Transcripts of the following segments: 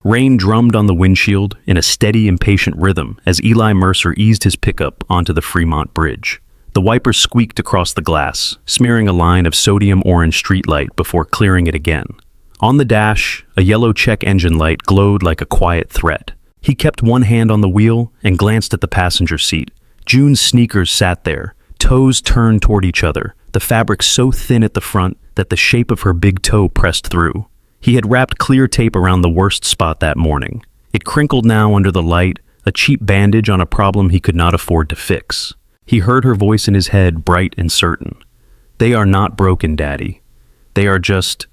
Rain drummed on the windshield in a steady, impatient rhythm as Eli Mercer eased his pickup onto the Fremont Bridge. The wipers squeaked across the glass, smearing a line of sodium-orange streetlight before clearing it again. On the dash, a yellow check engine light glowed like a quiet threat. He kept one hand on the wheel and glanced at the passenger seat. June's sneakers sat there, toes turned toward each other, the fabric so thin at the front that the shape of her big toe pressed through. He had wrapped clear tape around the worst spot that morning. It crinkled now under the light, a cheap bandage on a problem he could not afford to fix. He heard her voice in his head, bright and certain. "They are not broken, Daddy. They are just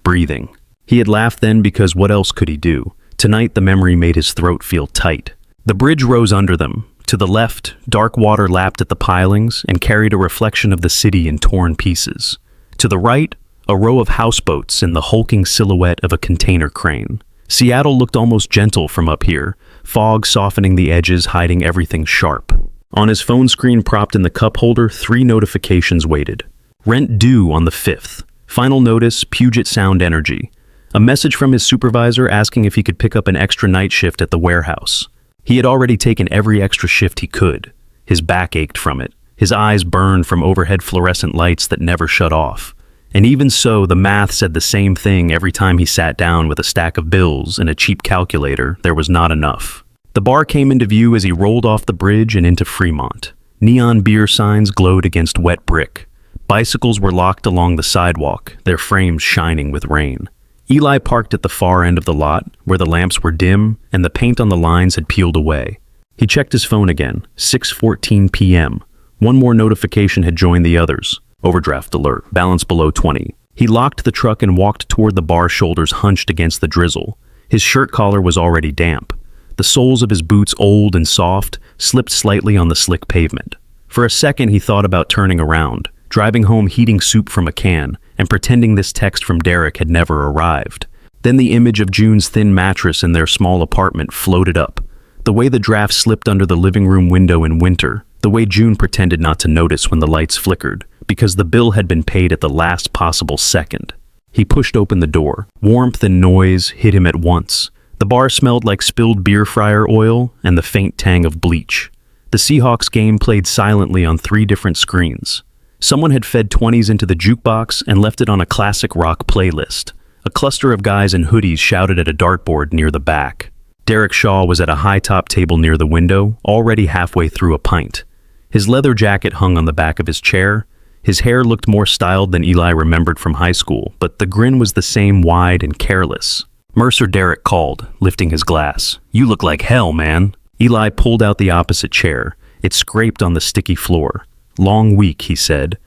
breathing." He had laughed then because what else could he do? Tonight the memory made his throat feel tight. The bridge rose under them. To the left, dark water lapped at the pilings and carried a reflection of the city in torn pieces. To the right, a row of houseboats in the hulking silhouette of a container crane. Seattle looked almost gentle from up here, fog softening the edges, hiding everything sharp. On his phone screen propped in the cup holder, 3 notifications waited. Rent due on the 5th. Final notice, Puget Sound Energy. A message from his supervisor asking if he could pick up an extra night shift at the warehouse. He had already taken every extra shift he could. His back ached from it. His eyes burned from overhead fluorescent lights that never shut off. And even so, the math said the same thing every time he sat down with a stack of bills and a cheap calculator. There was not enough. The bar came into view as he rolled off the bridge and into Fremont. Neon beer signs glowed against wet brick. Bicycles were locked along the sidewalk, their frames shining with rain. Eli parked at the far end of the lot, where the lamps were dim and the paint on the lines had peeled away. He checked his phone again, 6:14 p.m. One more notification had joined the others. Overdraft alert, balance below 20. He locked the truck and walked toward the bar, shoulders hunched against the drizzle. His shirt collar was already damp. The soles of his boots, old and soft, slipped slightly on the slick pavement. For a second he thought about turning around, driving home heating soup from a can, and pretending this text from Derek had never arrived. Then the image of June's thin mattress in their small apartment floated up. The way the draft slipped under the living room window in winter, the way June pretended not to notice when the lights flickered, because the bill had been paid at the last possible second. He pushed open the door. Warmth and noise hit him at once. The bar smelled like spilled beer fryer oil and the faint tang of bleach. The Seahawks game played silently on 3 different screens. Someone had fed 20s into the jukebox and left it on a classic rock playlist. A cluster of guys in hoodies shouted at a dartboard near the back. Derek Shaw was at a high-top table near the window, already halfway through a pint. His leather jacket hung on the back of his chair. His hair looked more styled than Eli remembered from high school, but the grin was the same, wide and careless. "Mercer," Derek called, lifting his glass. "You look like hell, man." Eli pulled out the opposite chair. It scraped on the sticky floor. "Long week," he said.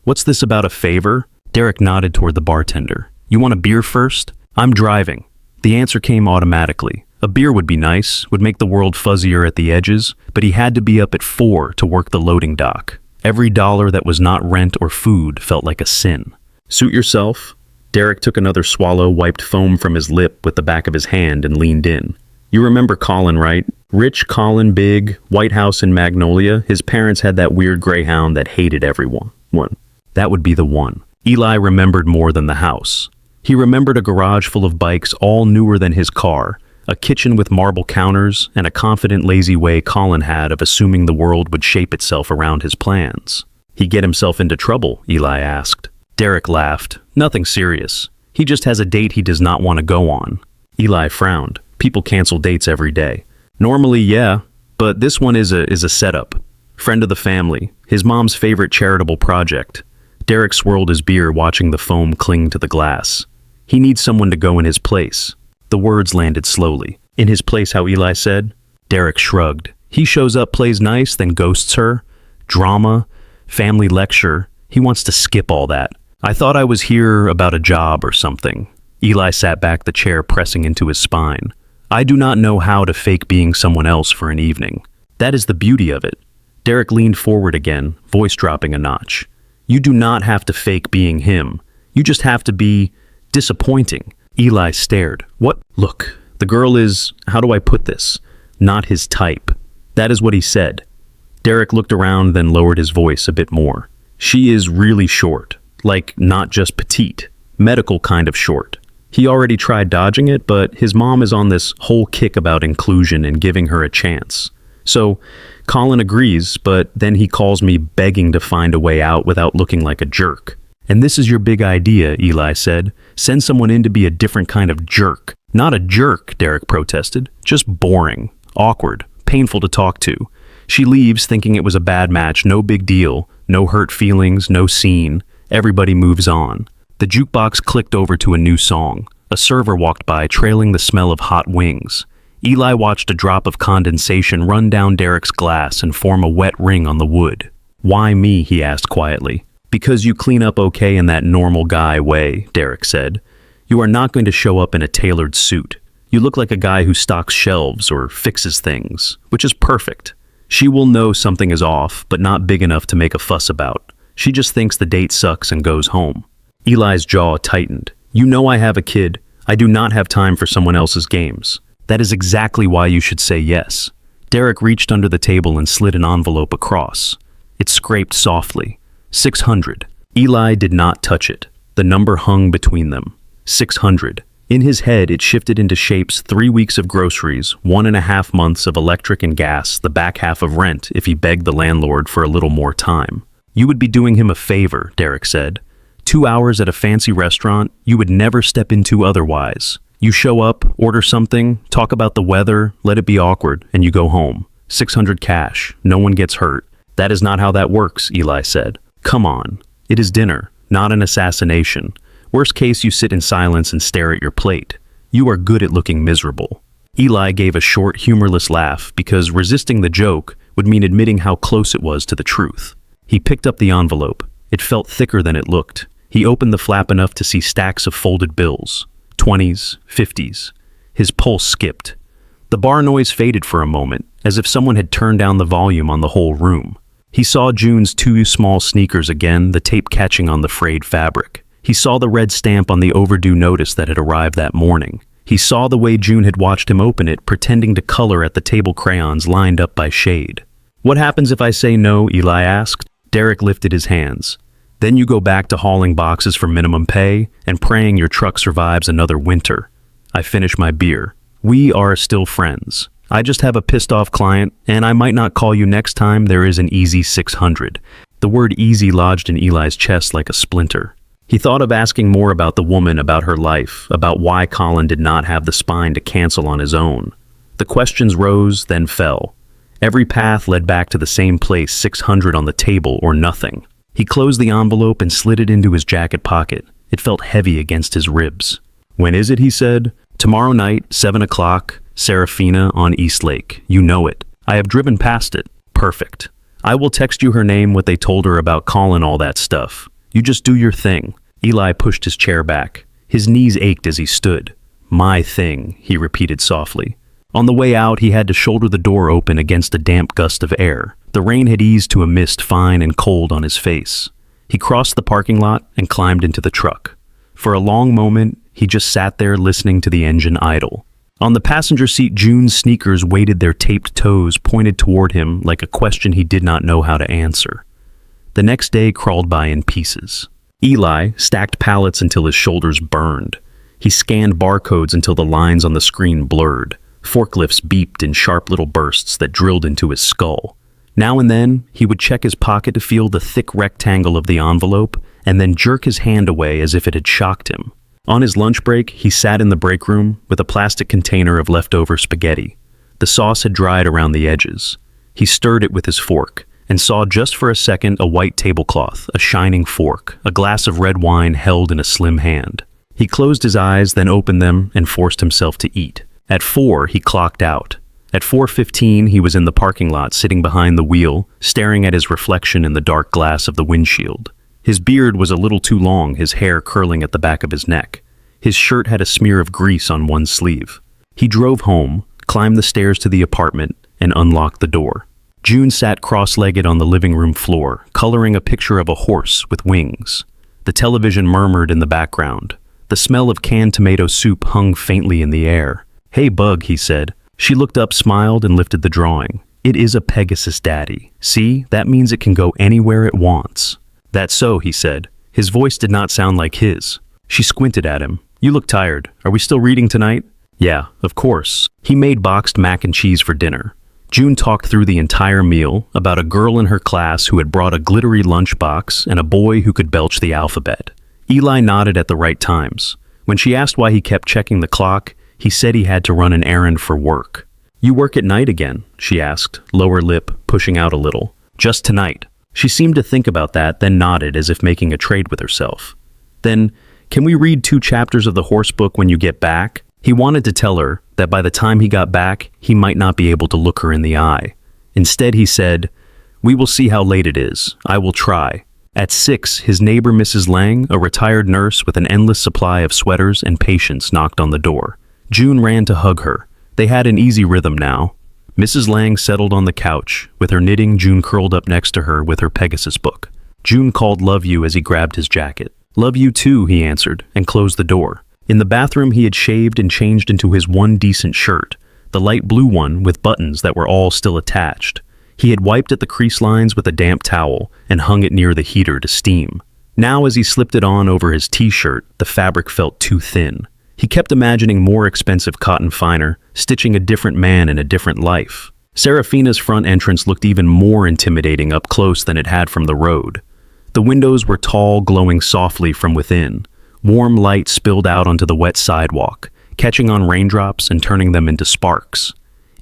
"What's this about a favor?" Derek nodded toward the bartender. "You want a beer first?" "I'm driving." The answer came automatically. A beer would be nice, would make the world fuzzier at the edges, but he had to be up at 4 to work the loading dock. Every dollar that was not rent or food felt like a sin. "Suit yourself." Derek took another swallow, wiped foam from his lip with the back of his hand, and leaned in. "You remember Colin, right? Rich Colin, big, White House in Magnolia. His parents had that weird greyhound that hated everyone. That would be the one." Eli remembered more than the house. He remembered a garage full of bikes, all newer than his car, a kitchen with marble counters, and a confident, lazy way Colin had of assuming the world would shape itself around his plans. "He get himself into trouble?" Eli asked. Derek laughed. "Nothing serious. He just has a date he does not want to go on." Eli frowned. People cancel dates every day. "Normally, yeah, but this one is a setup. Friend of the family. His mom's favorite charitable project." Derek swirled his beer, watching the foam cling to the glass. "He needs someone to go in his place." The words landed slowly. "In his place, how Eli said?" Derek shrugged. "He shows up, plays nice, then ghosts her. Drama, family lecture. He wants to skip all that. I thought I was here about a job or something." Eli sat back, the chair pressing into his spine. "I do not know how to fake being someone else for an evening. That is the beauty of it." Derek leaned forward again, voice dropping a notch. "You do not have to fake being him. You just have to be disappointing." Eli stared. "What? Look, the girl is, how do I put this? Not his type." That is what he said. Derek looked around, then lowered his voice a bit more. "She is really short. Like, not just petite. Medical kind of short. He already tried dodging it, but his mom is on this whole kick about inclusion and giving her a chance. So Colin agrees, but then he calls me begging to find a way out without looking like a jerk. And this is your big idea, Eli said. Send someone in to be a different kind of jerk. Not a jerk, Derek protested. Just boring, awkward, painful to talk to. She leaves thinking it was a bad match, no big deal, no hurt feelings, no scene. Everybody moves on. The jukebox clicked over to a new song. A server walked by trailing the smell of hot wings. Eli watched a drop of condensation run down Derek's glass and form a wet ring on the wood. Why me, he asked quietly. Because you clean up okay in that normal guy way, Derek said. You are not going to show up in a tailored suit. You look like a guy who stocks shelves or fixes things, which is perfect. She will know something is off, but not big enough to make a fuss about. She just thinks the date sucks and goes home. Eli's jaw tightened. You know I have a kid. I do not have time for someone else's games. That is exactly why you should say yes. Derek reached under the table and slid an envelope across. It scraped softly. 600. Eli did not touch it. The number hung between them. 600. In his head, it shifted into shapes: 3 weeks of groceries, 1.5 months of electric and gas, the back half of rent if he begged the landlord for a little more time. You would be doing him a favor, Derek said. 2 hours at a fancy restaurant you would never step into otherwise. You show up, order something, talk about the weather, let it be awkward, and you go home. 600 cash. No one gets hurt. That is not how that works, Eli said. Come on. It is dinner, not an assassination. Worst case, you sit in silence and stare at your plate. You are good at looking miserable. Eli gave a short, humorless laugh because resisting the joke would mean admitting how close it was to the truth. He picked up the envelope. It felt thicker than it looked. He opened the flap enough to see stacks of folded bills. 20s, 50s. His pulse skipped. The bar noise faded for a moment, as if someone had turned down the volume on the whole room. He saw June's 2 small sneakers again, the tape catching on the frayed fabric. He saw the red stamp on the overdue notice that had arrived that morning. He saw the way June had watched him open it, pretending to color at the table crayons lined up by shade. What happens if I say no, Eli asked. Derek lifted his hands. Then you go back to hauling boxes for minimum pay and praying your truck survives another winter. I finish my beer. We are still friends. I just have a pissed off client, and I might not call you next time there is an easy 600. The word easy lodged in Eli's chest like a splinter. He thought of asking more about the woman, about her life, about why Colin did not have the spine to cancel on his own. The questions rose, then fell. Every path led back to the same place, 600 on the table or nothing. He closed the envelope and slid it into his jacket pocket. It felt heavy against his ribs. When is it, he said. Tomorrow night, 7 o'clock, Serafina on East Lake. You know it. I have driven past it. Perfect. I will text you her name, what they told her about Colin, all that stuff. You just do your thing. Eli pushed his chair back. His knees ached as he stood. My thing, he repeated softly. On the way out, he had to shoulder the door open against a damp gust of air. The rain had eased to a mist fine and cold on his face. He crossed the parking lot and climbed into the truck. For a long moment, he just sat there listening to the engine idle. On the passenger seat, June's sneakers weighted, their taped toes pointed toward him like a question he did not know how to answer. The next day crawled by in pieces. Eli stacked pallets until his shoulders burned. He scanned barcodes until the lines on the screen blurred. Forklifts beeped in sharp little bursts that drilled into his skull. Now and then, he would check his pocket to feel the thick rectangle of the envelope and then jerk his hand away as if it had shocked him. On his lunch break, he sat in the break room with a plastic container of leftover spaghetti. The sauce had dried around the edges. He stirred it with his fork and saw just for a second a white tablecloth, a shining fork, a glass of red wine held in a slim hand. He closed his eyes, then opened them and forced himself to eat. At 4, he clocked out. At 4:15, he was in the parking lot, sitting behind the wheel, staring at his reflection in the dark glass of the windshield. His beard was a little too long, his hair curling at the back of his neck. His shirt had a smear of grease on one sleeve. He drove home, climbed the stairs to the apartment, and unlocked the door. June sat cross-legged on the living room floor, coloring a picture of a horse with wings. The television murmured in the background. The smell of canned tomato soup hung faintly in the air. "Hey, Bug," he said. She looked up, smiled, and lifted the drawing. "It is a Pegasus, Daddy. See, that means it can go anywhere it wants." "That's so," he said. His voice did not sound like his. She squinted at him. You look tired. Are we still reading tonight? Yeah, of course. He made boxed mac and cheese for dinner. June talked through the entire meal about a girl in her class who had brought a glittery lunchbox and a boy who could belch the alphabet. Eli nodded at the right times. When she asked why he kept checking the clock, he said he had to run an errand for work. You work at night again? She asked, lower lip pushing out a little. Just tonight. She seemed to think about that, then nodded as if making a trade with herself. Then, can we read 2 chapters of the horse book when you get back? He wanted to tell her that by the time he got back, he might not be able to look her in the eye. Instead, he said, "We will see how late it is. I will try." At 6, his neighbor Mrs. Lang, a retired nurse with an endless supply of sweaters and patients, knocked on the door. June ran to hug her. They had an easy rhythm now. Mrs. Lang settled on the couch. With her knitting, June curled up next to her with her Pegasus book. June called "Love you" as he grabbed his jacket. "Love you too," he answered, and closed the door. In the bathroom, he had shaved and changed into his one decent shirt, the light blue one with buttons that were all still attached. He had wiped at the crease lines with a damp towel and hung it near the heater to steam. Now, as he slipped it on over his t-shirt, the fabric felt too thin. He kept imagining more expensive cotton finer, stitching a different man in a different life. Serafina's front entrance looked even more intimidating up close than it had from the road. The windows were tall, glowing softly from within. Warm light spilled out onto the wet sidewalk, catching on raindrops and turning them into sparks.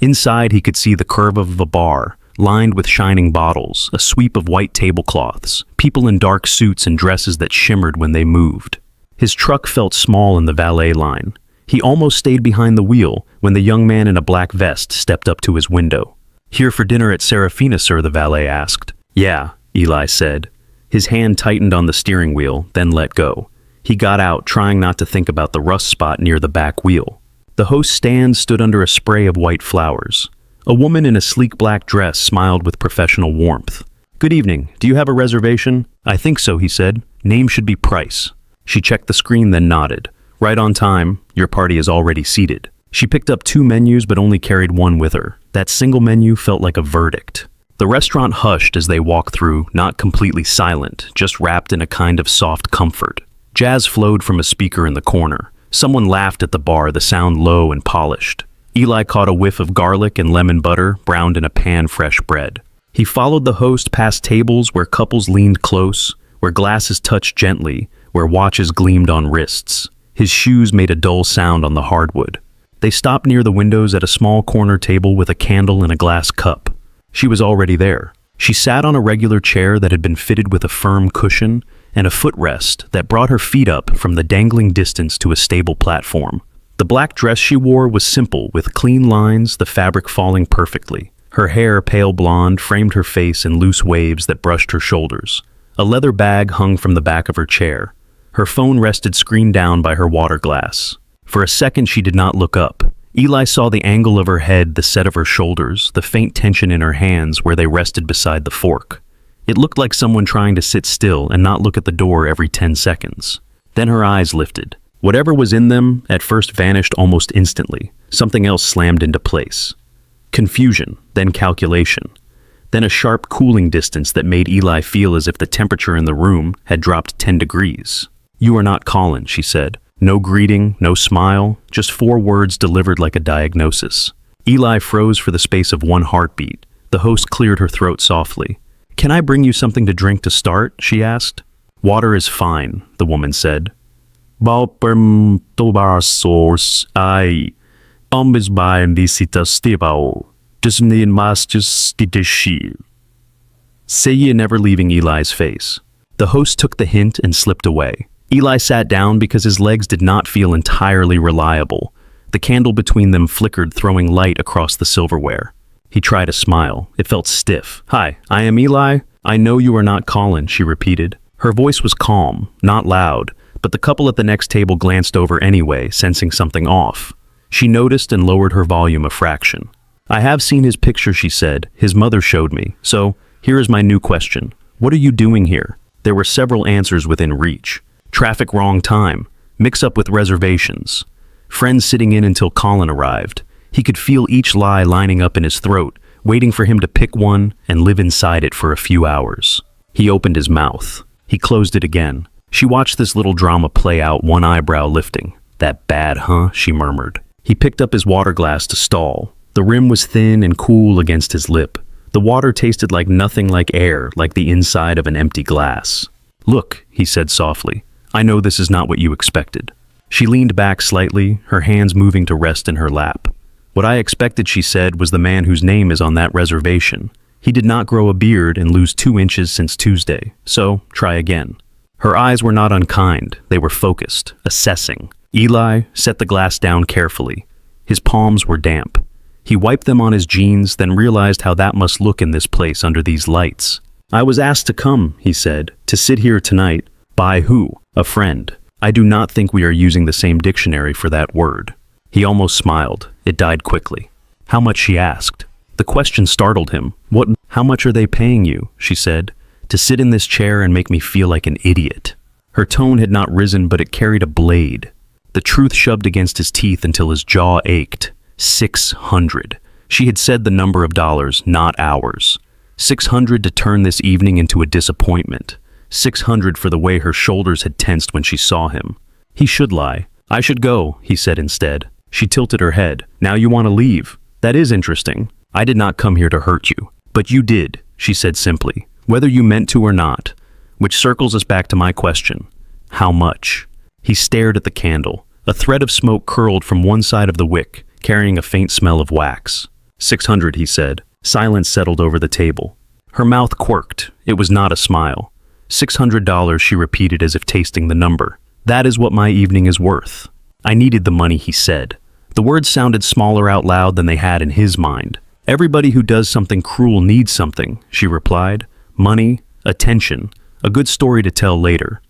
Inside, he could see the curve of a bar, lined with shining bottles, a sweep of white tablecloths, people in dark suits and dresses that shimmered when they moved. His truck felt small in the valet line. He almost stayed behind the wheel when the young man in a black vest stepped up to his window. "Here for dinner at Serafina, sir?" the valet asked. "Yeah," Eli said. His hand tightened on the steering wheel, then let go. He got out, trying not to think about the rust spot near the back wheel. The host's stand stood under a spray of white flowers. A woman in a sleek black dress smiled with professional warmth. "Good evening. Do you have a reservation?" "I think so," he said. "Name should be Price." She checked the screen, then nodded. "Right on time. Your party is already seated." She picked up 2 menus but only carried one with her. That single menu felt like a verdict. The restaurant hushed as they walked through, not completely silent, just wrapped in a kind of soft comfort. Jazz flowed from a speaker in the corner. Someone laughed at the bar, the sound low and polished. Eli caught a whiff of garlic and lemon butter browned in a pan fresh bread. He followed the host past tables where couples leaned close, where glasses touched gently, where watches gleamed on wrists. His shoes made a dull sound on the hardwood. They stopped near the windows at a small corner table with a candle and a glass cup. She was already there. She sat on a regular chair that had been fitted with a firm cushion and a footrest that brought her feet up from the dangling distance to a stable platform. The black dress she wore was simple, with clean lines, the fabric falling perfectly. Her hair, pale blonde, framed her face in loose waves that brushed her shoulders. A leather bag hung from the back of her chair. Her phone rested screen down by her water glass. For a second, she did not look up. Eli saw the angle of her head, the set of her shoulders, the faint tension in her hands where they rested beside the fork. It looked like someone trying to sit still and not look at the door every 10 seconds. Then her eyes lifted. Whatever was in them at first vanished almost instantly. Something else slammed into place. Confusion, then calculation. Then a sharp cooling distance that made Eli feel as if the temperature in the room had dropped 10 degrees. "You are not Colin," she said. No greeting, no smile, just 4 words delivered like a diagnosis. Eli froze for the space of 1 heartbeat. The host cleared her throat softly. "Can I bring you something to drink to start?" she asked. "Water is fine," the woman said. Say ye never leaving Eli's face. The host took the hint and slipped away. Eli sat down because his legs did not feel entirely reliable. The candle between them flickered, throwing light across the silverware. He tried a smile. It felt stiff. "Hi, I am Eli. I know you are not Colin," she repeated. Her voice was calm, not loud, but the couple at the next table glanced over anyway, sensing something off. She noticed and lowered her volume a fraction. "I have seen his picture," she said. "His mother showed me. So, here is my new question. What are you doing here?" There were several answers within reach. Traffic wrong time. Mix-up with reservations. Friends sitting in until Colin arrived. He could feel each lie lining up in his throat, waiting for him to pick one and live inside it for a few hours. He opened his mouth. He closed it again. She watched this little drama play out, one eyebrow lifting. That bad, huh? She murmured. He picked up his water glass to stall. The rim was thin and cool against his lip. The water tasted like nothing like air, like the inside of an empty glass. Look, he said softly. I know this is not what you expected. She leaned back slightly, her hands moving to rest in her lap. What I expected, she said, was the man whose name is on that reservation. He did not grow a beard and lose 2 inches since Tuesday, so try again. Her eyes were not unkind, they were focused, assessing. Eli set the glass down carefully. His palms were damp. He wiped them on his jeans, then realized how that must look in this place under these lights. I was asked to come, he said, to sit here tonight. By who? A friend. I do not think we are using the same dictionary for that word. He almost smiled. It died quickly. How much, she asked. The question startled him. How much are they paying you, she said, to sit in this chair and make me feel like an idiot? Her tone had not risen, but it carried a blade. The truth shoved against his teeth until his jaw ached. 600. She had said the number of dollars, not hours. 600 to turn this evening into a disappointment. 600 for the way her shoulders had tensed when she saw him. He should lie. I should go, he said instead. She tilted her head. Now you want to leave? That is interesting. I did not come here to hurt you. But you did, she said simply, whether you meant to or not. Which circles us back to my question. How much? He stared at the candle. A thread of smoke curled from one side of the wick, carrying a faint smell of wax. 600, he said. Silence settled over the table. Her mouth quirked. It was not a smile. $600, she repeated as if tasting the number. That is what my evening is worth. I needed the money, he said. The words sounded smaller out loud than they had in his mind. Everybody who does something cruel needs something, she replied. Money, attention, a good story to tell later.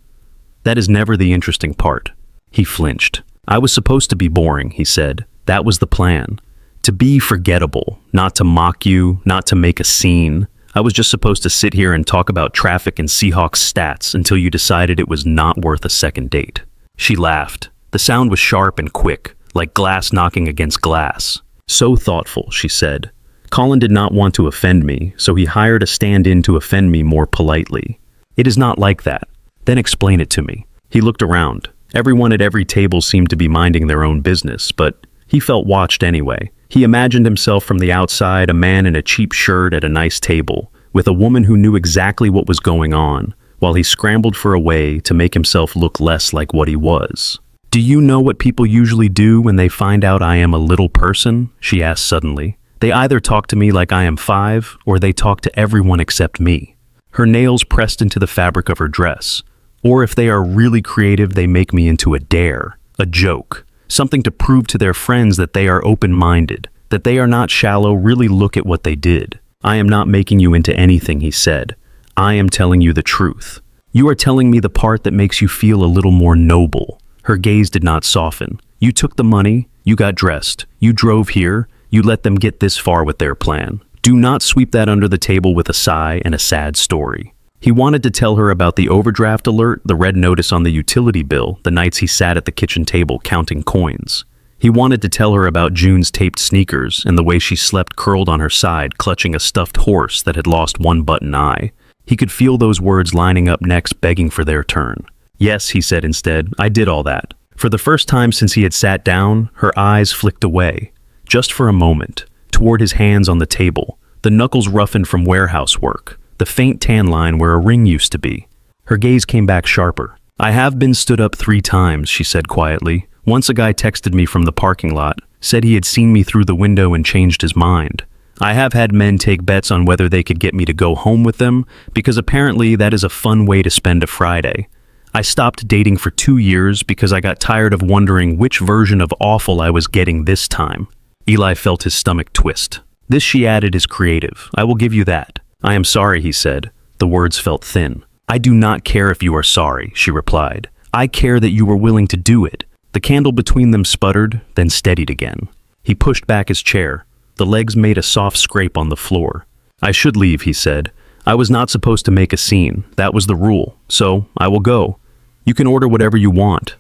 That is never the interesting part. He flinched. I was supposed to be boring, he said. That was the plan. To be forgettable, not to mock you, not to make a scene. I was just supposed to sit here and talk about traffic and Seahawks stats until you decided it was not worth a second date. She laughed. The sound was sharp and quick, like glass knocking against glass. So thoughtful, she said. Colin did not want to offend me, so he hired a stand-in to offend me more politely. It is not like that. Then explain it to me. He looked around. Everyone at every table seemed to be minding their own business, but he felt watched anyway. He imagined himself from the outside, a man in a cheap shirt at a nice table, with a woman who knew exactly what was going on, while he scrambled for a way to make himself look less like what he was. Do you know what people usually do when they find out I am a little person? She asked suddenly. They either talk to me like I am 5, or they talk to everyone except me. Her nails pressed into the fabric of her dress. Or if they are really creative, they make me into a dare, a joke, something to prove to their friends that they are open-minded, that they are not shallow. Really look at what they did. I am not making you into anything, he said. I am telling you the truth. You are telling me the part that makes you feel a little more noble. Her gaze did not soften. You took the money, you got dressed, you drove here, you let them get this far with their plan. Do not sweep that under the table with a sigh and a sad story. He wanted to tell her about the overdraft alert, the red notice on the utility bill, the nights he sat at the kitchen table counting coins. He wanted to tell her about June's taped sneakers and the way she slept curled on her side, clutching a stuffed horse that had lost one button eye. He could feel those words lining up next, begging for their turn. Yes, he said instead, I did all that. For the first time since he had sat down, her eyes flicked away. Just for a moment, toward his hands on the table, the knuckles roughened from warehouse work, the faint tan line where a ring used to be. Her gaze came back sharper. I have been stood up 3 times, she said quietly. Once a guy texted me from the parking lot, said he had seen me through the window and changed his mind. I have had men take bets on whether they could get me to go home with them, because apparently that is a fun way to spend a Friday. I stopped dating for 2 years because I got tired of wondering which version of awful I was getting this time. Eli felt his stomach twist. This, she added, is creative. I will give you that. I am sorry, he said. The words felt thin. I do not care if you are sorry, she replied. I care that you were willing to do it. The candle between them sputtered, then steadied again. He pushed back his chair. The legs made a soft scrape on the floor. I should leave, he said. I was not supposed to make a scene. That was the rule. So, I will go. You can order whatever you want.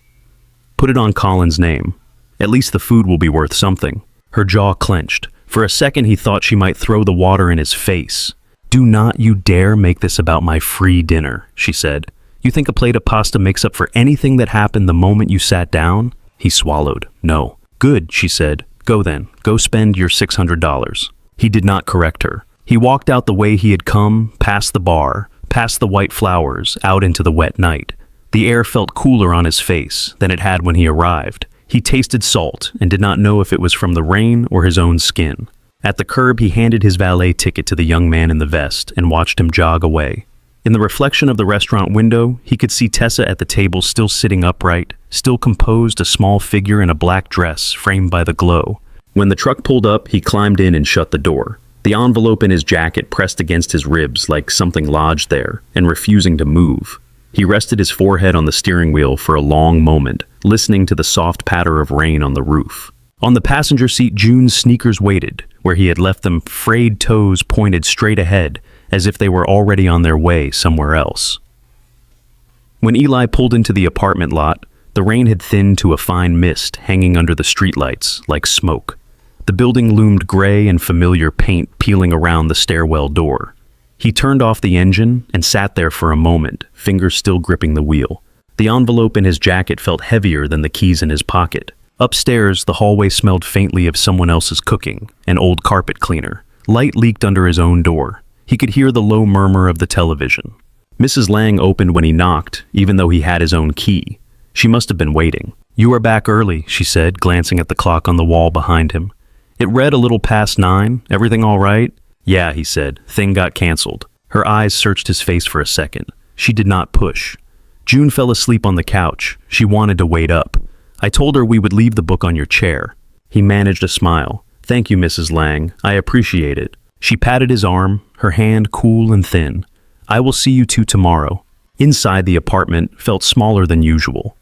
Put it on Colin's name. At least the food will be worth something. Her jaw clenched. For a second he thought she might throw the water in his face. Do not you dare make this about my free dinner, she said. You think a plate of pasta makes up for anything that happened the moment you sat down? He swallowed. No. Good, she said. Go then. Go spend your $600. He did not correct her. He walked out the way he had come, past the bar, past the white flowers, out into the wet night. The air felt cooler on his face than it had when he arrived. He tasted salt and did not know if it was from the rain or his own skin. At the curb, he handed his valet ticket to the young man in the vest and watched him jog away. In the reflection of the restaurant window, he could see Tessa at the table still sitting upright, still composed, a small figure in a black dress framed by the glow. When the truck pulled up, he climbed in and shut the door. The envelope in his jacket pressed against his ribs like something lodged there and refusing to move. He rested his forehead on the steering wheel for a long moment, listening to the soft patter of rain on the roof. On the passenger seat, June's sneakers waited, where he had left them, frayed toes pointed straight ahead, as if they were already on their way somewhere else. When Eli pulled into the apartment lot, the rain had thinned to a fine mist hanging under the streetlights, like smoke. The building loomed gray and familiar paint peeling around the stairwell door. He turned off the engine and sat there for a moment, fingers still gripping the wheel. The envelope in his jacket felt heavier than the keys in his pocket. Upstairs, the hallway smelled faintly of someone else's cooking, an old carpet cleaner. Light leaked under his own door. He could hear the low murmur of the television. Mrs. Lang opened when he knocked, even though he had his own key. She must have been waiting. "You are back early," she said, glancing at the clock on the wall behind him. It read a little past 9. Everything all right? "Yeah," he said. "Thing got canceled." Her eyes searched his face for a second. She did not push. June fell asleep on the couch. She wanted to wait up. "I told her we would leave the book on your chair." He managed a smile. "Thank you, Mrs. Lang. I appreciate it." She patted his arm, her hand cool and thin. "I will see you two tomorrow." Inside, the apartment felt smaller than usual.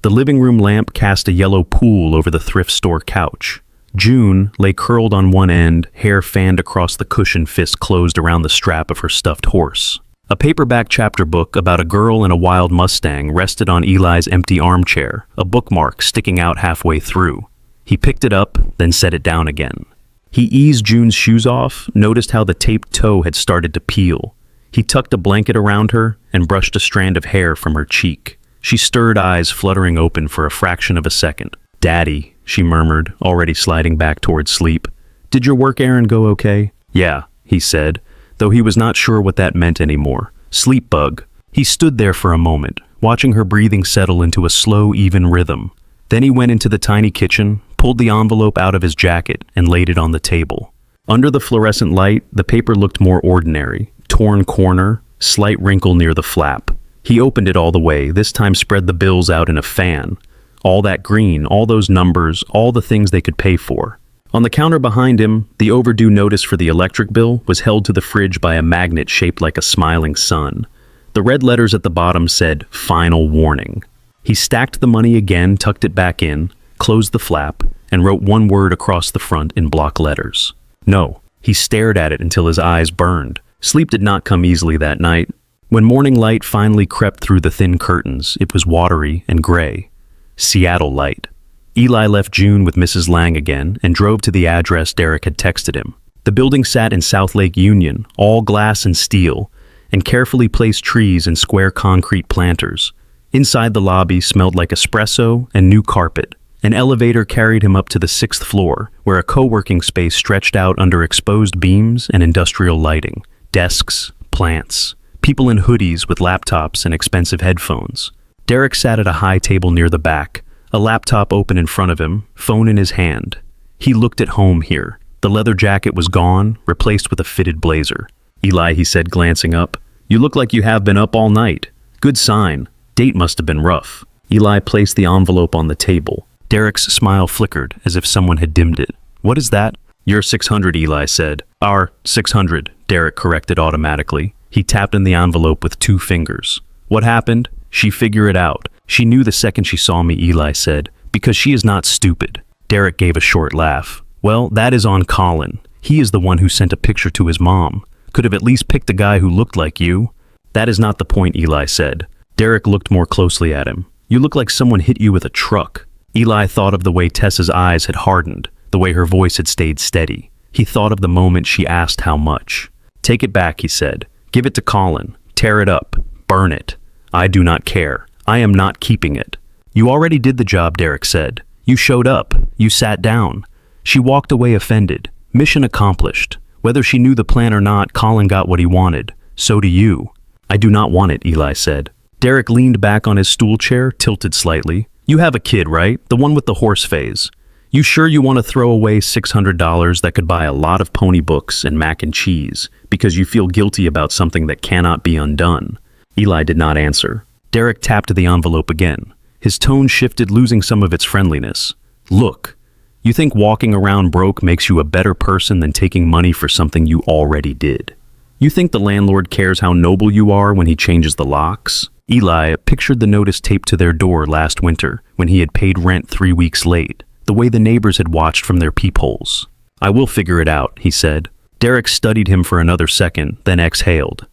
The living room lamp cast a yellow pool over the thrift store couch. June lay curled on one end, hair fanned across the cushion fist closed around the strap of her stuffed horse. A paperback chapter book about a girl and a wild Mustang rested on Eli's empty armchair, a bookmark sticking out halfway through. He picked it up, then set it down again. He eased June's shoes off, noticed how the taped toe had started to peel. He tucked a blanket around her and brushed a strand of hair from her cheek. She stirred, eyes fluttering open for a fraction of a second. "Daddy," she murmured, already sliding back toward sleep. "Did your work errand go okay?" "Yeah," he said, though he was not sure what that meant anymore. "Sleep bug." He stood there for a moment, watching her breathing settle into a slow, even rhythm. Then he went into the tiny kitchen, pulled the envelope out of his jacket, and laid it on the table. Under the fluorescent light, the paper looked more ordinary. Torn corner, slight wrinkle near the flap. He opened it all the way, this time spread the bills out in a fan. All that green, all those numbers, all the things they could pay for. On the counter behind him, the overdue notice for the electric bill was held to the fridge by a magnet shaped like a smiling sun. The red letters at the bottom said, "Final warning." He stacked the money again, tucked it back in, closed the flap, and wrote one word across the front in block letters. No. He stared at it until his eyes burned. Sleep did not come easily that night. When morning light finally crept through the thin curtains, it was watery and gray. Seattle light. Eli left June with Mrs. Lang again and drove to the address Derek had texted him. The building sat in South Lake Union, all glass and steel, and carefully placed trees and square concrete planters. Inside, the lobby smelled like espresso and new carpet. An elevator carried him up to the 6th floor, where a co-working space stretched out under exposed beams and industrial lighting. Desks, plants, people in hoodies with laptops and expensive headphones. Derek sat at a high table near the back, a laptop open in front of him, phone in his hand. He looked at home here. The leather jacket was gone, replaced with a fitted blazer. "Eli," he said, glancing up, "you look like you have been up all night. Good sign. Date must have been rough." Eli placed the envelope on the table. Derek's smile flickered as if someone had dimmed it. "What is that?" "Your 600, Eli said. "Our 600, Derek corrected automatically. He tapped in the envelope with 2 fingers. "What happened?" "She figured it out. She knew the second she saw me," Eli said, "because she is not stupid." Derek gave a short laugh. "Well, that is on Colin. He is the one who sent a picture to his mom. Could have at least picked a guy who looked like you." "That is not the point," Eli said. Derek looked more closely at him. "You look like someone hit you with a truck." Eli thought of the way Tessa's eyes had hardened, the way her voice had stayed steady. He thought of the moment she asked how much. "Take it back," he said. "Give it to Colin. Tear it up. Burn it. I do not care. I am not keeping it." You already did the job, Derek said. You showed up. You sat down. She walked away offended. Mission accomplished. Whether she knew the plan or not, Colin got what he wanted. So do you. I do not want it, Eli said. Derek leaned back on his stool chair, tilted slightly. You have a kid, right? The one with the horse phase. You sure you want to throw away $600 that could buy a lot of pony books and mac and cheese because you feel guilty about something that cannot be undone? Eli did not answer. Derek tapped the envelope again. His tone shifted, losing some of its friendliness. Look, you think walking around broke makes you a better person than taking money for something you already did? You think the landlord cares how noble you are when he changes the locks? Eli pictured the notice taped to their door last winter when he had paid rent 3 weeks late, the way the neighbors had watched from their peepholes. I will figure it out, he said. Derek studied him for another second, then exhaled.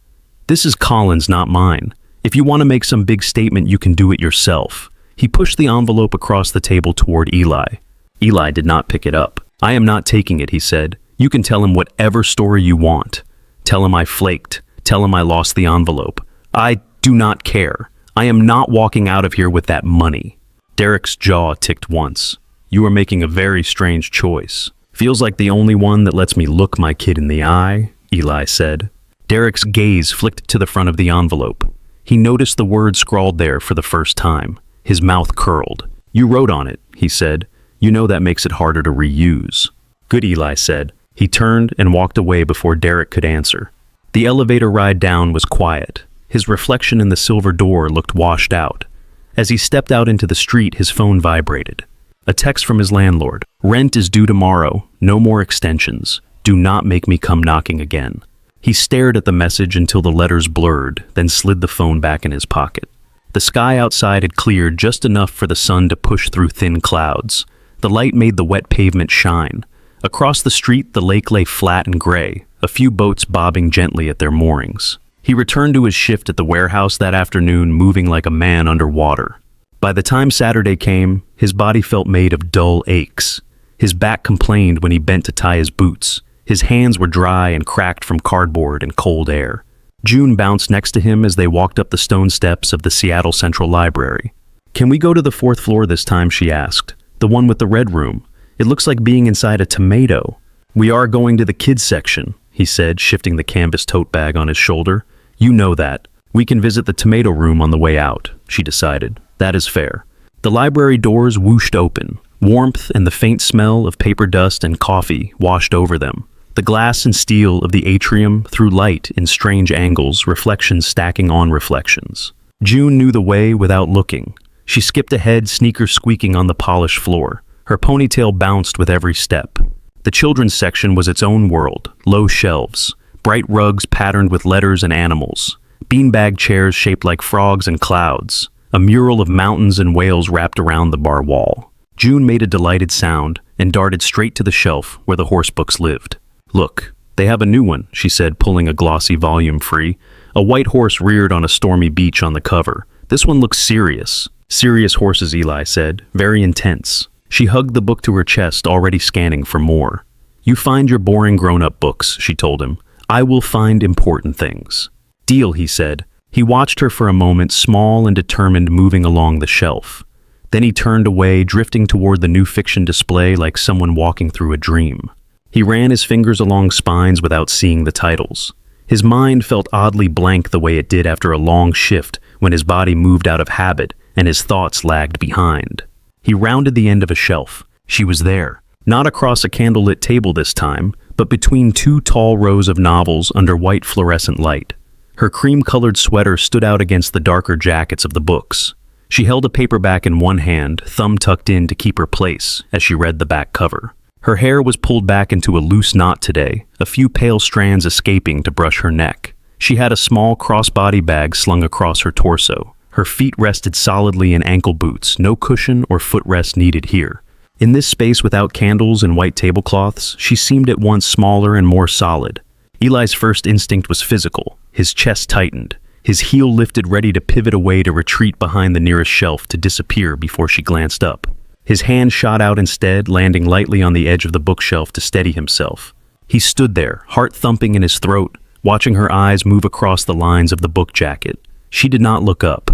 This is Colin's, not mine. If you want to make some big statement, you can do it yourself. He pushed the envelope across the table toward Eli. Eli did not pick it up. I am not taking it, he said. You can tell him whatever story you want. Tell him I flaked. Tell him I lost the envelope. I do not care. I am not walking out of here with that money. Derek's jaw ticked once. You are making a very strange choice. Feels like the only one that lets me look my kid in the eye, Eli said. Derek's gaze flicked to the front of the envelope. He noticed the word scrawled there for the first time. His mouth curled. You wrote on it, he said. You know that makes it harder to reuse. Good, Eli said. He turned and walked away before Derek could answer. The elevator ride down was quiet. His reflection in the silver door looked washed out. As he stepped out into the street, his phone vibrated. A text from his landlord. Rent is due tomorrow. No more extensions. Do not make me come knocking again. He stared at the message until the letters blurred, then slid the phone back in his pocket. The sky outside had cleared just enough for the sun to push through thin clouds. The light made the wet pavement shine. Across the street, the lake lay flat and gray, a few boats bobbing gently at their moorings. He returned to his shift at the warehouse that afternoon, moving like a man underwater. By the time Saturday came, his body felt made of dull aches. His back complained when he bent to tie his boots. His hands were dry and cracked from cardboard and cold air. June bounced next to him as they walked up the stone steps of the Seattle Central Library. Can we go to the 4th floor this time, she asked. The one with the red room. It looks like being inside a tomato. We are going to the kids section, he said, shifting the canvas tote bag on his shoulder. You know that. We can visit the tomato room on the way out, she decided. That is fair. The library doors whooshed open. Warmth and the faint smell of paper dust and coffee washed over them. The glass and steel of the atrium threw light in strange angles, reflections stacking on reflections. June knew the way without looking. She skipped ahead, sneakers squeaking on the polished floor. Her ponytail bounced with every step. The children's section was its own world, low shelves, bright rugs patterned with letters and animals, beanbag chairs shaped like frogs and clouds, a mural of mountains and whales wrapped around the bar wall. June made a delighted sound and darted straight to the shelf where the horse books lived. Look, they have a new one, she said, pulling a glossy volume free. A white horse reared on a stormy beach on the cover. This one looks serious. Serious horses, Eli said, very intense. She hugged the book to her chest, already scanning for more. You find your boring grown-up books, she told him. I will find important things. Deal, he said. He watched her for a moment, small and determined, moving along the shelf. Then he turned away, drifting toward the new fiction display like someone walking through a dream. He ran his fingers along spines without seeing the titles. His mind felt oddly blank the way it did after a long shift when his body moved out of habit and his thoughts lagged behind. He rounded the end of a shelf. She was there, not across a candlelit table this time, but between 2 tall rows of novels under white fluorescent light. Her cream-colored sweater stood out against the darker jackets of the books. She held a paperback in one hand, thumb tucked in to keep her place as she read the back cover. Her hair was pulled back into a loose knot today, a few pale strands escaping to brush her neck. She had a small crossbody bag slung across her torso. Her feet rested solidly in ankle boots, no cushion or footrest needed here. In this space without candles and white tablecloths, she seemed at once smaller and more solid. Eli's first instinct was physical. His chest tightened. His heel lifted, ready to pivot away to retreat behind the nearest shelf to disappear before she glanced up. His hand shot out instead, landing lightly on the edge of the bookshelf to steady himself. He stood there, heart thumping in his throat, watching her eyes move across the lines of the book jacket. She did not look up.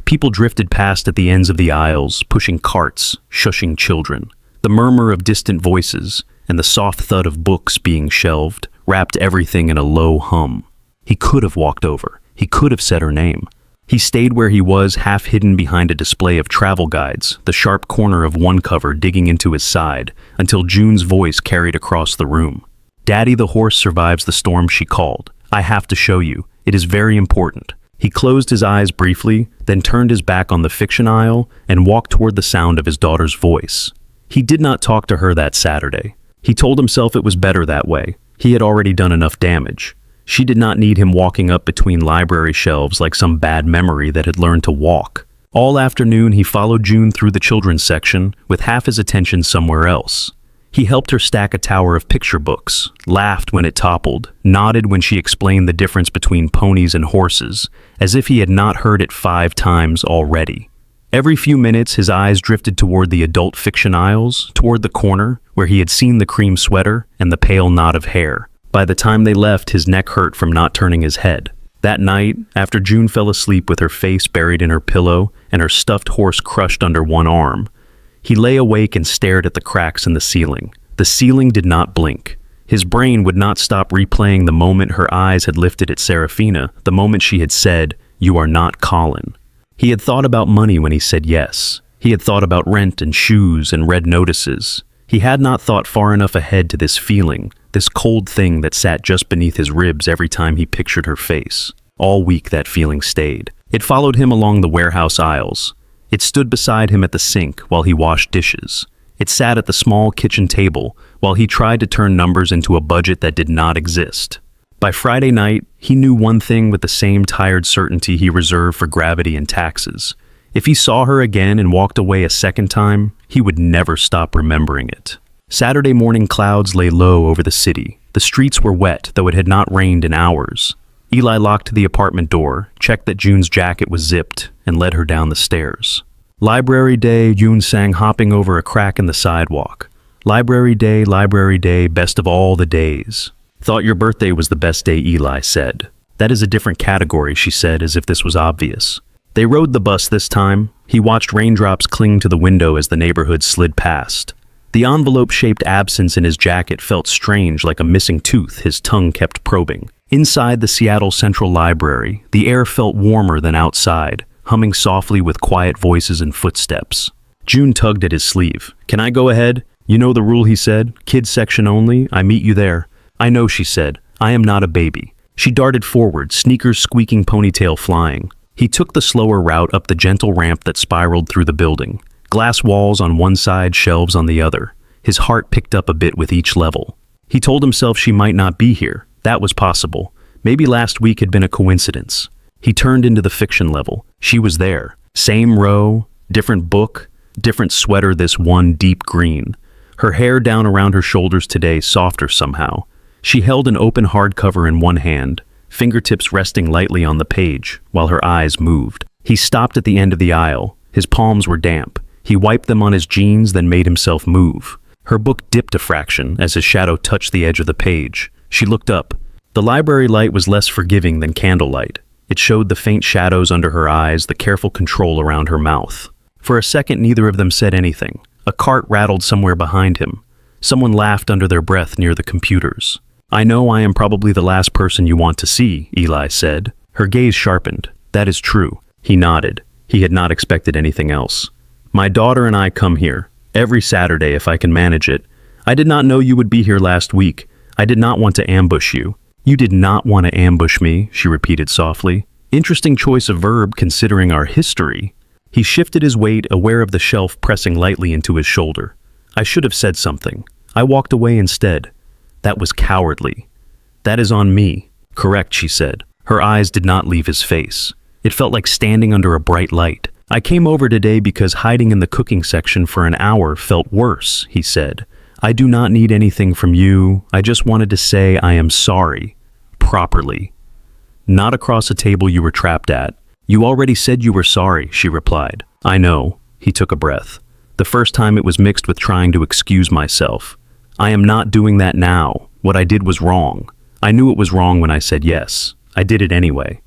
People drifted past at the ends of the aisles, pushing carts, shushing children. The murmur of distant voices and the soft thud of books being shelved wrapped everything in a low hum. He could have walked over. He could have said her name. He stayed where he was, half hidden behind a display of travel guides, the sharp corner of one cover digging into his side, until June's voice carried across the room. "Daddy, the horse survives the storm," she called. "I have to show you. It is very important." He closed his eyes briefly, then turned his back on the fiction aisle and walked toward the sound of his daughter's voice. He did not talk to her that Saturday. He told himself it was better that way. He had already done enough damage. She did not need him walking up between library shelves like some bad memory that had learned to walk. All afternoon, he followed June through the children's section, with half his attention somewhere else. He helped her stack a tower of picture books, laughed when it toppled, nodded when she explained the difference between ponies and horses, as if he had not heard it 5 times already. Every few minutes, his eyes drifted toward the adult fiction aisles, toward the corner where he had seen the cream sweater and the pale knot of hair. By the time they left, his neck hurt from not turning his head. That night, after June fell asleep with her face buried in her pillow and her stuffed horse crushed under one arm, he lay awake and stared at the cracks in the ceiling. The ceiling did not blink. His brain would not stop replaying the moment her eyes had lifted at Serafina, the moment she had said, "You are not Colin." He had thought about money when he said yes. He had thought about rent and shoes and red notices. He had not thought far enough ahead to this feeling, this cold thing that sat just beneath his ribs every time he pictured her face. All week that feeling stayed. It followed him along the warehouse aisles. It stood beside him at the sink while he washed dishes. It sat at the small kitchen table while he tried to turn numbers into a budget that did not exist. By Friday night, he knew one thing with the same tired certainty he reserved for gravity and taxes. If he saw her again and walked away a second time, he would never stop remembering it. Saturday morning clouds lay low over the city. The streets were wet, though it had not rained in hours. Eli locked the apartment door, checked that June's jacket was zipped, and led her down the stairs. "Library day," June sang, hopping over a crack in the sidewalk. Library day, best of all the days." "Thought your birthday was the best day," Eli said. "That is a different category," she said, as if this was obvious. They rode the bus this time. He watched raindrops cling to the window as the neighborhood slid past. The envelope-shaped absence in his jacket felt strange, like a missing tooth his tongue kept probing. Inside the Seattle Central Library, the air felt warmer than outside, humming softly with quiet voices and footsteps. June tugged at his sleeve. "Can I go ahead? You know the rule," he said. "Kids section only. I meet you there." "I know," she said. "I am not a baby." She darted forward, sneakers squeaking, ponytail flying. He took the slower route up the gentle ramp that spiraled through the building. Glass walls on one side, shelves on the other. His heart picked up a bit with each level. He told himself she might not be here. That was possible. Maybe last week had been a coincidence. He turned into the fiction level. She was there. Same row, different book, different sweater, this one deep green. Her hair down around her shoulders today, softer somehow. She held an open hardcover in one hand, fingertips resting lightly on the page, while her eyes moved. He stopped at the end of the aisle. His palms were damp. He wiped them on his jeans, then made himself move. Her book dipped a fraction as his shadow touched the edge of the page. She looked up. The library light was less forgiving than candlelight. It showed the faint shadows under her eyes, the careful control around her mouth. For a second, neither of them said anything. A cart rattled somewhere behind him. Someone laughed under their breath near the computers. "I know I am probably the last person you want to see," Eli said. Her gaze sharpened. "That is true." He nodded. He had not expected anything else. "My daughter and I come here every Saturday if I can manage it. I did not know you would be here last week. I did not want to ambush you." "You did not want to ambush me," she repeated softly. Interesting choice of verb considering our history. He shifted his weight, aware of the shelf pressing lightly into his shoulder. "I should have said something. I walked away instead. That was cowardly." "That is on me." "Correct," she said. Her eyes did not leave his face. It felt like standing under a bright light. "I came over today because hiding in the cooking section for an hour felt worse," he said. "I do not need anything from you. I just wanted to say I am sorry. Properly. Not across a table you were trapped at." "You already said you were sorry," she replied. "I know." He took a breath. The first time it was mixed with trying to excuse myself. "I am not doing that now. What I did was wrong. I knew it was wrong when I said yes. I did it anyway.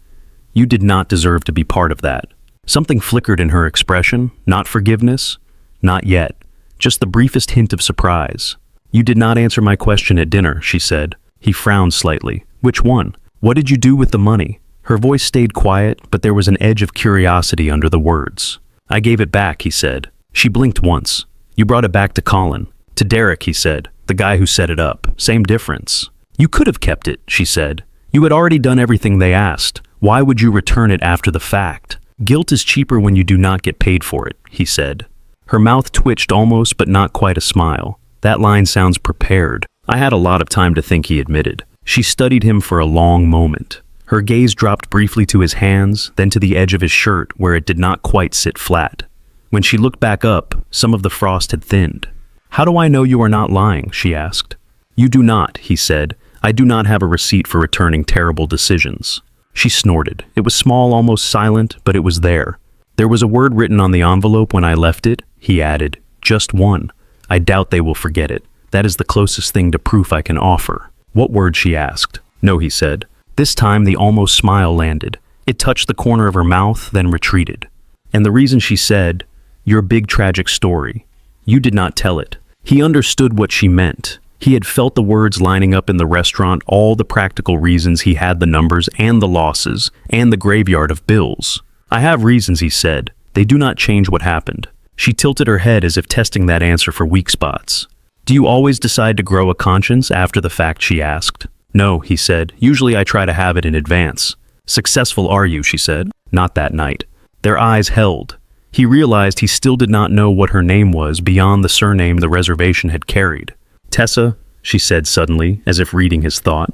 You did not deserve to be part of that." Something flickered in her expression. Not forgiveness? Not yet. Just the briefest hint of surprise. You did not answer my question at dinner, she said. He frowned slightly. Which one? What did you do with the money? Her voice stayed quiet, but there was an edge of curiosity under the words. I gave it back, he said. She blinked once. You brought it back to Colin. To Derek, he said. The guy who set it up. Same difference. You could have kept it, she said. You had already done everything they asked. Why would you return it after the fact? Guilt is cheaper when you do not get paid for it, he said. Her mouth twitched almost, but not quite a smile. That line sounds prepared. I had a lot of time to think, he admitted. She studied him for a long moment. Her gaze dropped briefly to his hands, then to the edge of his shirt where it did not quite sit flat. When she looked back up, some of the frost had thinned. How do I know you are not lying? She asked. You do not, he said. I do not have a receipt for returning terrible decisions. She snorted. It was small, almost silent, but it was there. There was a word written on the envelope when I left it, he added. Just one. I doubt they will forget it. That is the closest thing to proof I can offer. What word? She asked. No, he said. This time the almost smile landed. It touched the corner of her mouth, then retreated. And the reason, she said, your big tragic story. You did not tell it. He understood what she meant. He had felt the words lining up in the restaurant, all the practical reasons. He had the numbers and the losses and the graveyard of bills. I have reasons, he said. They do not change what happened. She tilted her head as if testing that answer for weak spots. Do you always decide to grow a conscience after the fact? She asked. No, he said. Usually I try to have it in advance. Successful are you? She said. Not that night. Their eyes held. He realized he still did not know what her name was beyond the surname the reservation had carried. Tessa, she said suddenly, as if reading his thought.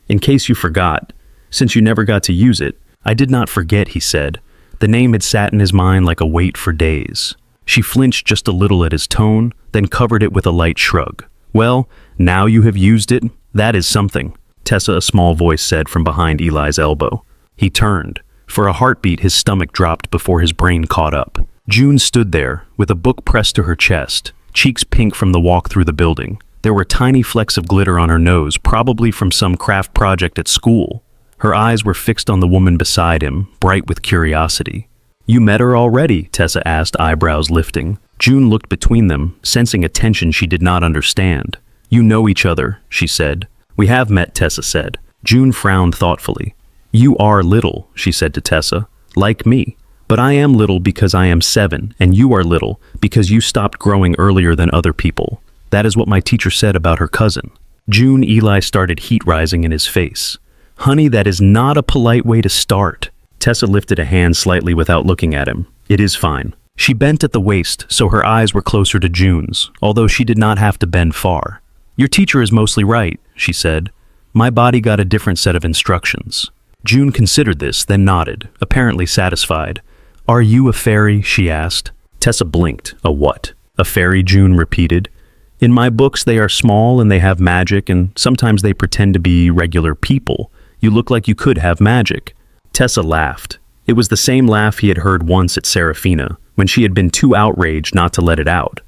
In case you forgot, since you never got to use it. I did not forget, he said. The name had sat in his mind like a weight for days. She flinched just a little at his tone, then covered it with a light shrug. Well, now you have used it, that is something, Tessa, a small voice said from behind Eli's elbow. He turned. For a heartbeat, his stomach dropped before his brain caught up. June stood there, with a book pressed to her chest, cheeks pink from the walk through the building. There were tiny flecks of glitter on her nose, probably from some craft project at school. Her eyes were fixed on the woman beside him, bright with curiosity. You met her already? Tessa asked, eyebrows lifting. June looked between them, sensing a tension she did not understand. You know each other, she said. We have met, Tessa said. June frowned thoughtfully. You are little, she said to Tessa, like me. But I am little because I am 7, and you are little because you stopped growing earlier than other people. That is what my teacher said about her cousin. June, Eli started heat rising in his face. Honey, that is not a polite way to start. Tessa lifted a hand slightly without looking at him. It is fine. She bent at the waist, so her eyes were closer to June's, although she did not have to bend far. Your teacher is mostly right, she said. My body got a different set of instructions. June considered this, then nodded, apparently satisfied. Are you a fairy? She asked. Tessa blinked. A what? A fairy, June repeated. In my books, they are small and they have magic, and sometimes they pretend to be regular people. You look like you could have magic. Tessa laughed. It was the same laugh he had heard once at Serafina, when she had been too outraged not to let it out.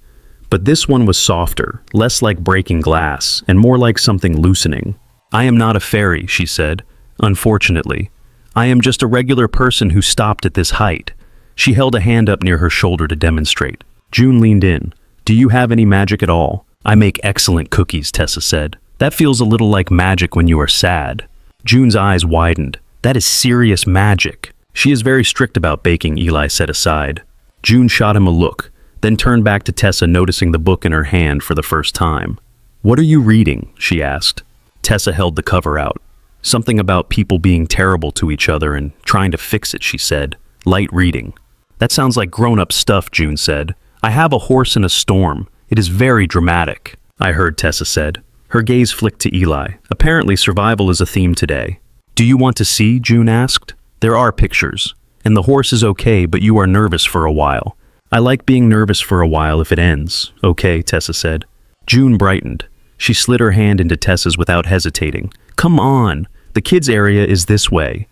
But this one was softer, less like breaking glass, and more like something loosening. I am not a fairy, she said. Unfortunately. I am just a regular person who stopped at this height. She held a hand up near her shoulder to demonstrate. June leaned in. Do you have any magic at all? I make excellent cookies, Tessa said. That feels a little like magic when you are sad. June's eyes widened. That is serious magic. She is very strict about baking, Eli said aside. June shot him a look, then turned back to Tessa, noticing the book in her hand for the first time. What are you reading? She asked. Tessa held the cover out. Something about people being terrible to each other and trying to fix it, she said. Light reading. That sounds like grown-up stuff, June said. I have a horse in a storm. It is very dramatic, I heard Tessa said. Her gaze flicked to Eli. Apparently survival is a theme today. Do you want to see? June asked. There are pictures. And the horse is okay, but you are nervous for a while. I like being nervous for a while if it ends. Okay, Tessa said. June brightened. She slid her hand into Tessa's without hesitating. Come on. The kids' area is this way.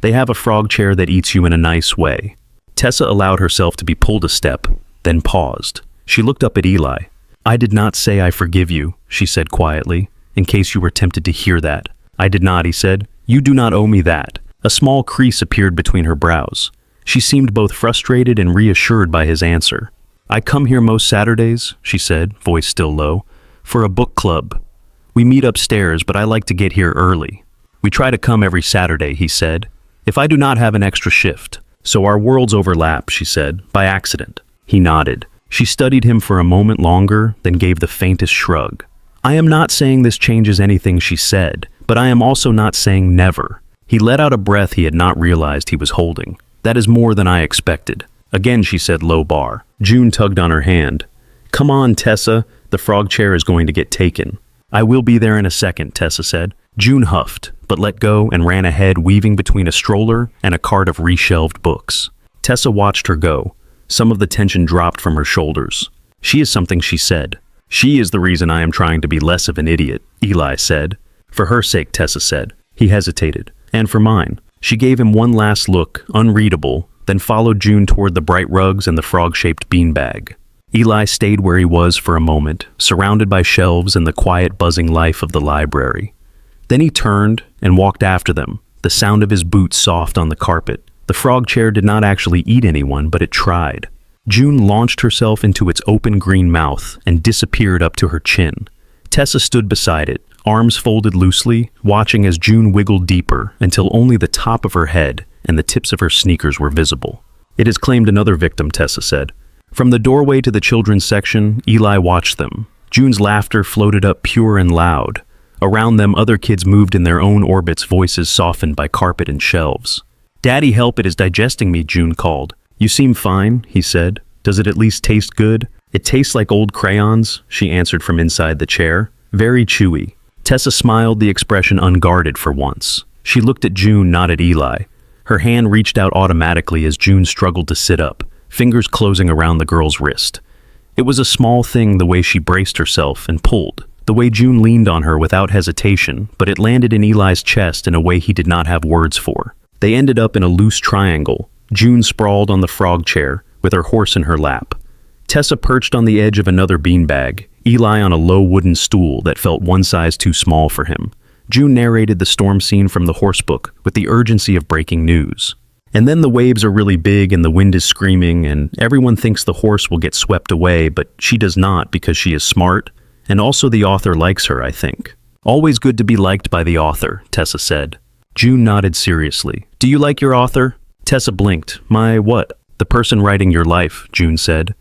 They have a frog chair that eats you in a nice way. Tessa allowed herself to be pulled a step, then paused. She looked up at Eli. I did not say I forgive you, she said quietly, in case you were tempted to hear that. I did not, he said. You do not owe me that. A small crease appeared between her brows. She seemed both frustrated and reassured by his answer. "I come here most Saturdays," she said, voice still low, "for a book club. We meet upstairs, but I like to get here early." "We try to come every Saturday," he said, "if I do not have an extra shift. So our worlds overlap," she said, by accident. He nodded. She studied him for a moment longer, then gave the faintest shrug. "I am not saying this changes anything," she said, "but I am also not saying never." He let out a breath he had not realized he was holding. "That is more than I expected." Again she said low bar. June tugged on her hand. "Come on, Tessa, the frog chair is going to get taken." "I will be there in a second," Tessa said. June huffed, but let go and ran ahead, weaving between a stroller and a cart of reshelved books. Tessa watched her go. Some of the tension dropped from her shoulders. "She is something," she said. "She is the reason I am trying to be less of an idiot," Eli said. "For her sake," Tessa said. He hesitated. "And for mine." She gave him one last look, unreadable, then followed June toward the bright rugs and the frog-shaped beanbag. Eli stayed where he was for a moment, surrounded by shelves and the quiet buzzing life of the library. Then he turned and walked after them, the sound of his boots soft on the carpet. The frog chair did not actually eat anyone, but it tried. June launched herself into its open green mouth and disappeared up to her chin. Tessa stood beside it, arms folded loosely, watching as June wiggled deeper until only the top of her head and the tips of her sneakers were visible. "It has claimed another victim," Tessa said. From the doorway to the children's section, Eli watched them. June's laughter floated up pure and loud. Around them, other kids moved in their own orbits, voices softened by carpet and shelves. "Daddy, help, it is digesting me," June called. "You seem fine," he said. "Does it at least taste good?" "It tastes like old crayons," she answered from inside the chair. "Very chewy." Tessa smiled, the expression unguarded for once. She looked at June, not at Eli. Her hand reached out automatically as June struggled to sit up, fingers closing around the girl's wrist. It was a small thing, the way she braced herself and pulled, the way June leaned on her without hesitation, but it landed in Eli's chest in a way he did not have words for. They ended up in a loose triangle, June sprawled on the frog chair, with her horse in her lap. Tessa perched on the edge of another beanbag, Eli on a low wooden stool that felt one size too small for him. June narrated the storm scene from the horsebook with the urgency of breaking news. "And then the waves are really big and the wind is screaming and everyone thinks the horse will get swept away, but she does not because she is smart, and also the author likes her, I think." "Always good to be liked by the author," Tessa said. June nodded seriously. "Do you like your author?" Tessa blinked. "My what?" "The person writing your life," June said.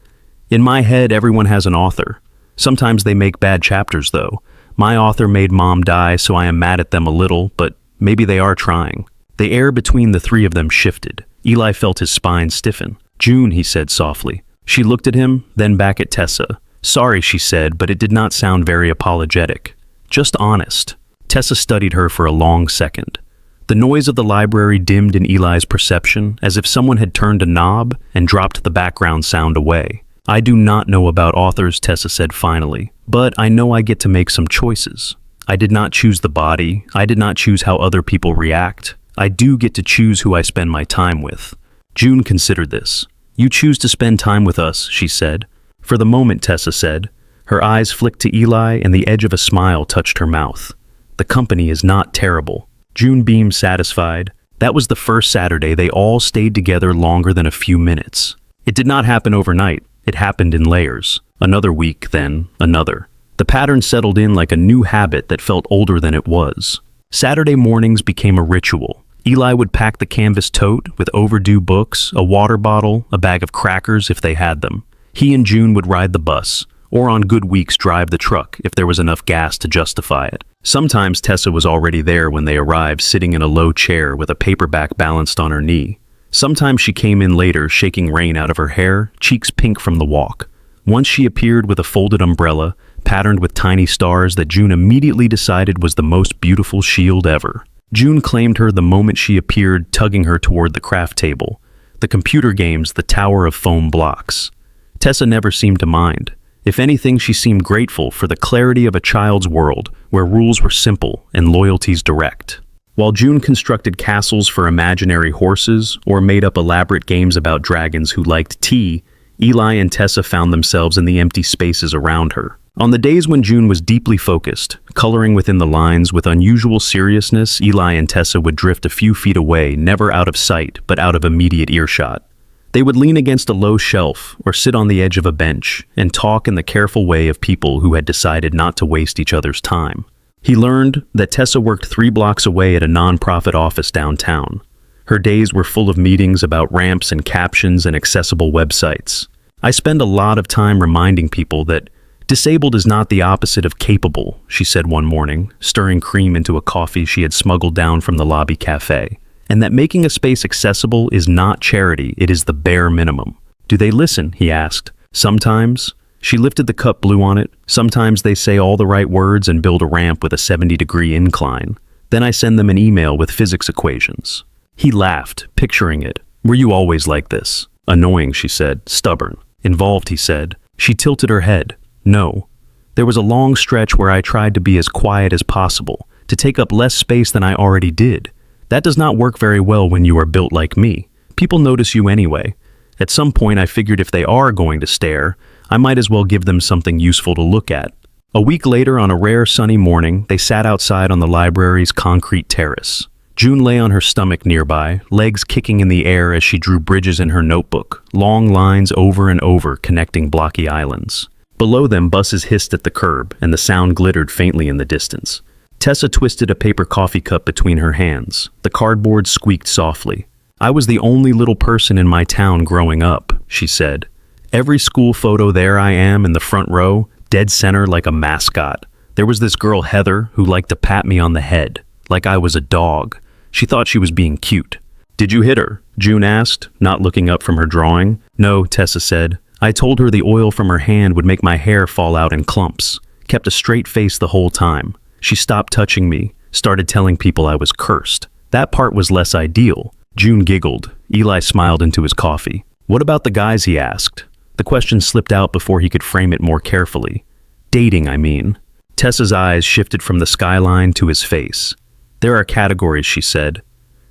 "In my head, everyone has an author. Sometimes they make bad chapters, though. My author made Mom die, so I am mad at them a little, but maybe they are trying." The air between the three of them shifted. Eli felt his spine stiffen. "June," he said softly. She looked at him, then back at Tessa. "Sorry," she said, but it did not sound very apologetic. Just honest. Tessa studied her for a long second. The noise of the library dimmed in Eli's perception, as if someone had turned a knob and dropped the background sound away. "I do not know about authors," Tessa said finally, "but I know I get to make some choices. I did not choose the body. I did not choose how other people react. I do get to choose who I spend my time with." June considered this. "You choose to spend time with us," she said. "For the moment," Tessa said. Her eyes flicked to Eli and the edge of a smile touched her mouth. "The company is not terrible." June beamed satisfied. That was the first Saturday they all stayed together longer than a few minutes. It did not happen overnight. It happened in layers. Another week, then another. The pattern settled in like a new habit that felt older than it was. Saturday mornings became a ritual. Eli would pack the canvas tote with overdue books, a water bottle, a bag of crackers if they had them. He and June would ride the bus, or on good weeks drive the truck if there was enough gas to justify it. Sometimes Tessa was already there when they arrived, sitting in a low chair with a paperback balanced on her knee. Sometimes she came in later, shaking rain out of her hair, cheeks pink from the walk. Once she appeared with a folded umbrella, patterned with tiny stars that June immediately decided was the most beautiful shield ever. June claimed her the moment she appeared, tugging her toward the craft table. The computer games, the tower of foam blocks. Tessa never seemed to mind. If anything, she seemed grateful for the clarity of a child's world, where rules were simple and loyalties direct. While June constructed castles for imaginary horses or made up elaborate games about dragons who liked tea, Eli and Tessa found themselves in the empty spaces around her. On the days when June was deeply focused, coloring within the lines with unusual seriousness, Eli and Tessa would drift a few feet away, never out of sight, but out of immediate earshot. They would lean against a low shelf or sit on the edge of a bench and talk in the careful way of people who had decided not to waste each other's time. He learned that Tessa worked 3 blocks away at a nonprofit office downtown. Her days were full of meetings about ramps and captions and accessible websites. "I spend a lot of time reminding people that disabled is not the opposite of capable," she said one morning, stirring cream into a coffee she had smuggled down from the lobby cafe. "And that making a space accessible is not charity, it is the bare minimum." "Do they listen?" he asked. "Sometimes." She lifted the cup, blew on it. "Sometimes they say all the right words and build a ramp with a 70-degree incline. Then I send them an email with physics equations." He laughed, picturing it. "Were you always like this?" "Annoying," she said. "Stubborn." "Involved," he said. She tilted her head. "No. There was a long stretch where I tried to be as quiet as possible, to take up less space than I already did. That does not work very well when you are built like me. People notice you anyway. At some point I figured if they are going to stare, I might as well give them something useful to look at." A week later, on a rare sunny morning, they sat outside on the library's concrete terrace. June lay on her stomach nearby, legs kicking in the air as she drew bridges in her notebook, long lines over and over connecting blocky islands. Below them, buses hissed at the curb, and the sound glittered faintly in the distance. Tessa twisted a paper coffee cup between her hands. The cardboard squeaked softly. "I was the only little person in my town growing up," she said. "Every school photo, there I am in the front row, dead center like a mascot. There was this girl, Heather, who liked to pat me on the head, like I was a dog. She thought she was being cute." "Did you hit her?" June asked, not looking up from her drawing. "No," Tessa said. "I told her the oil from her hand would make my hair fall out in clumps. Kept a straight face the whole time. She stopped touching me, started telling people I was cursed. That part was less ideal." June giggled. Eli smiled into his coffee. "What about the guys?" he asked. The question slipped out before he could frame it more carefully. "Dating, I mean." Tessa's eyes shifted from the skyline to his face. "There are categories," she said.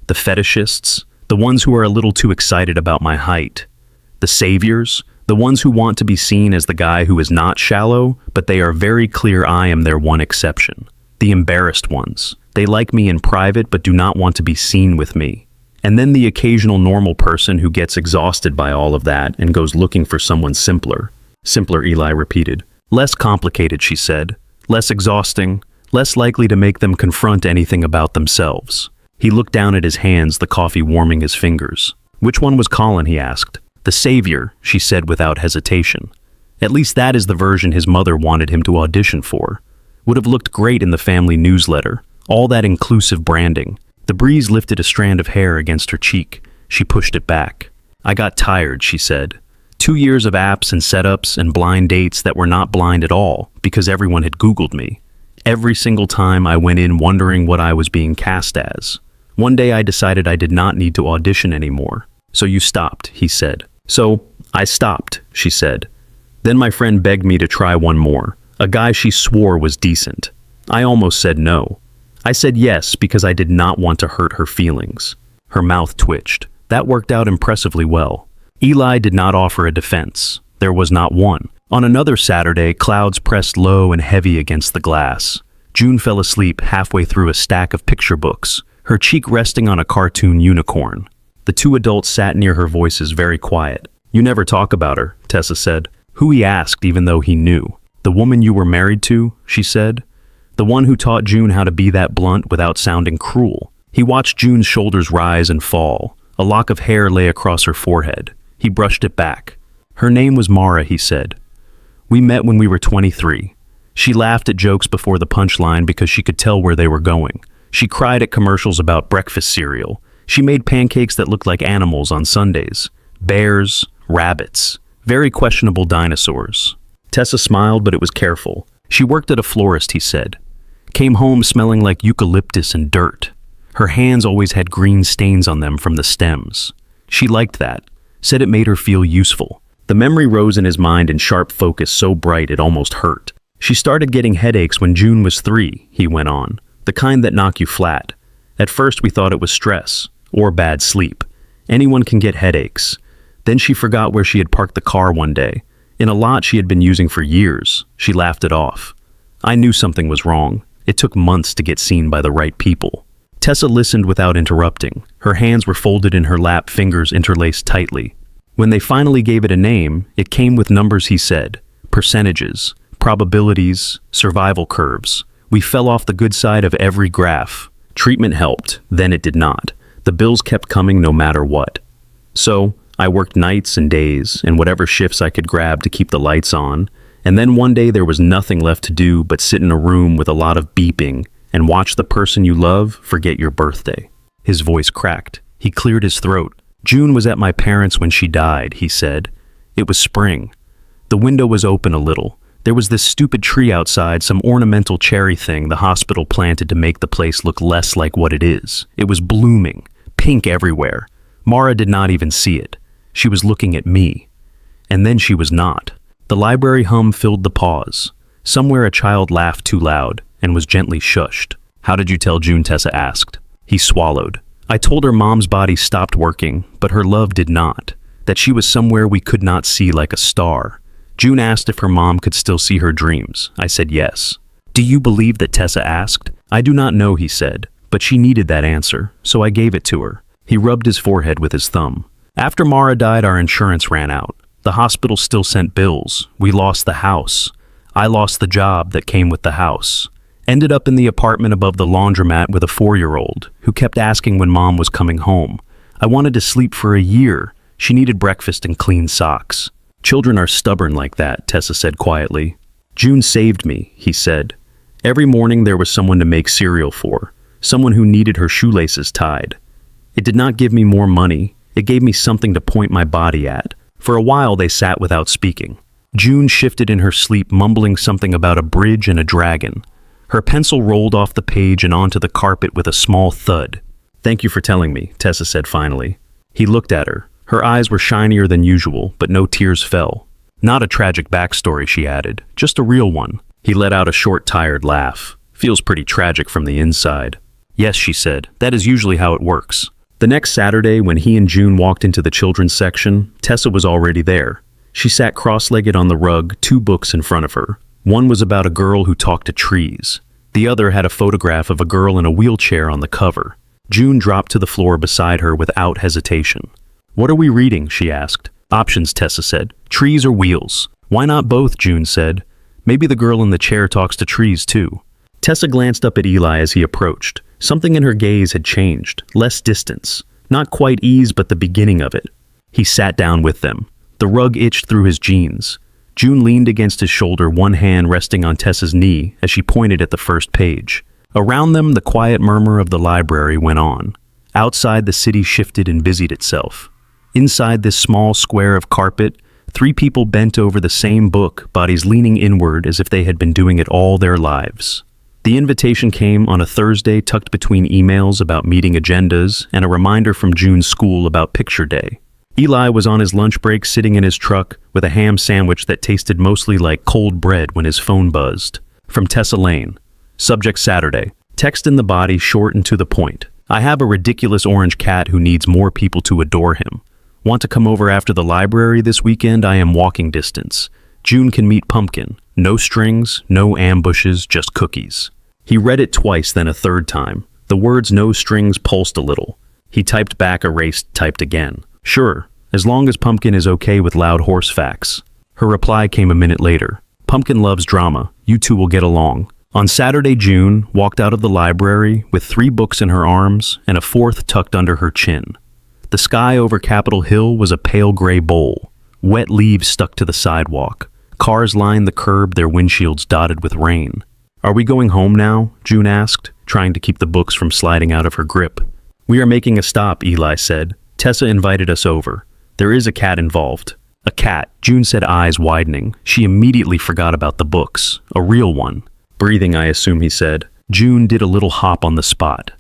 "The fetishists, the ones who are a little too excited about my height. The saviors, the ones who want to be seen as the guy who is not shallow, but they are very clear I am their one exception. The embarrassed ones. They like me in private but do not want to be seen with me. And then the occasional normal person who gets exhausted by all of that and goes looking for someone simpler." "Simpler," Eli repeated. "Less complicated," she said. "Less exhausting, less likely to make them confront anything about themselves." He looked down at his hands, the coffee warming his fingers. "Which one was Colin?" he asked. "The savior," she said without hesitation. At least that is the version his mother wanted him to audition for. Would have looked great in the family newsletter. All that inclusive branding. The breeze lifted a strand of hair against her cheek. She pushed it back. "I got tired," she said. 2 years of apps and setups and blind dates that were not blind at all because everyone had Googled me. Every single time I went in wondering what I was being cast as. One day I decided I did not need to audition anymore. "So you stopped," he said. "So I stopped," she said. "Then my friend begged me to try one more. A guy she swore was decent. I almost said no. I said yes because I did not want to hurt her feelings." Her mouth twitched. That worked out impressively well. Eli did not offer a defense. There was not one. On another Saturday, clouds pressed low and heavy against the glass. June fell asleep halfway through a stack of picture books, her cheek resting on a cartoon unicorn. The 2 adults sat near her, voices very quiet. "You never talk about her," Tessa said. Who, he asked, even though he knew. "The woman you were married to," she said. "The one who taught June how to be that blunt without sounding cruel." He watched June's shoulders rise and fall. A lock of hair lay across her forehead. He brushed it back. "Her name was Mara," he said. "We met when we were 23. She laughed at jokes before the punchline because she could tell where they were going. She cried at commercials about breakfast cereal. She made pancakes that looked like animals on Sundays. Bears, rabbits, very questionable dinosaurs." Tessa smiled, but it was careful. "She worked at a florist," he said. "Came home smelling like eucalyptus and dirt. Her hands always had green stains on them from the stems. She liked that. Said it made her feel useful." The memory rose in his mind in sharp focus, so bright it almost hurt. "She started getting headaches when June was 3, he went on. "The kind that knock you flat. At first we thought it was stress, or bad sleep. Anyone can get headaches. Then she forgot where she had parked the car one day. in a lot she had been using for years. She laughed it off. I knew something was wrong. It took months to get seen by the right people. Tessa listened without interrupting. Her hands were folded in her lap, fingers interlaced tightly. When they finally gave it a name, it came with numbers, he said. Percentages, probabilities, survival curves. We fell off the good side of every graph. Treatment helped, then it did not. The bills kept coming no matter what. So, I worked nights and days, and whatever shifts I could grab to keep the lights on, and then one day there was nothing left to do but sit in a room with a lot of beeping and watch the person you love forget your birthday. His voice cracked. He cleared his throat. June was at my parents' when she died, he said. It was spring. The window was open a little. There was this stupid tree outside, some ornamental cherry thing the hospital planted to make the place look less like what it is. It was blooming, pink everywhere. Mara did not even see it. She was looking at me. And then she was not. The library hum filled the pause. Somewhere a child laughed too loud and was gently shushed. How did you tell June? Tessa asked. He swallowed. I told her mom's body stopped working, but her love did not. That she was somewhere we could not see, like a star. June asked if her mom could still see her dreams. I said yes. Do you believe that? Tessa asked. I do not know, he said, but she needed that answer, so I gave it to her. He rubbed his forehead with his thumb. After Mara died, our insurance ran out. The hospital still sent bills. We lost the house. I lost the job that came with the house. Ended up in the apartment above the laundromat with a 4-year-old who kept asking when mom was coming home. I wanted to sleep for a year. She needed breakfast and clean socks. Children are stubborn like that, Tessa said quietly. June saved me, he said. Every morning there was someone to make cereal for, someone who needed her shoelaces tied. It did not give me more money. It gave me something to point my body at. For a while they sat without speaking. June shifted in her sleep, mumbling something about a bridge and a dragon. Her pencil rolled off the page and onto the carpet with a small thud. Thank you for telling me, Tessa said finally. He looked at her. Her eyes were shinier than usual, but no tears fell. Not a tragic backstory, she added, just a real one. He let out a short, tired laugh. Feels pretty tragic from the inside. Yes, she said, that is usually how it works. The next Saturday, when he and June walked into the children's section, Tessa was already there. She sat cross-legged on the rug, 2 books in front of her. One was about a girl who talked to trees. The other had a photograph of a girl in a wheelchair on the cover. June dropped to the floor beside her without hesitation. What are we reading? She asked. Options, Tessa said. Trees or wheels? Why not both? June said. Maybe the girl in the chair talks to trees too. Tessa glanced up at Eli as he approached. Something in her gaze had changed. Less distance. Not quite ease, but the beginning of it. He sat down with them. The rug itched through his jeans. June leaned against his shoulder, one hand resting on Tessa's knee as she pointed at the first page. Around them, the quiet murmur of the library went on. Outside, the city shifted and busied itself. Inside this small square of carpet, 3 people bent over the same book, bodies leaning inward as if they had been doing it all their lives. The invitation came on a Thursday, tucked between emails about meeting agendas and a reminder from June's school about picture day. Eli was on his lunch break, sitting in his truck with a ham sandwich that tasted mostly like cold bread when his phone buzzed. From Tessa Lane. Subject Saturday. Text in the body, short and to the point. I have a ridiculous orange cat who needs more people to adore him. Want to come over after the library this weekend? I am walking distance. June can meet Pumpkin. No strings, no ambushes, just cookies. He read it twice, then a third time. The words no strings pulsed a little. He typed back, erased, typed again. Sure, as long as Pumpkin is okay with loud horse facts. Her reply came a minute later. Pumpkin loves drama. You two will get along. On Saturday, June walked out of the library with 3 books in her arms and a 4th tucked under her chin. The sky over Capitol Hill was a pale gray bowl. Wet leaves stuck to the sidewalk. Cars lined the curb, their windshields dotted with rain. Are we going home now? June asked, trying to keep the books from sliding out of her grip. We are making a stop, Eli said. Tessa invited us over. There is a cat involved. A cat, June said, eyes widening. She immediately forgot about the books. A real one. Breathing, I assume, he said. June did a little hop on the spot.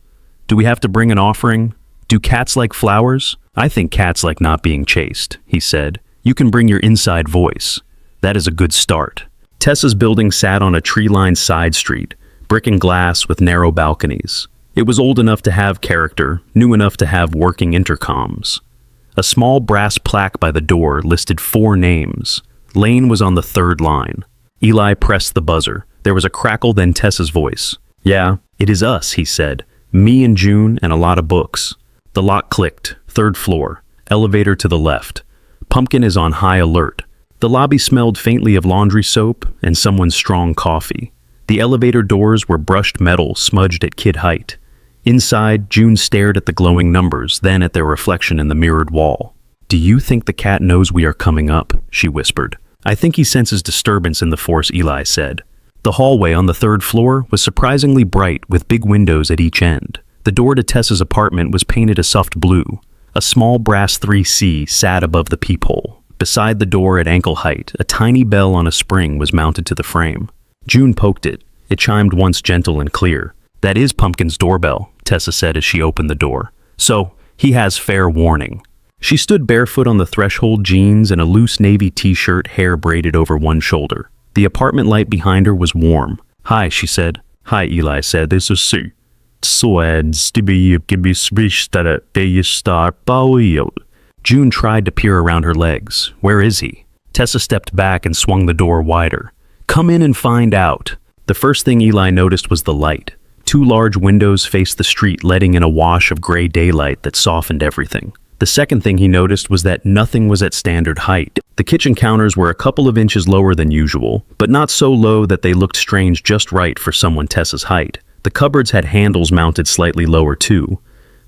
Do we have to bring an offering? Do cats like flowers? I think cats like not being chased, he said. You can bring your inside voice. That is a good start. Tessa's building sat on a tree-lined side street, brick and glass with narrow balconies. It was old enough to have character, new enough to have working intercoms. A small brass plaque by the door listed 4 names: Lane was on the third line. Eli pressed the buzzer. There was a crackle, then Tessa's voice. "Yeah, it is us," he said. "Me and June and a lot of books." The lock clicked. Third floor. Elevator to the left. Pumpkin is on high alert. The lobby smelled faintly of laundry soap and someone's strong coffee. The elevator doors were brushed metal smudged at kid height. Inside, June stared at the glowing numbers, then at their reflection in the mirrored wall. "Do you think the cat knows we are coming up?" she whispered. "I think he senses disturbance in the force," Eli said. The hallway on the third floor was surprisingly bright with big windows at each end. The door to Tessa's apartment was painted a soft blue. A small brass 3C sat above the peephole. Beside the door at ankle height, a tiny bell on a spring was mounted to the frame. June poked it. It chimed once gentle and clear. "That is Pumpkin's doorbell," Tessa said as she opened the door. "So, he has fair warning." She stood barefoot on the threshold, jeans and a loose navy t-shirt, hair braided over one shoulder. The apartment light behind her was warm. "Hi," she said. "Hi," Eli said. "This is Sue." June tried to peer around her legs. "Where is he?" Tessa stepped back and swung the door wider. "Come in and find out." The first thing Eli noticed was the light. Two large windows faced the street, letting in a wash of gray daylight that softened everything. The second thing he noticed was that nothing was at standard height. The kitchen counters were a couple of inches lower than usual, but not so low that they looked strange, just right for someone Tessa's height. The cupboards had handles mounted slightly lower too.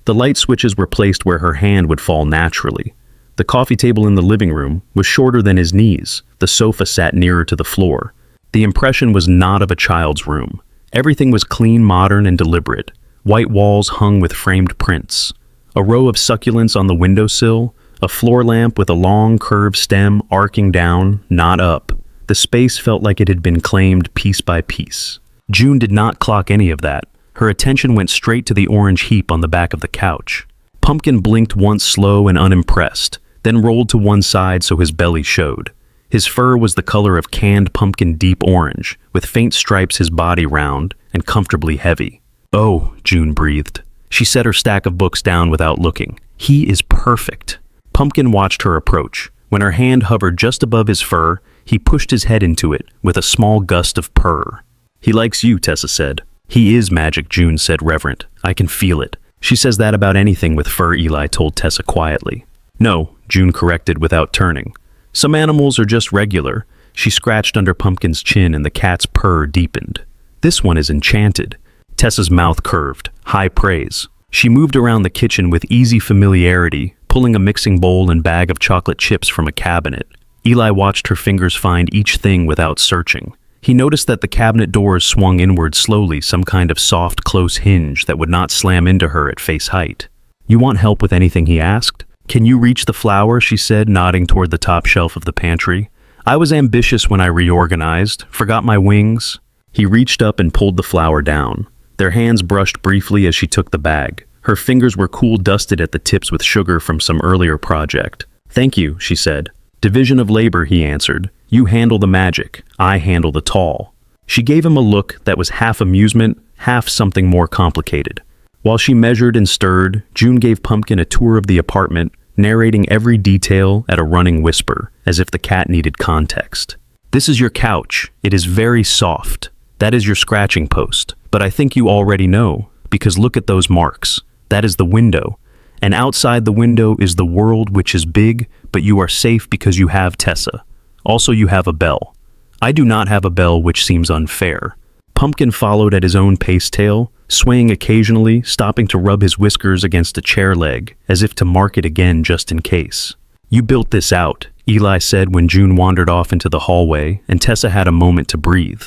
The light switches were placed where her hand would fall naturally. The coffee table in the living room was shorter than his knees. The sofa sat nearer to the floor. The impression was not of a child's room. Everything was clean, modern, and deliberate. White walls hung with framed prints. A row of succulents on the windowsill, a floor lamp with a long curved stem arcing down, not up. The space felt like it had been claimed piece by piece. June did not clock any of that. Her attention went straight to the orange heap on the back of the couch. Pumpkin blinked once, slow and unimpressed, then rolled to one side so his belly showed. His fur was the color of canned pumpkin, deep orange, with faint stripes, his body round and comfortably heavy. "Oh," June breathed. She set her stack of books down without looking. "He is perfect." Pumpkin watched her approach. When her hand hovered just above his fur, he pushed his head into it with a small gust of purr. "He likes you," Tessa said. "He is magic," June said, reverent. "I can feel it." "She says that about anything with fur," Eli told Tessa quietly. "No," June corrected without turning. "Some animals are just regular." She scratched under Pumpkin's chin and the cat's purr deepened. "This one is enchanted." Tessa's mouth curved. High praise. She moved around the kitchen with easy familiarity, pulling a mixing bowl and bag of chocolate chips from a cabinet. Eli watched her fingers find each thing without searching. He noticed that the cabinet doors swung inward slowly, some kind of soft, close hinge that would not slam into her at face height. "You want help with anything?" he asked. "Can you reach the flower?" she said, nodding toward the top shelf of the pantry. "I was ambitious when I reorganized, forgot my wings." He reached up and pulled the flower down. Their hands brushed briefly as she took the bag. Her fingers were cool, dusted at the tips with sugar from some earlier project. "Thank you," she said. "Division of labor," he answered. "You handle the magic, I handle the tall." She gave him a look that was half amusement, half something more complicated. While she measured and stirred, June gave Pumpkin a tour of the apartment, narrating every detail at a running whisper, as if the cat needed context. "This is your couch. It is very soft. That is your scratching post. But I think you already know, because look at those marks. That is the window. And outside the window is the world, which is big, but you are safe because you have Tessa. Also, you have a bell. I do not have a bell, which seems unfair." Pumpkin followed at his own pace-tail, swaying occasionally, stopping to rub his whiskers against a chair leg, as if to mark it again just in case. "You built this out," Eli said when June wandered off into the hallway, and Tessa had a moment to breathe.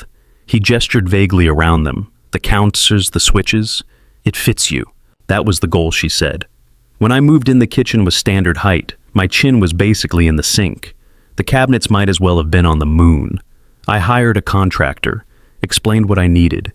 He gestured vaguely around them. "The counters, the switches. It fits you." "That was the goal," she said. "When I moved in, the kitchen was standard height. My chin was basically in the sink. The cabinets might as well have been on the moon. I hired a contractor, explained what I needed.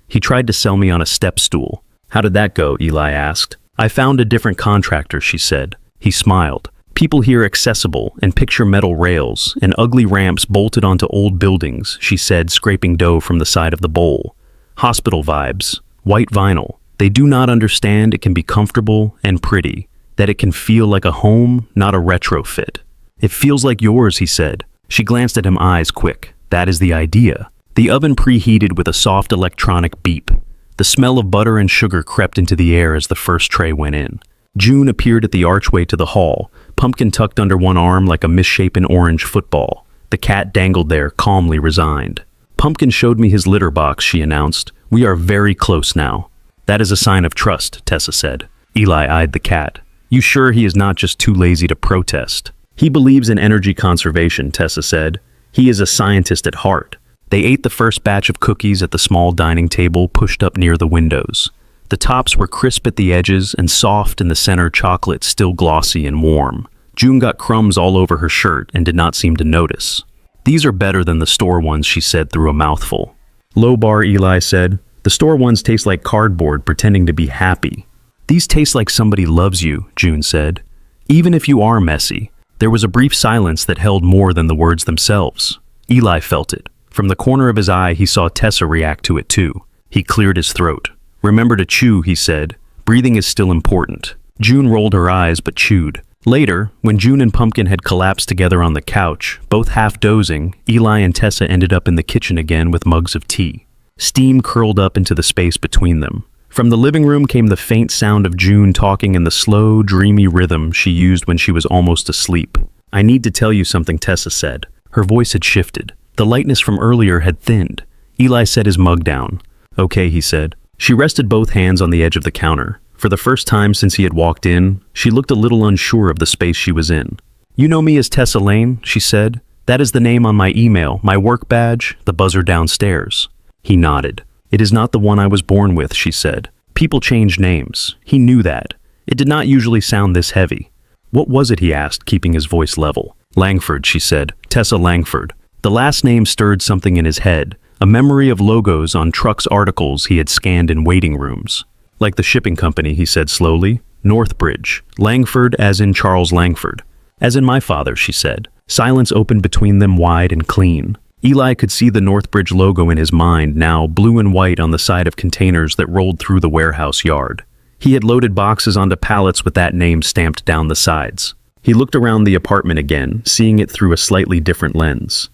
He tried to sell me on a step stool." "How did that go?" Eli asked. "I found a different contractor," she said. He smiled. "People here accessible and picture metal rails and ugly ramps bolted onto old buildings," she said, scraping dough from the side of the bowl. "Hospital vibes, white vinyl. They do not understand it can be comfortable and pretty, that it can feel like a home, not a retrofit." "It feels like yours," he said. She glanced at him, eyes quick. That is the idea. The oven preheated with a soft electronic beep. The smell of butter and sugar crept into the air as the first tray went in. June appeared at the archway to the hall, Pumpkin tucked under one arm like a misshapen orange football. The cat dangled there, calmly resigned. Pumpkin showed me his litter box, she announced. We are very close now. That is a sign of trust, Tessa said. Eli eyed the cat. You sure he is not just too lazy to protest? He believes in energy conservation, Tessa said. He is a scientist at heart. They ate the first batch of cookies at the small dining table pushed up near the windows. The tops were crisp at the edges and soft in the center, chocolate still glossy and warm. June got crumbs all over her shirt and did not seem to notice. These are better than the store ones, she said through a mouthful. Low bar, Eli said. The store ones taste like cardboard pretending to be happy. These taste like somebody loves you, June said. Even if you are messy. There was a brief silence that held more than the words themselves. Eli felt it. From the corner of his eye, he saw Tessa react to it too. He cleared his throat. Remember to chew, he said. Breathing is still important. June rolled her eyes but chewed. Later, when June and Pumpkin had collapsed together on the couch, both half dozing, Eli and Tessa ended up in the kitchen again with mugs of tea. Steam curled up into the space between them. From the living room came the faint sound of June talking in the slow, dreamy rhythm she used when she was almost asleep. I need to tell you something, Tessa said. Her voice had shifted. The lightness from earlier had thinned. Eli set his mug down. Okay, he said. She rested both hands on the edge of the counter. For the first time since he had walked in, she looked a little unsure of the space she was in. You know me as Tessa Lane, she said. That is the name on my email, my work badge, the buzzer downstairs. He nodded. It is not the one I was born with, she said. People change names. He knew that. It did not usually sound this heavy. What was it, he asked, keeping his voice level. Langford, she said. Tessa Langford. The last name stirred something in his head, a memory of logos on trucks' articles he had scanned in waiting rooms. Like the shipping company, he said slowly. Northbridge. Langford as in Charles Langford. As in my father, she said. Silence opened between them wide and clean. Eli could see the Northbridge logo in his mind now, blue and white on the side of containers that rolled through the warehouse yard. He had loaded boxes onto pallets with that name stamped down the sides. He looked around the apartment again, seeing it through a slightly different lens.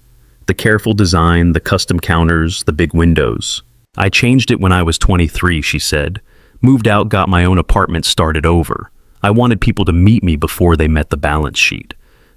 The careful design, the custom counters, the big windows. I changed it when I was 23, she said. Moved out, got my own apartment, started over. I wanted people to meet me before they met the balance sheet.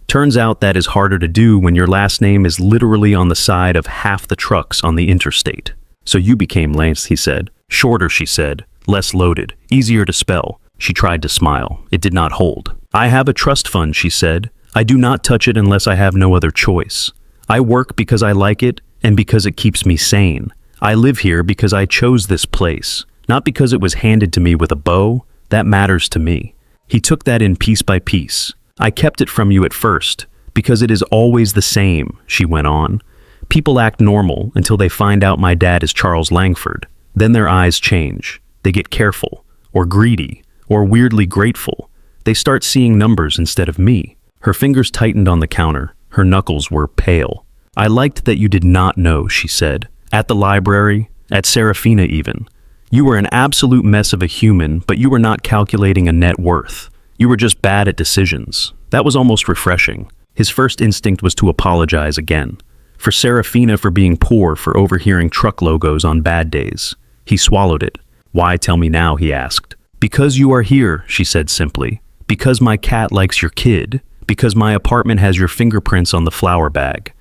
Turns out that is harder to do when your last name is literally on the side of half the trucks on the interstate. So you became Lance, he said. Shorter, she said. Less loaded. Easier to spell. She tried to smile. It did not hold. I have a trust fund, she said. I do not touch it unless I have no other choice. I work because I like it and because it keeps me sane. I live here because I chose this place, not because it was handed to me with a bow. That matters to me. He took that in piece by piece. I kept it from you at first, because it is always the same, she went on. People act normal until they find out my dad is Charles Langford. Then their eyes change. They get careful, or greedy, or weirdly grateful. They start seeing numbers instead of me. Her fingers tightened on the counter. Her knuckles were pale. I liked that you did not know, she said. At the library, at Serafina even. You were an absolute mess of a human, but you were not calculating a net worth. You were just bad at decisions. That was almost refreshing. His first instinct was to apologize again. For Serafina for being poor, for overhearing truck logos on bad days. He swallowed it. Why tell me now, he asked. Because you are here, she said simply. Because my cat likes your kid. Because my apartment has your fingerprints on the flower bag.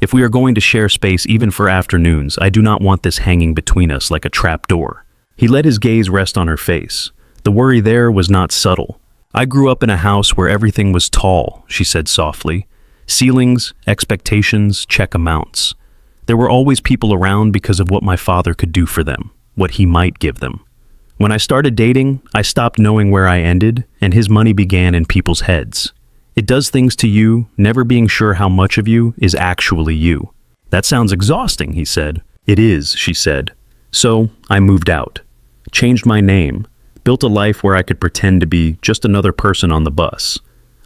If we are going to share space even for afternoons, I do not want this hanging between us like a trap door. He let his gaze rest on her face. The worry there was not subtle. I grew up in a house where everything was tall, she said softly. Ceilings, expectations, check amounts. There were always people around because of what my father could do for them, what he might give them. When I started dating, I stopped knowing where I ended, and his money began in people's heads. It does things to you, never being sure how much of you is actually you. That sounds exhausting, he said. It is, she said. So, I moved out. Changed my name. Built a life where I could pretend to be just another person on the bus.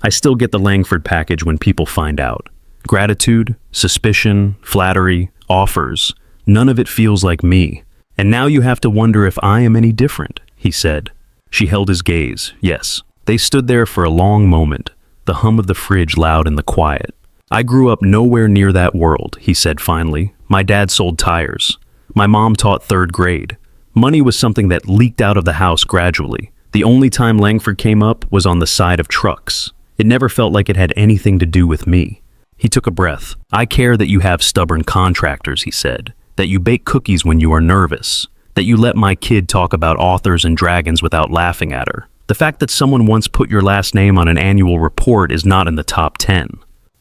I still get the Langford package when people find out. Gratitude, suspicion, flattery, offers. None of it feels like me. And now you have to wonder if I am any different, he said. She held his gaze. Yes. They stood there for a long moment. The hum of the fridge loud in the quiet. I grew up nowhere near that world, he said finally. My dad sold tires. My mom taught third grade. Money was something that leaked out of the house gradually. The only time Langford came up was on the side of trucks. It never felt like it had anything to do with me. He took a breath. I care that you have stubborn contractors, he said. That you bake cookies when you are nervous. That you let my kid talk about authors and dragons without laughing at her. The fact that someone once put your last name on an annual report is not in the top 10.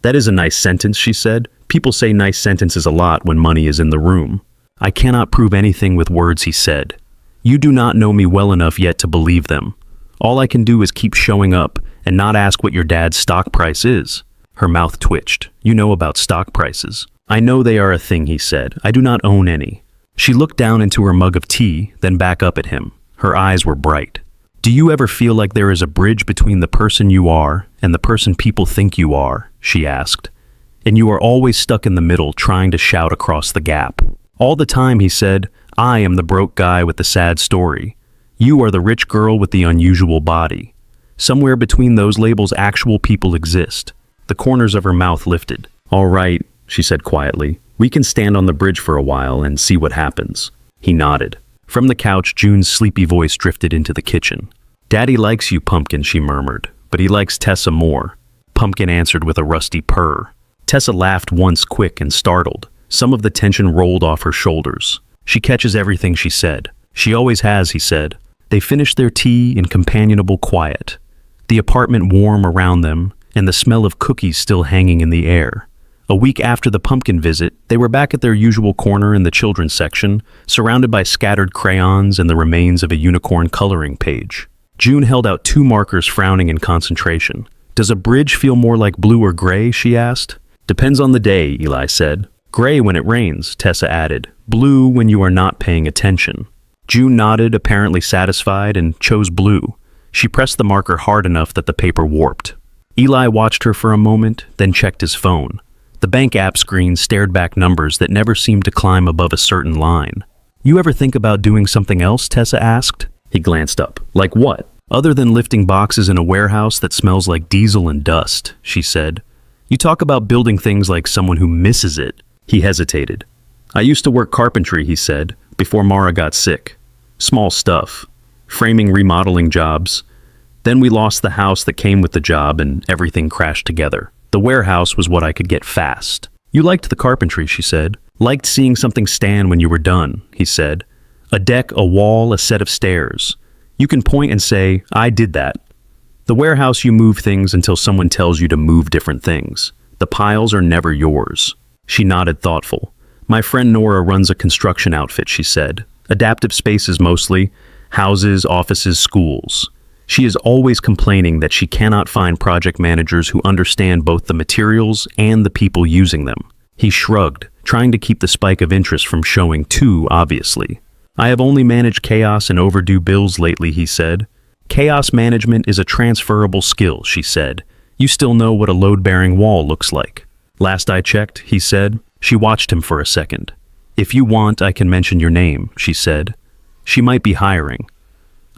That is a nice sentence, she said. People say nice sentences a lot when money is in the room. I cannot prove anything with words, he said. You do not know me well enough yet to believe them. All I can do is keep showing up and not ask what your dad's stock price is. Her mouth twitched. You know about stock prices. I know they are a thing, he said. I do not own any. She looked down into her mug of tea, then back up at him. Her eyes were bright. Do you ever feel like there is a bridge between the person you are and the person people think you are? She asked. And you are always stuck in the middle trying to shout across the gap. All the time, he said, I am the broke guy with the sad story. You are the rich girl with the unusual body. Somewhere between those labels actual people exist. The corners of her mouth lifted. All right, she said quietly. We can stand on the bridge for a while and see what happens. He nodded. From the couch, June's sleepy voice drifted into the kitchen. Daddy likes you, Pumpkin, she murmured, but he likes Tessa more. Pumpkin answered with a rusty purr. Tessa laughed once, quick and startled. Some of the tension rolled off her shoulders. She catches everything she said. She always has, he said. They finished their tea in companionable quiet. The apartment warm around them, and the smell of cookies still hanging in the air. A week after the pumpkin visit, they were back at their usual corner in the children's section, surrounded by scattered crayons and the remains of a unicorn coloring page. June held out 2 markers, frowning in concentration. Does a bridge feel more like blue or gray, she asked. Depends on the day, Eli said. Gray when it rains, Tessa added. Blue when you are not paying attention. June nodded, apparently satisfied, and chose blue. She pressed the marker hard enough that the paper warped. Eli watched her for a moment, then checked his phone. The bank app screen stared back numbers that never seemed to climb above a certain line. You ever think about doing something else, Tessa asked? He glanced up. Like what? Other than lifting boxes in a warehouse that smells like diesel and dust, she said. You talk about building things like someone who misses it. He hesitated. I used to work carpentry, he said, before Mara got sick. Small stuff. Framing, remodeling jobs. Then we lost the house that came with the job and everything crashed together. The warehouse was what I could get fast. You liked the carpentry, she said. Liked seeing something stand when you were done, he said. A deck, a wall, a set of stairs. You can point and say, I did that. The warehouse, you move things until someone tells you to move different things. The piles are never yours. She nodded, thoughtful. My friend Nora runs a construction outfit, she said. Adaptive spaces mostly. Houses, offices, schools. She is always complaining that she cannot find project managers who understand both the materials and the people using them. He shrugged, trying to keep the spike of interest from showing too obviously. I have only managed chaos and overdue bills lately, he said. Chaos management is a transferable skill, she said. You still know what a load-bearing wall looks like. Last I checked, he said. She watched him for a second. If you want, I can mention your name, she said. She might be hiring.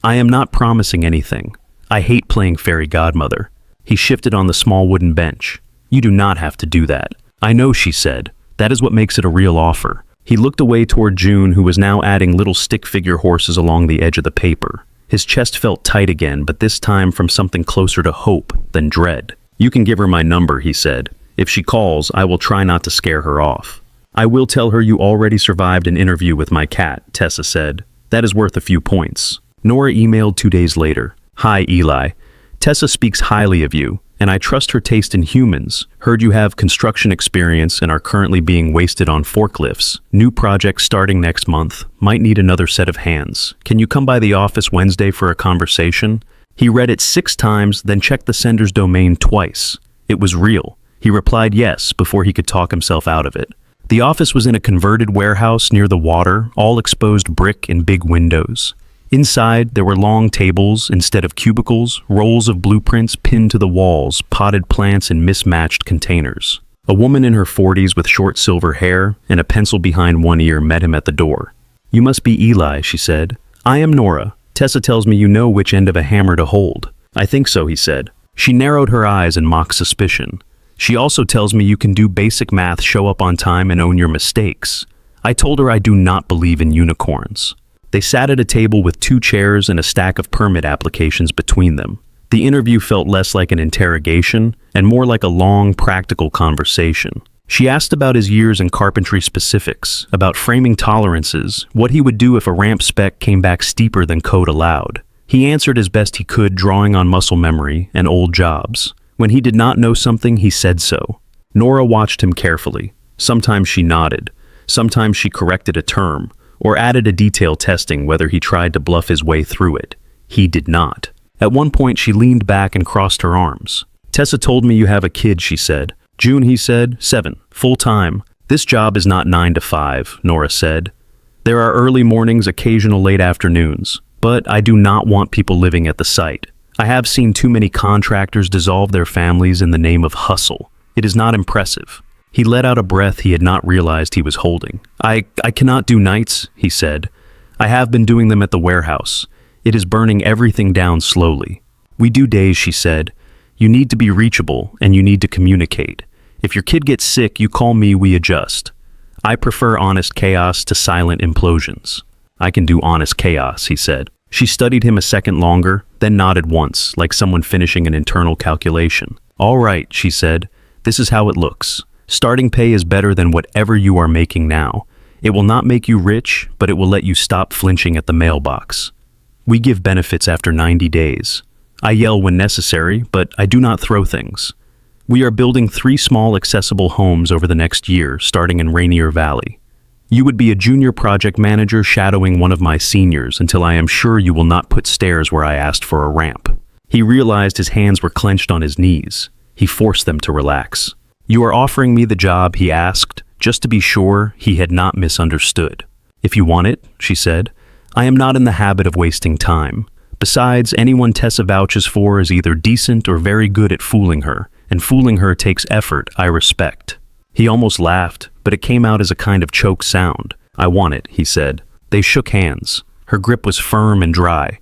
I am not promising anything. I hate playing fairy godmother. He shifted on the small wooden bench. You do not have to do that. I know, she said. That is what makes it a real offer. He looked away toward June, who was now adding little stick figure horses along the edge of the paper. His chest felt tight again, but this time from something closer to hope than dread. You can give her my number, he said. If she calls, I will try not to scare her off. I will tell her you already survived an interview with my cat, Tessa said. That is worth a few points. Nora emailed 2 days later. Hi, Eli. Tessa speaks highly of you, and I trust her taste in humans. Heard you have construction experience and are currently being wasted on forklifts. New project starting next month. Might need another set of hands. Can you come by the office Wednesday for a conversation? He read it 6 times, then checked the sender's domain twice. It was real. He replied yes before he could talk himself out of it. The office was in a converted warehouse near the water, all exposed brick and big windows. Inside, there were long tables instead of cubicles, rolls of blueprints pinned to the walls, potted plants in mismatched containers. A woman in her 40s with short silver hair and a pencil behind one ear met him at the door. You must be Eli, she said. I am Nora. Tessa tells me you know which end of a hammer to hold. I think so, he said. She narrowed her eyes in mock suspicion. She also tells me you can do basic math, show up on time, and own your mistakes. I told her I do not believe in unicorns. They sat at a table with 2 chairs and a stack of permit applications between them. The interview felt less like an interrogation and more like a long, practical conversation. She asked about his years in carpentry specifics, about framing tolerances, what he would do if a ramp spec came back steeper than code allowed. He answered as best he could, drawing on muscle memory and old jobs. When he did not know something, he said so. Nora watched him carefully. Sometimes she nodded. Sometimes she corrected a term, or added a detail testing whether he tried to bluff his way through it. He did not. At one point, she leaned back and crossed her arms. Tessa told me you have a kid, she said. June, he said, 7, full-time. This job is not 9 to 5, Nora said. There are early mornings, occasional late afternoons, but I do not want people living at the site. I have seen too many contractors dissolve their families in the name of hustle. It is not impressive. He let out a breath he had not realized he was holding. I cannot do nights, he said. I have been doing them at the warehouse. It is burning everything down slowly. We do days, she said. You need to be reachable, and you need to communicate. If your kid gets sick, you call me, we adjust. I prefer honest chaos to silent implosions. I can do honest chaos, he said. She studied him a second longer, then nodded once, like someone finishing an internal calculation. All right, she said. This is how it looks. Starting pay is better than whatever you are making now. It will not make you rich, but it will let you stop flinching at the mailbox. We give benefits after 90 days. I yell when necessary, but I do not throw things. We are building 3 small accessible homes over the next year, starting in Rainier Valley. You would be a junior project manager shadowing one of my seniors until I am sure you will not put stairs where I asked for a ramp. He realized his hands were clenched on his knees. He forced them to relax. You are offering me the job, he asked, just to be sure he had not misunderstood. If you want it, she said. I am not in the habit of wasting time. Besides, anyone Tessa vouches for is either decent or very good at fooling her, and fooling her takes effort I respect. He almost laughed, but it came out as a kind of choked sound. I want it, he said. They shook hands. Her grip was firm and dry.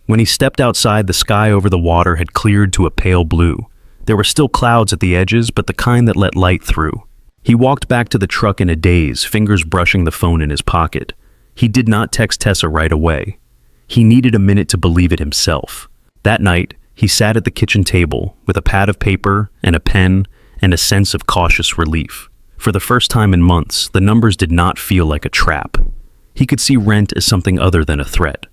When he stepped outside, the sky over the water had cleared to a pale blue. There were still clouds at the edges, but the kind that let light through. He walked back to the truck in a daze, fingers brushing the phone in his pocket. He did not text Tessa right away. He needed a minute to believe it himself. That night, he sat at the kitchen table with a pad of paper and a pen and a sense of cautious relief. For the first time in months, the numbers did not feel like a trap. He could see rent as something other than a threat.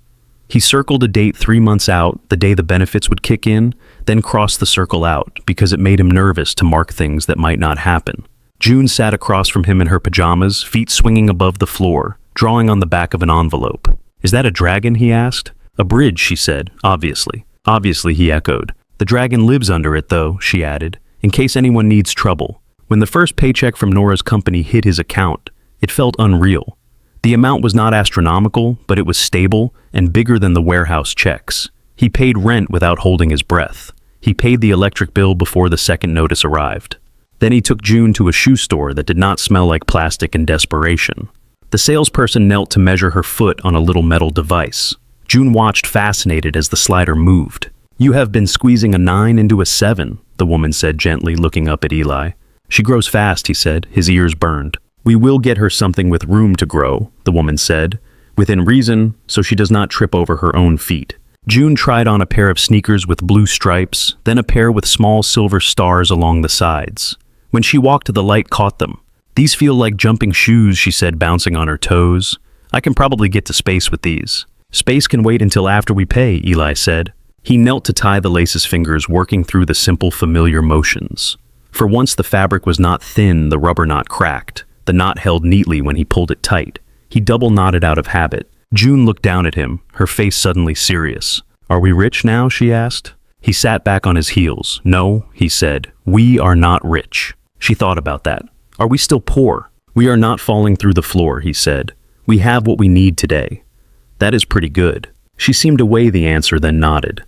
He circled a date 3 months out, the day the benefits would kick in, then crossed the circle out because it made him nervous to mark things that might not happen. June sat across from him in her pajamas, feet swinging above the floor, drawing on the back of an envelope. Is that a dragon, he asked. A bridge, she said, obviously. Obviously, he echoed. The dragon lives under it, though, she added, in case anyone needs trouble. When the first paycheck from Nora's company hit his account, it felt unreal. The amount was not astronomical, but it was stable and bigger than the warehouse checks. He paid rent without holding his breath. He paid the electric bill before the second notice arrived. Then he took June to a shoe store that did not smell like plastic and desperation. The salesperson knelt to measure her foot on a little metal device. June watched fascinated as the slider moved. You have been squeezing a 9 into a 7, the woman said gently, looking up at Eli. She grows fast, he said, his ears burned. We will get her something with room to grow, the woman said, within reason, so she does not trip over her own feet. June tried on a pair of sneakers with blue stripes, then a pair with small silver stars along the sides. When she walked, the light caught them. These feel like jumping shoes, she said, bouncing on her toes. I can probably get to space with these. Space can wait until after we pay, Eli said. He knelt to tie the lace's fingers, working through the simple, familiar motions. For once the fabric was not thin, the rubber knot cracked. The knot held neatly when he pulled it tight. He double knotted out of habit. June looked down at him, her face suddenly serious. Are we rich now, she asked. He sat back on his heels. No, he said, we are not rich. She thought about that. Are we still poor? We are not falling through the floor, he said. We have what we need today. That is pretty good. She seemed to weigh the answer, then nodded.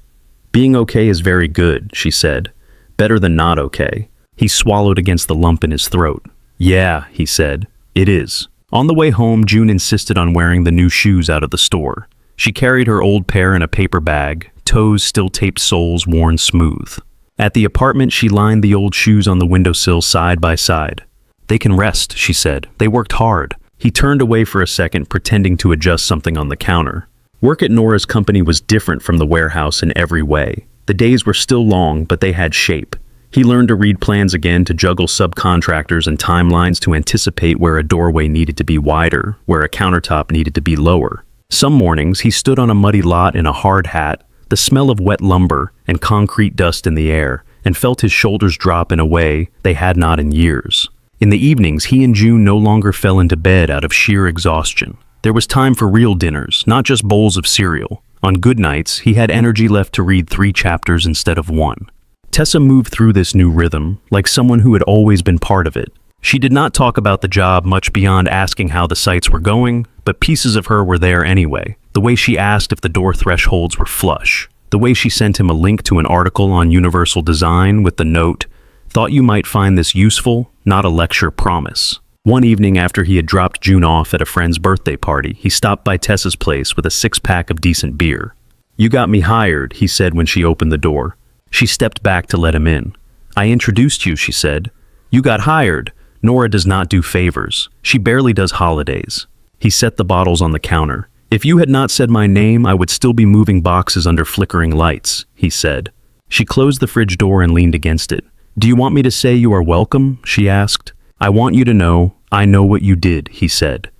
Being okay is very good, she said. Better than not okay. He swallowed against the lump in his throat. Yeah, he said. It is. On the way home, June insisted on wearing the new shoes out of the store. She carried her old pair in a paper bag, toes still taped, soles worn smooth. At the apartment, she lined the old shoes on the windowsill side by side. "They can rest," she said. "They worked hard." He turned away for a second, pretending to adjust something on the counter. Work at Nora's company was different from the warehouse in every way. The days were still long, but they had shape. He learned to read plans again, to juggle subcontractors and timelines, to anticipate where a doorway needed to be wider, where a countertop needed to be lower. Some mornings, he stood on a muddy lot in a hard hat, the smell of wet lumber and concrete dust in the air, and felt his shoulders drop in a way they had not in years. In the evenings, he and June no longer fell into bed out of sheer exhaustion. There was time for real dinners, not just bowls of cereal. On good nights, he had energy left to read 3 chapters instead of 1. Tessa moved through this new rhythm like someone who had always been part of it. She did not talk about the job much beyond asking how the sites were going, but pieces of her were there anyway. The way she asked if the door thresholds were flush. The way she sent him a link to an article on universal design with the note, "Thought you might find this useful, not a lecture, promise." One evening after he had dropped June off at a friend's birthday party, he stopped by Tessa's place with a 6-pack of decent beer. "You got me hired," he said when she opened the door. She stepped back to let him in. "I introduced you," she said. "You got hired. Nora does not do favors. She barely does holidays." He set the bottles on the counter. "If you had not said my name, I would still be moving boxes under flickering lights," he said. She closed the fridge door and leaned against it. "Do you want me to say you are welcome?" she asked. "I want you to know I know what you did," he said,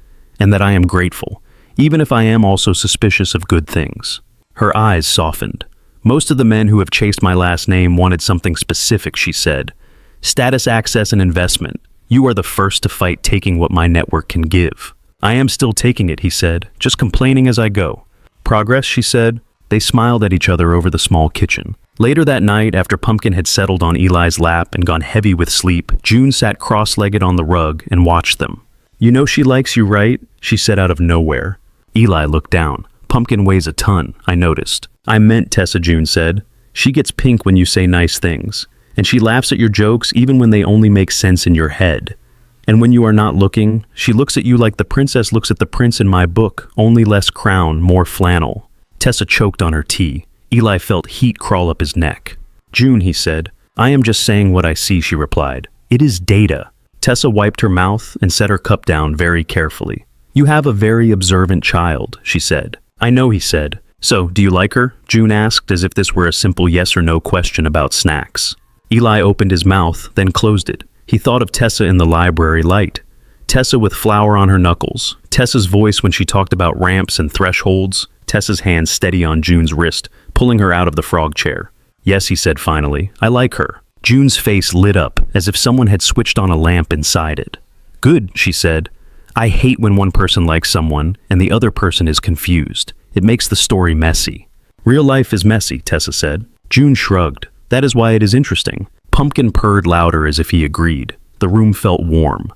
"and that I am grateful, even if I am also suspicious of good things." Her eyes softened. "Most of the men who have chased my last name wanted something specific," she said. "Status, access, and investment. You are the first to fight taking what my network can give." "I am still taking it," he said, "just complaining as I go." "Progress," she said. They smiled at each other over the small kitchen. Later that night, after Pumpkin had settled on Eli's lap and gone heavy with sleep, June sat cross-legged on the rug and watched them. "You know she likes you, right?" she said out of nowhere. Eli looked down. "Pumpkin weighs a ton, I noticed." "I meant," Tessa, June said. "She gets pink when you say nice things. And she laughs at your jokes even when they only make sense in your head. And when you are not looking, she looks at you like the princess looks at the prince in my book, only less crown, more flannel." Tessa choked on her tea. Eli felt heat crawl up his neck. "June," he said. "I am just saying what I see," she replied. "It is data." Tessa wiped her mouth and set her cup down very carefully. "You have a very observant child," she said. "I know," he said. "So, do you like her?" June asked, as if this were a simple yes or no question about snacks. Eli opened his mouth, then closed it. He thought of Tessa in the library light. Tessa with flour on her knuckles. Tessa's voice when she talked about ramps and thresholds. Tessa's hand steady on June's wrist, pulling her out of the frog chair. "Yes," he said finally, "I like her." June's face lit up, as if someone had switched on a lamp inside it. "Good," she said. "I hate when one person likes someone and the other person is confused. It makes the story messy." "Real life is messy," Tessa said. June shrugged. "That is why it is interesting." Pumpkin purred louder as if he agreed. The room felt warm.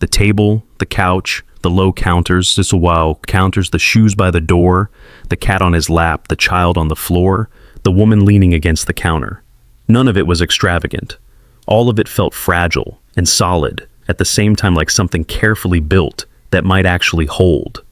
The table, the couch, the low counters, the shoes by the door, the cat on his lap, the child on the floor, the woman leaning against the counter. None of it was extravagant. All of it felt fragile and solid, at the same time like something carefully built that might actually hold.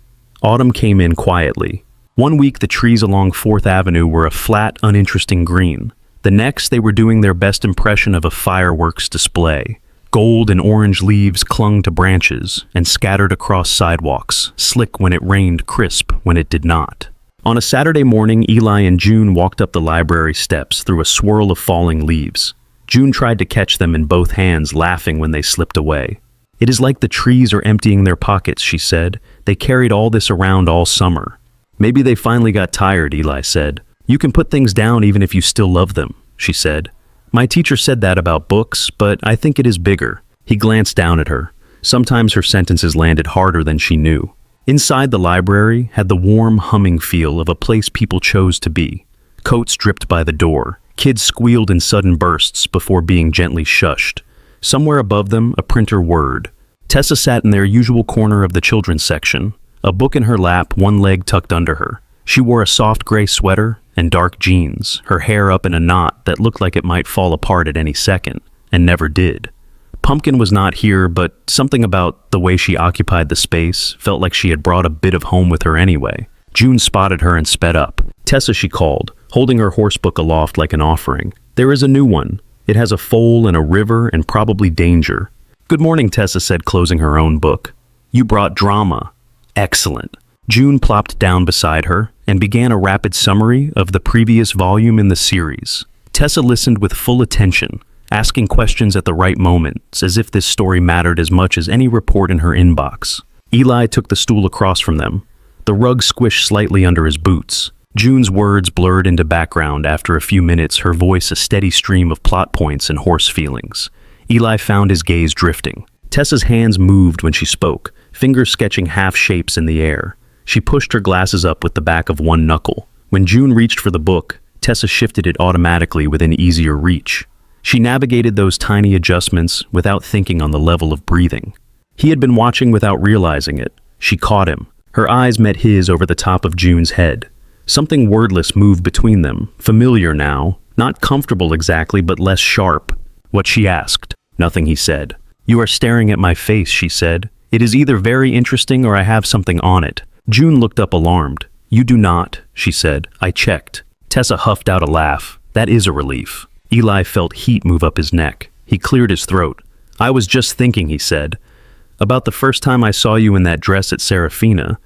Autumn came in quietly. One week the trees along 4th Avenue were a flat, uninteresting green. The next they were doing their best impression of a fireworks display. Gold and orange leaves clung to branches and scattered across sidewalks, slick when it rained, crisp when it did not. On a Saturday morning, Eli and June walked up the library steps through a swirl of falling leaves. June tried to catch them in both hands, laughing when they slipped away. "It is like the trees are emptying their pockets," she said. "They carried all this around all summer." "Maybe they finally got tired," Eli said. "You can put things down even if you still love them," she said. "My teacher said that about books, but I think it is bigger." He glanced down at her. Sometimes her sentences landed harder than she knew. Inside the library had the warm, humming feel of a place people chose to be. Coats dripped by the door. Kids squealed in sudden bursts before being gently shushed. Somewhere above them, a printer whirred. Tessa sat in their usual corner of the children's section, a book in her lap, one leg tucked under her. She wore a soft gray sweater and dark jeans, her hair up in a knot that looked like it might fall apart at any second, and never did. Pumpkin was not here, but something about the way she occupied the space felt like she had brought a bit of home with her anyway. June spotted her and sped up. "Tessa," she called, holding her horsebook aloft like an offering. There is a new one. It has a foal and a river and probably danger. Good morning, Tessa said, closing her own book. You brought drama. Excellent. June plopped down beside her and began a rapid summary of the previous volume in the series. Tessa listened with full attention, asking questions at the right moments, as if this story mattered as much as any report in her inbox. Eli took the stool across from them. The rug squished slightly under his boots. June's words blurred into background after a few minutes, her voice a steady stream of plot points and horse feelings. Eli found his gaze drifting. Tessa's hands moved when she spoke, fingers sketching half shapes in the air. She pushed her glasses up with the back of one knuckle. When June reached for the book, Tessa shifted it automatically within easier reach. She navigated those tiny adjustments without thinking on the level of breathing. He had been watching without realizing it. She caught him. Her eyes met his over the top of June's head. Something wordless moved between them, familiar now, not comfortable exactly, but less sharp. What she asked. Nothing, he said. You are staring at my face, she said. It is either very interesting or I have something on it. June looked up alarmed. You do not, she said. I checked. Tessa huffed out a laugh. That is a relief. Eli felt heat move up his neck. He cleared his throat. I was just thinking, he said, about the first time I saw you in that dress at Serafina.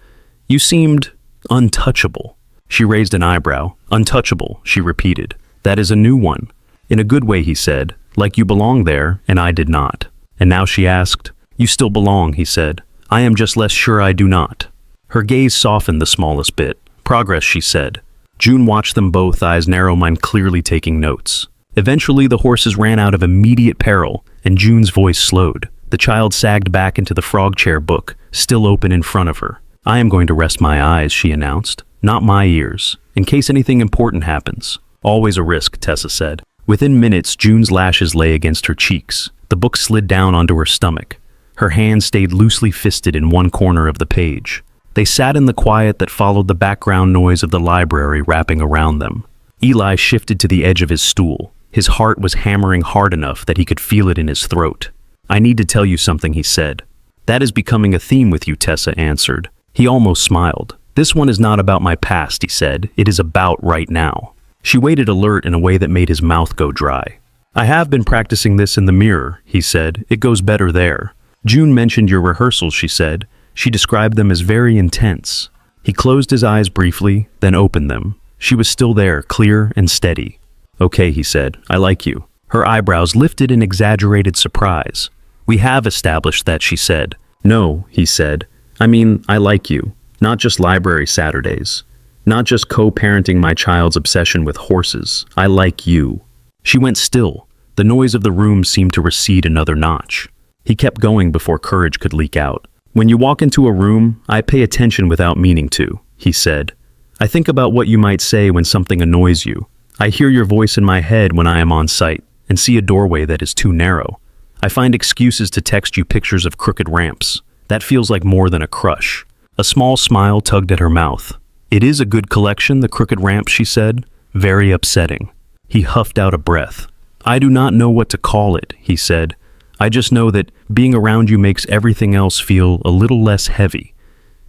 You seemed untouchable. She raised an eyebrow. Untouchable, she repeated. That is a new one. In a good way, he said, like you belong there, and I did not. And now she asked, You still belong, he said. I am just less sure I do not. Her gaze softened the smallest bit. Progress, she said. June watched them both, eyes narrow, mind clearly taking notes. Eventually, the horses ran out of immediate peril, and June's voice slowed. The child sagged back into the frog chair book, still open in front of her. I am going to rest my eyes, she announced. Not my ears, in case anything important happens. Always a risk, Tessa said. Within minutes, June's lashes lay against her cheeks. The book slid down onto her stomach. Her hand stayed loosely fisted in one corner of the page. They sat in the quiet that followed the background noise of the library wrapping around them. Eli shifted to the edge of his stool. His heart was hammering hard enough that he could feel it in his throat. I need to tell you something, he said. That is becoming a theme with you, Tessa answered. He almost smiled. This one is not about my past, he said. It is about right now. She waited alert in a way that made his mouth go dry. I have been practicing this in the mirror, he said. It goes better there. June mentioned your rehearsals, she said. She described them as very intense. He closed his eyes briefly, then opened them. She was still there, clear and steady. Okay, he said. I like you. Her eyebrows lifted in exaggerated surprise. We have established that, she said. No, he said. I mean, I like you. Not just library Saturdays. Not just co-parenting my child's obsession with horses. I like you. She went still. The noise of the room seemed to recede another notch. He kept going before courage could leak out. When you walk into a room, I pay attention without meaning to, he said. I think about what you might say when something annoys you. I hear your voice in my head when I am on site and see a doorway that is too narrow. I find excuses to text you pictures of crooked ramps. That feels like more than a crush. A small smile tugged at her mouth. It is a good collection, the crooked ramps, she said. Very upsetting. He huffed out a breath. I do not know what to call it, he said. I just know that being around you makes everything else feel a little less heavy.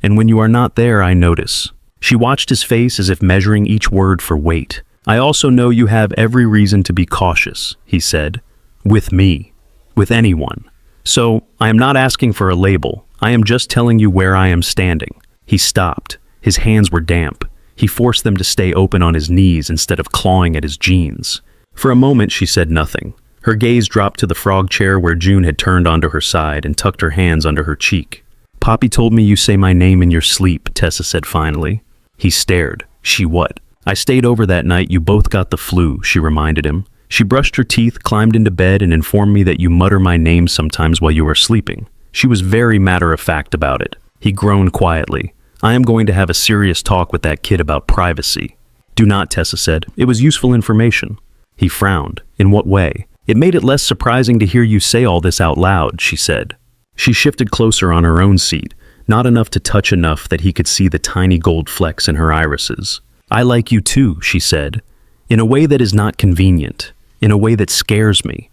And when you are not there, I notice. She watched his face as if measuring each word for weight. I also know you have every reason to be cautious, he said. With me. With anyone. So, I am not asking for a label. I am just telling you where I am standing. He stopped. His hands were damp. He forced them to stay open on his knees instead of clawing at his jeans. For a moment, she said nothing. Her gaze dropped to the frog chair where June had turned onto her side and tucked her hands under her cheek. Poppy told me you say my name in your sleep, Tessa said finally. He stared. She what? I stayed over that night. You both got the flu, she reminded him. She brushed her teeth, climbed into bed, and informed me that you mutter my name sometimes while you are sleeping. She was very matter-of-fact about it. He groaned quietly. I am going to have a serious talk with that kid about privacy. Do not, Tessa said. It was useful information. He frowned. In what way? It made it less surprising to hear you say all this out loud, she said. She shifted closer on her own seat, not enough to touch enough that he could see the tiny gold flecks in her irises. I like you too, she said, in a way that is not convenient, in a way that scares me.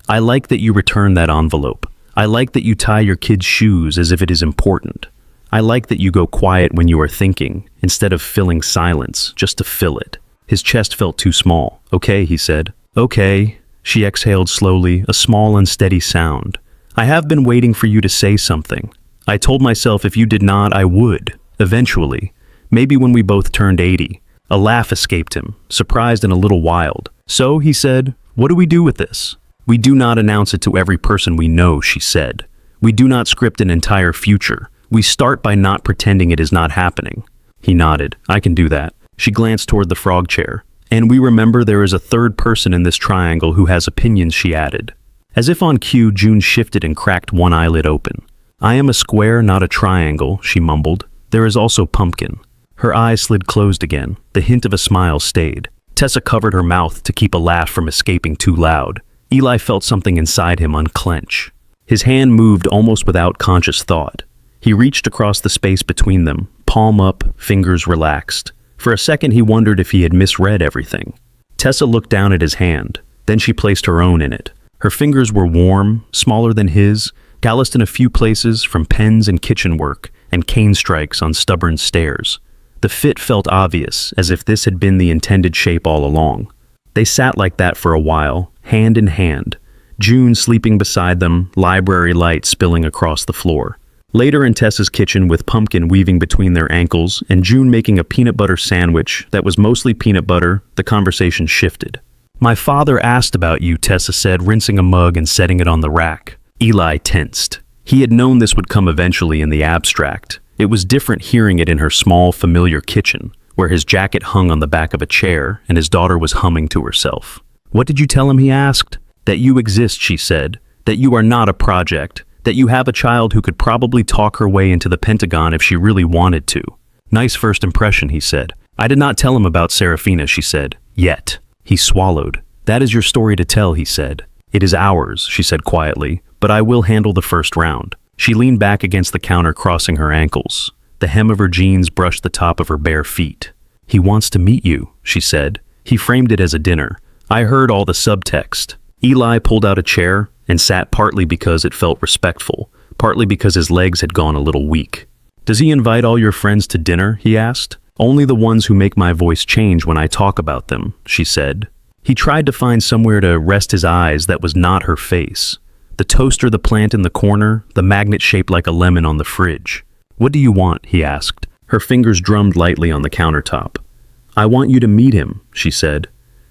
I like that you return that envelope. I like that you tie your kid's shoes as if it is important. I like that you go quiet when you are thinking, instead of filling silence, just to fill it. His chest felt too small. Okay, he said. Okay, she exhaled slowly, a small unsteady sound. I have been waiting for you to say something. I told myself if you did not, I would, eventually. Maybe when we both turned 80. A laugh escaped him, surprised and a little wild. So, he said, what do we do with this? We do not announce it to every person we know, she said. We do not script an entire future. We start by not pretending it is not happening. He nodded. I can do that. She glanced toward the frog chair. And we remember there is a third person in this triangle who has opinions, she added. As if on cue, June shifted and cracked one eyelid open. I am a square, not a triangle, she mumbled. There is also Pumpkin. Her eyes slid closed again. The hint of a smile stayed. Tessa covered her mouth to keep a laugh from escaping too loud. Eli felt something inside him unclench. His hand moved almost without conscious thought. He reached across the space between them, palm up, fingers relaxed. For a second he wondered if he had misread everything. Tessa looked down at his hand. Then she placed her own in it. Her fingers were warm, smaller than his, calloused in a few places from pens and kitchen work and cane strikes on stubborn stairs. The fit felt obvious, as if this had been the intended shape all along. They sat like that for a while, hand in hand, June sleeping beside them, library light spilling across the floor. Later in Tessa's kitchen with Pumpkin weaving between their ankles and June making a peanut butter sandwich that was mostly peanut butter, the conversation shifted. My father asked about you, Tessa said, rinsing a mug and setting it on the rack. Eli tensed. He had known this would come eventually in the abstract. It was different hearing it in her small, familiar kitchen, where his jacket hung on the back of a chair and his daughter was humming to herself. What did you tell him, he asked. That you exist, she said. That you are not a project. That you have a child who could probably talk her way into the Pentagon if she really wanted to. Nice first impression, he said. I did not tell him about Serafina, she said. Yet. He swallowed. That is your story to tell, he said. It is ours, she said quietly, but I will handle the first round. She leaned back against the counter, crossing her ankles. The hem of her jeans brushed the top of her bare feet. He wants to meet you, she said. He framed it as a dinner. I heard all the subtext. Eli pulled out a chair and sat, partly because it felt respectful, partly because his legs had gone a little weak. Does he invite all your friends to dinner, he asked. Only the ones who make my voice change when I talk about them, she said. He tried to find somewhere to rest his eyes that was not her face. The toaster, the plant in the corner, the magnet shaped like a lemon on the fridge. What do you want, he asked. Her fingers drummed lightly on the countertop. I want you to meet him, she said.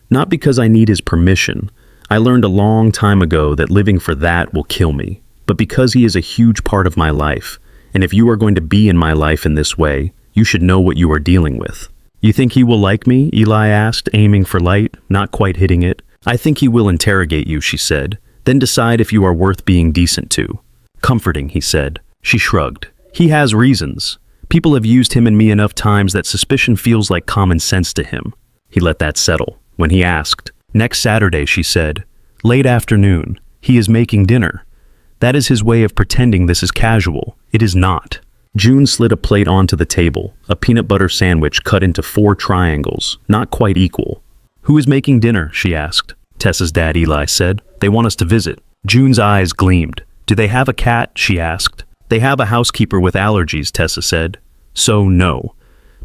Not because I need his permission. I learned a long time ago that living for that will kill me, but because he is a huge part of my life, and if you are going to be in my life in this way, you should know what you are dealing with. You think he will like me? Eli asked, aiming for light, not quite hitting it. I think he will interrogate you, she said, then decide if you are worth being decent to. Comforting, he said. She shrugged. He has reasons. People have used him and me enough times that suspicion feels like common sense to him. He let that settle. When he asked, next Saturday, she said, late afternoon, he is making dinner. That is his way of pretending this is casual. It is not. June slid a plate onto the table, a peanut butter sandwich cut into 4 triangles, not quite equal. Who is making dinner, she asked. Tessa's dad, Eli said. They want us to visit. June's eyes gleamed. Do they have a cat, she asked. They have a housekeeper with allergies, Tessa said. So no.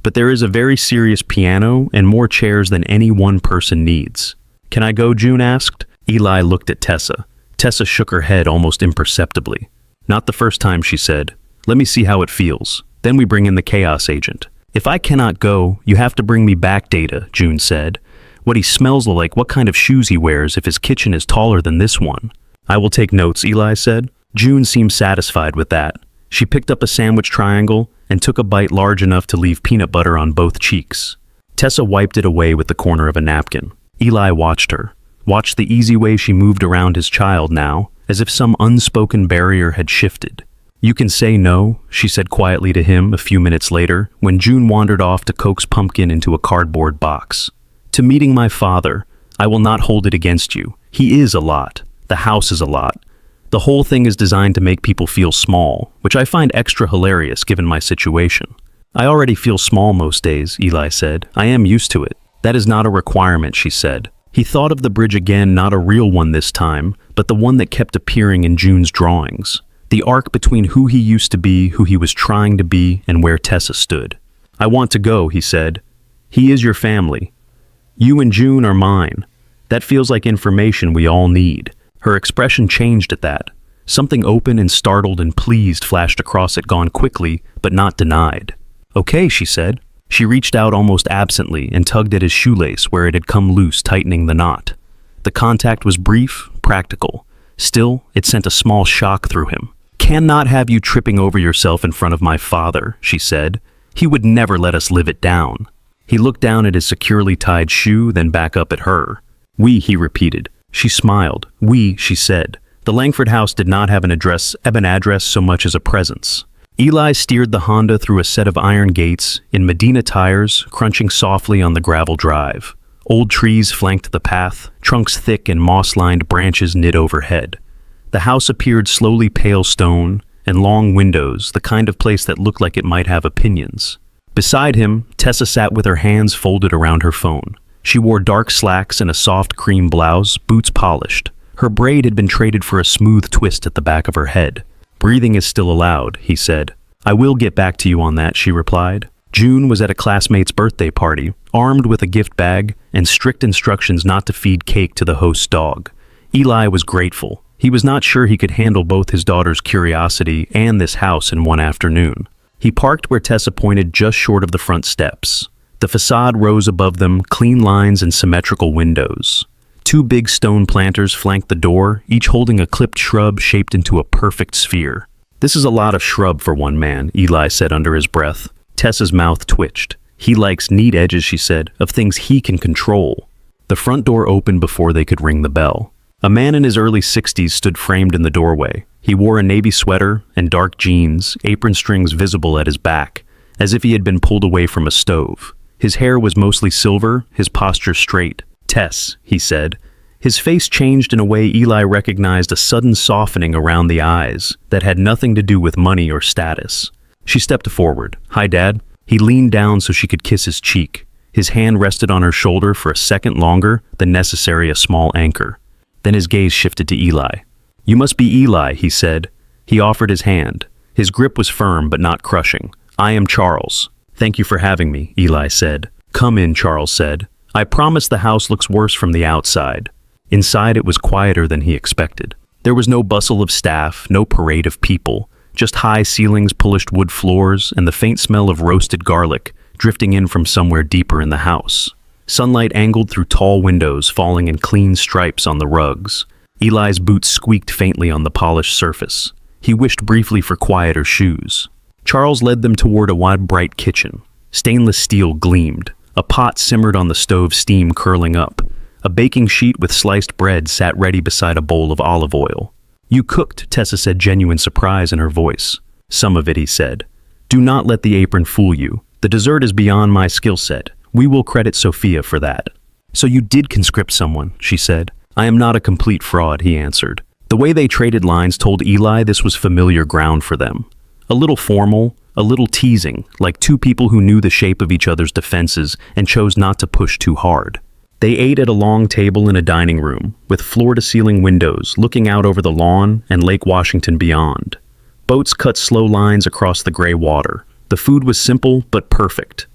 But there is a very serious piano and more chairs than any one person needs. Can I go, June asked. Eli looked at Tessa. Tessa shook her head almost imperceptibly. Not the first time, she said. Let me see how it feels. Then we bring in the chaos agent. If I cannot go, you have to bring me back data, June said. What he smells like, what kind of shoes he wears if his kitchen is taller than this one. I will take notes, Eli said. June seemed satisfied with that. She picked up a sandwich triangle and took a bite large enough to leave peanut butter on both cheeks. Tessa wiped it away with the corner of a napkin. Eli watched her. Watched the easy way she moved around his child now, as if some unspoken barrier had shifted. You can say no, she said quietly to him a few minutes later, when June wandered off to coax Pumpkin into a cardboard box. To meeting my father, I will not hold it against you. He is a lot. The house is a lot. The whole thing is designed to make people feel small, which I find extra hilarious given my situation. I already feel small most days, Eli said. I am used to it. That is not a requirement, she said. He thought of the bridge again, not a real one this time, but the one that kept appearing in June's drawings. The arc between who he used to be, who he was trying to be, and where Tessa stood. I want to go, he said. He is your family. You and June are mine. That feels like information we all need. Her expression changed at that. Something open and startled and pleased flashed across it, gone quickly, but not denied. Okay, she said. She reached out almost absently and tugged at his shoelace where it had come loose, tightening the knot. The contact was brief, practical. Still, it sent a small shock through him. Cannot have you tripping over yourself in front of my father, she said. He would never let us live it down. He looked down at his securely tied shoe, then back up at her. We, he repeated. She smiled. We, she said. The Langford house did not have an address so much as a presence. Eli steered the Honda through a set of iron gates in Medina tires, crunching softly on the gravel drive. Old trees flanked the path, trunks thick and moss-lined branches knit overhead. The house appeared slowly pale stone, and long windows, the kind of place that looked like it might have opinions. Beside him, Tessa sat with her hands folded around her phone. She wore dark slacks and a soft cream blouse, boots polished. Her braid had been traded for a smooth twist at the back of her head. Breathing is still allowed, he said. I will get back to you on that, she replied. June was at a classmate's birthday party, armed with a gift bag and strict instructions not to feed cake to the host's dog. Eli was grateful. He was not sure he could handle both his daughter's curiosity and this house in one afternoon. He parked where Tessa pointed, just short of the front steps. The facade rose above them, clean lines and symmetrical windows. 2 big stone planters flanked the door, each holding a clipped shrub shaped into a perfect sphere. This is a lot of shrub for one man, Eli said under his breath. Tessa's mouth twitched. He likes neat edges, she said, of things he can control. The front door opened before they could ring the bell. A man in his early 60s stood framed in the doorway. He wore a navy sweater and dark jeans, apron strings visible at his back, as if he had been pulled away from a stove. His hair was mostly silver, his posture straight. Tess, he said. His face changed in a way Eli recognized, a sudden softening around the eyes that had nothing to do with money or status. She stepped forward. Hi, Dad. He leaned down so she could kiss his cheek. His hand rested on her shoulder for a second longer than necessary, a small anchor. Then his gaze shifted to Eli. You must be Eli, he said. He offered his hand. His grip was firm but not crushing. I am Charles. Thank you for having me, Eli said. Come in, Charles said. I promise the house looks worse from the outside. Inside it was quieter than he expected. There was no bustle of staff, no parade of people, just high ceilings, polished wood floors, and the faint smell of roasted garlic drifting in from somewhere deeper in the house. Sunlight angled through tall windows, falling in clean stripes on the rugs. Eli's boots squeaked faintly on the polished surface. He wished briefly for quieter shoes. Charles led them toward a wide, bright kitchen. Stainless steel gleamed. A pot simmered on the stove, steam curling up. A baking sheet with sliced bread sat ready beside a bowl of olive oil. You cooked, Tessa said, genuine surprise in her voice. Some of it, he said. Do not let the apron fool you. The dessert is beyond my skill set. We will credit Sophia for that. So you did conscript someone, she said. I am not a complete fraud, he answered. The way they traded lines told Eli this was familiar ground for them. A little formal, a little teasing, like 2 people who knew the shape of each other's defenses and chose not to push too hard. They ate at a long table in a dining room, with floor-to-ceiling windows looking out over the lawn and Lake Washington beyond. Boats cut slow lines across the gray water. The food was simple but perfect.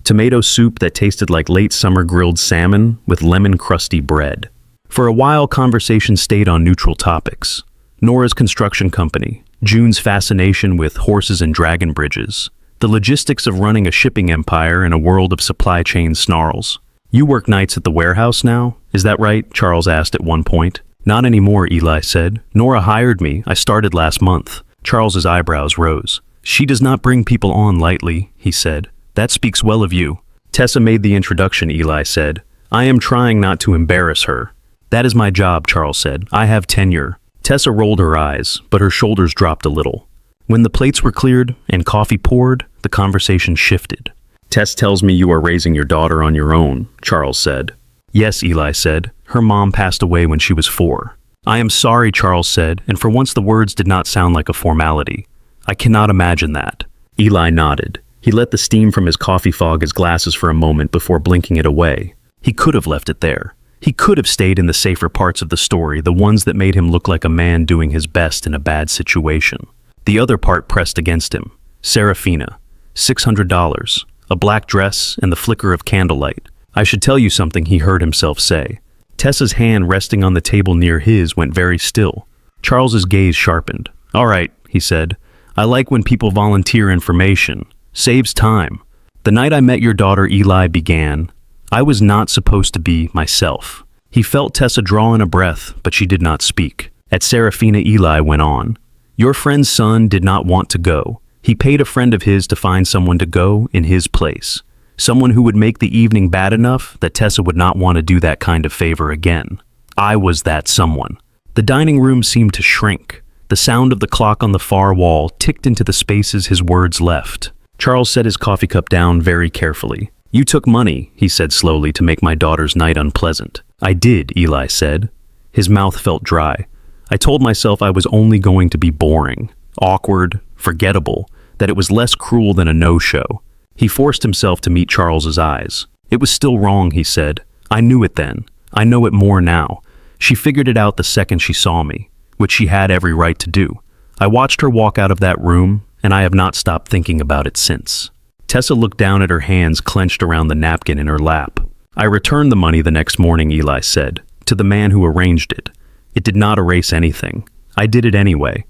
Tomato soup that tasted like late summer grilled salmon with lemon-crusty bread. For a while, conversation stayed on neutral topics. Nora's construction company, June's fascination with horses and dragon bridges, the logistics of running a shipping empire in a world of supply chain snarls. You work nights at the warehouse now? Is that right? Charles asked at one point. Not anymore, Eli said. Nora hired me. I started last month. Charles's eyebrows rose. She does not bring people on lightly, he said. That speaks well of you. Tessa made the introduction, Eli said. I am trying not to embarrass her. That is my job, Charles said. I have tenure. Tessa rolled her eyes, but her shoulders dropped a little. When the plates were cleared and coffee poured, the conversation shifted. Tess tells me you are raising your daughter on your own, Charles said. Yes, Eli said. Her mom passed away when she was 4. I am sorry, Charles said, and for once the words did not sound like a formality. I cannot imagine that. Eli nodded. He let the steam from his coffee fog his glasses for a moment before blinking it away. He could have left it there. He could have stayed in the safer parts of the story, the ones that made him look like a man doing his best in a bad situation. The other part pressed against him. Serafina. $600. A black dress and the flicker of candlelight. I should tell you something, he heard himself say. Tessa's hand resting on the table near his went very still. Charles's gaze sharpened. "All right," he said. "I like when people volunteer information. Saves time. The night I met your daughter Eli began. I was not supposed to be myself." He felt Tessa draw in a breath, but she did not speak. At Serafina, Eli went on. "Your friend's son did not want to go. He paid a friend of his to find someone to go in his place. Someone who would make the evening bad enough that Tessa would not want to do that kind of favor again. I was that someone." The dining room seemed to shrink. The sound of the clock on the far wall ticked into the spaces his words left. Charles set his coffee cup down very carefully. "You took money," he said slowly, "to make my daughter's night unpleasant." "I did," Eli said. His mouth felt dry. "I told myself I was only going to be boring, awkward, forgettable, that it was less cruel than a no-show." He forced himself to meet Charles's eyes. "It was still wrong," he said. "I knew it then. I know it more now. She figured it out the second she saw me, which she had every right to do. I watched her walk out of that room, and I have not stopped thinking about it since." Tessa looked down at her hands clenched around the napkin in her lap. "I returned the money the next morning," Eli said, "to the man who arranged it. It did not erase anything. I did it anyway.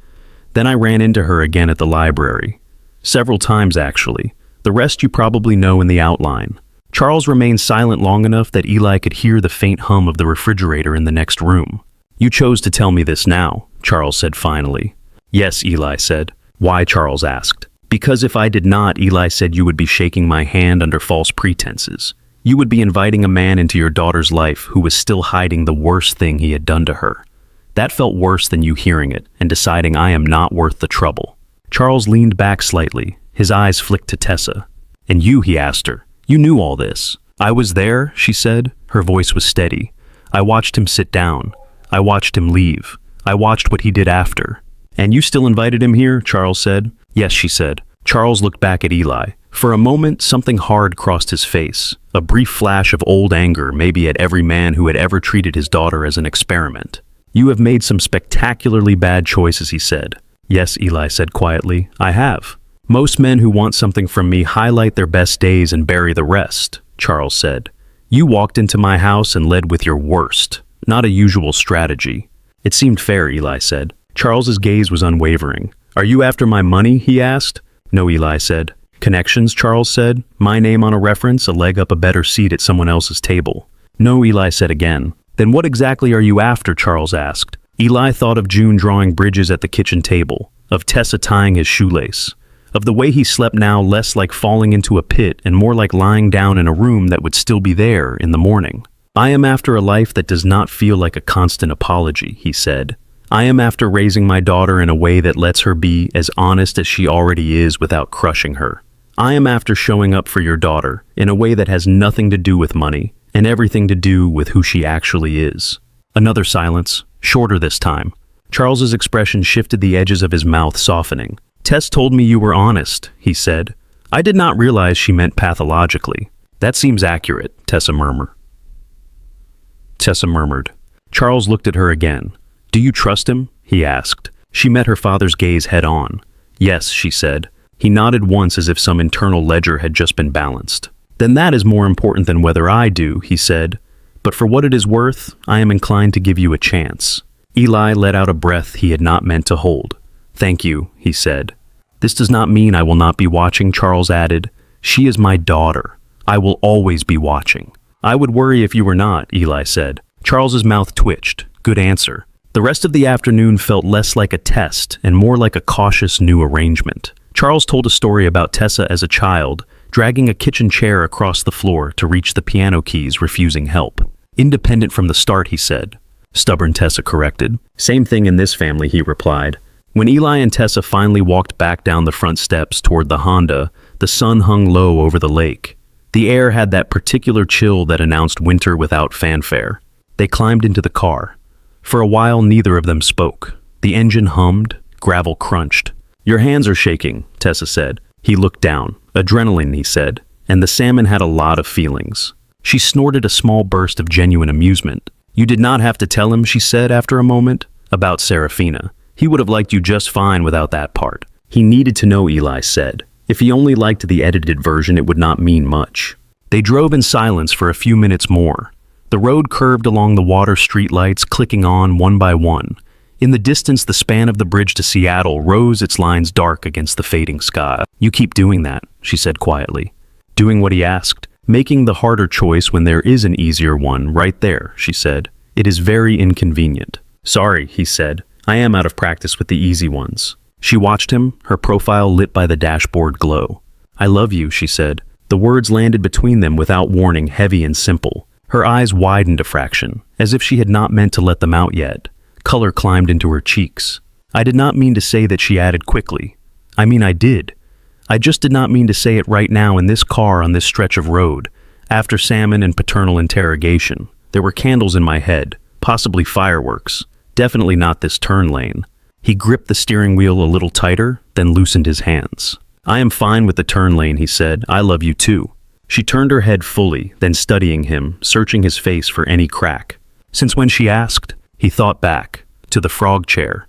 Then I ran into her again at the library. Several times, actually. The rest you probably know in the outline." Charles remained silent long enough that Eli could hear the faint hum of the refrigerator in the next room. "You chose to tell me this now," Charles said finally. "Yes," Eli said. "Why?" Charles asked. "Because if I did not," Eli said, "you would be shaking my hand under false pretenses. You would be inviting a man into your daughter's life who was still hiding the worst thing he had done to her. That felt worse than you hearing it and deciding I am not worth the trouble." Charles leaned back slightly. His eyes flicked to Tessa. "And you?" he asked her. "You knew all this." "I was there," she said. Her voice was steady. "I watched him sit down. I watched him leave. I watched what he did after." "And you still invited him here?" Charles said. "Yes," she said. Charles looked back at Eli. For a moment, something hard crossed his face. A brief flash of old anger, maybe at every man who had ever treated his daughter as an experiment. "You have made some spectacularly bad choices," he said. "Yes," Eli said quietly, "I have. Most men who want something from me highlight their best days and bury the rest," Charles said. "You walked into my house and led with your worst. Not a usual strategy." "It seemed fair," Eli said. Charles's gaze was unwavering. "Are you after my money?" he asked. "No," Eli said. "Connections," Charles said. "My name on a reference, a leg up a better seat at someone else's table." "No," Eli said again. "Then what exactly are you after?" Charles asked. Eli thought of June drawing bridges at the kitchen table, of Tessa tying his shoelace, of the way he slept now less like falling into a pit and more like lying down in a room that would still be there in the morning. "I am after a life that does not feel like a constant apology," he said. "I am after raising my daughter in a way that lets her be as honest as she already is without crushing her. I am after showing up for your daughter in a way that has nothing to do with money and everything to do with who she actually is." Another silence, shorter this time. Charles's expression shifted, the edges of his mouth softening. "Tess told me you were honest," he said. "I did not realize she meant pathologically." "That seems accurate," Tessa murmured. Charles looked at her again. "Do you trust him?" he asked. She met her father's gaze head on. "Yes," she said. He nodded once as if some internal ledger had just been balanced. "Then that is more important than whether I do," he said. "But for what it is worth, I am inclined to give you a chance." Eli let out a breath he had not meant to hold. "Thank you," he said. "This does not mean I will not be watching," Charles added. "She is my daughter. I will always be watching." "I would worry if you were not," Eli said. Charles's mouth twitched. Good answer. The rest of the afternoon felt less like a test and more like a cautious new arrangement. Charles told a story about Tessa as a child, dragging a kitchen chair across the floor to reach the piano keys, refusing help. "Independent from the start," he said. Stubborn, Tessa corrected. "Same thing in this family," he replied. When Eli and Tessa finally walked back down the front steps toward the Honda, the sun hung low over the lake. The air had that particular chill that announced winter without fanfare. They climbed into the car. For a while, neither of them spoke. The engine hummed, gravel crunched. "Your hands are shaking," Tessa said. He looked down. "Adrenaline," he said, and the salmon had a lot of feelings. She snorted a small burst of genuine amusement. "You did not have to tell him," she said after a moment, "about Serafina. He would have liked you just fine without that part." "He needed to know," Eli said. "If he only liked the edited version, it would not mean much." They drove in silence for a few minutes more. The road curved along the water streetlights, clicking on one by one. In the distance, the span of the bridge to Seattle rose, its lines dark against the fading sky. "You keep doing that," she said quietly. Doing what he asked, making the harder choice when there is an easier one right there, she said. "It is very inconvenient." "Sorry," he said. "I am out of practice with the easy ones." She watched him, her profile lit by the dashboard glow. "I love you," she said. The words landed between them without warning, heavy and simple. Her eyes widened a fraction, as if she had not meant to let them out yet. Color climbed into her cheeks. "I did not mean to say that," she added quickly. "I mean, I did. I just did not mean to say it right now in this car on this stretch of road." After salmon and paternal interrogation, there were candles in my head, possibly fireworks. Definitely not this turn lane. He gripped the steering wheel a little tighter, then loosened his hands. "I am fine with the turn lane," he said. "I love you too." She turned her head fully, then studying him, searching his face for any crack. Since when she asked, he thought back, to the frog chair,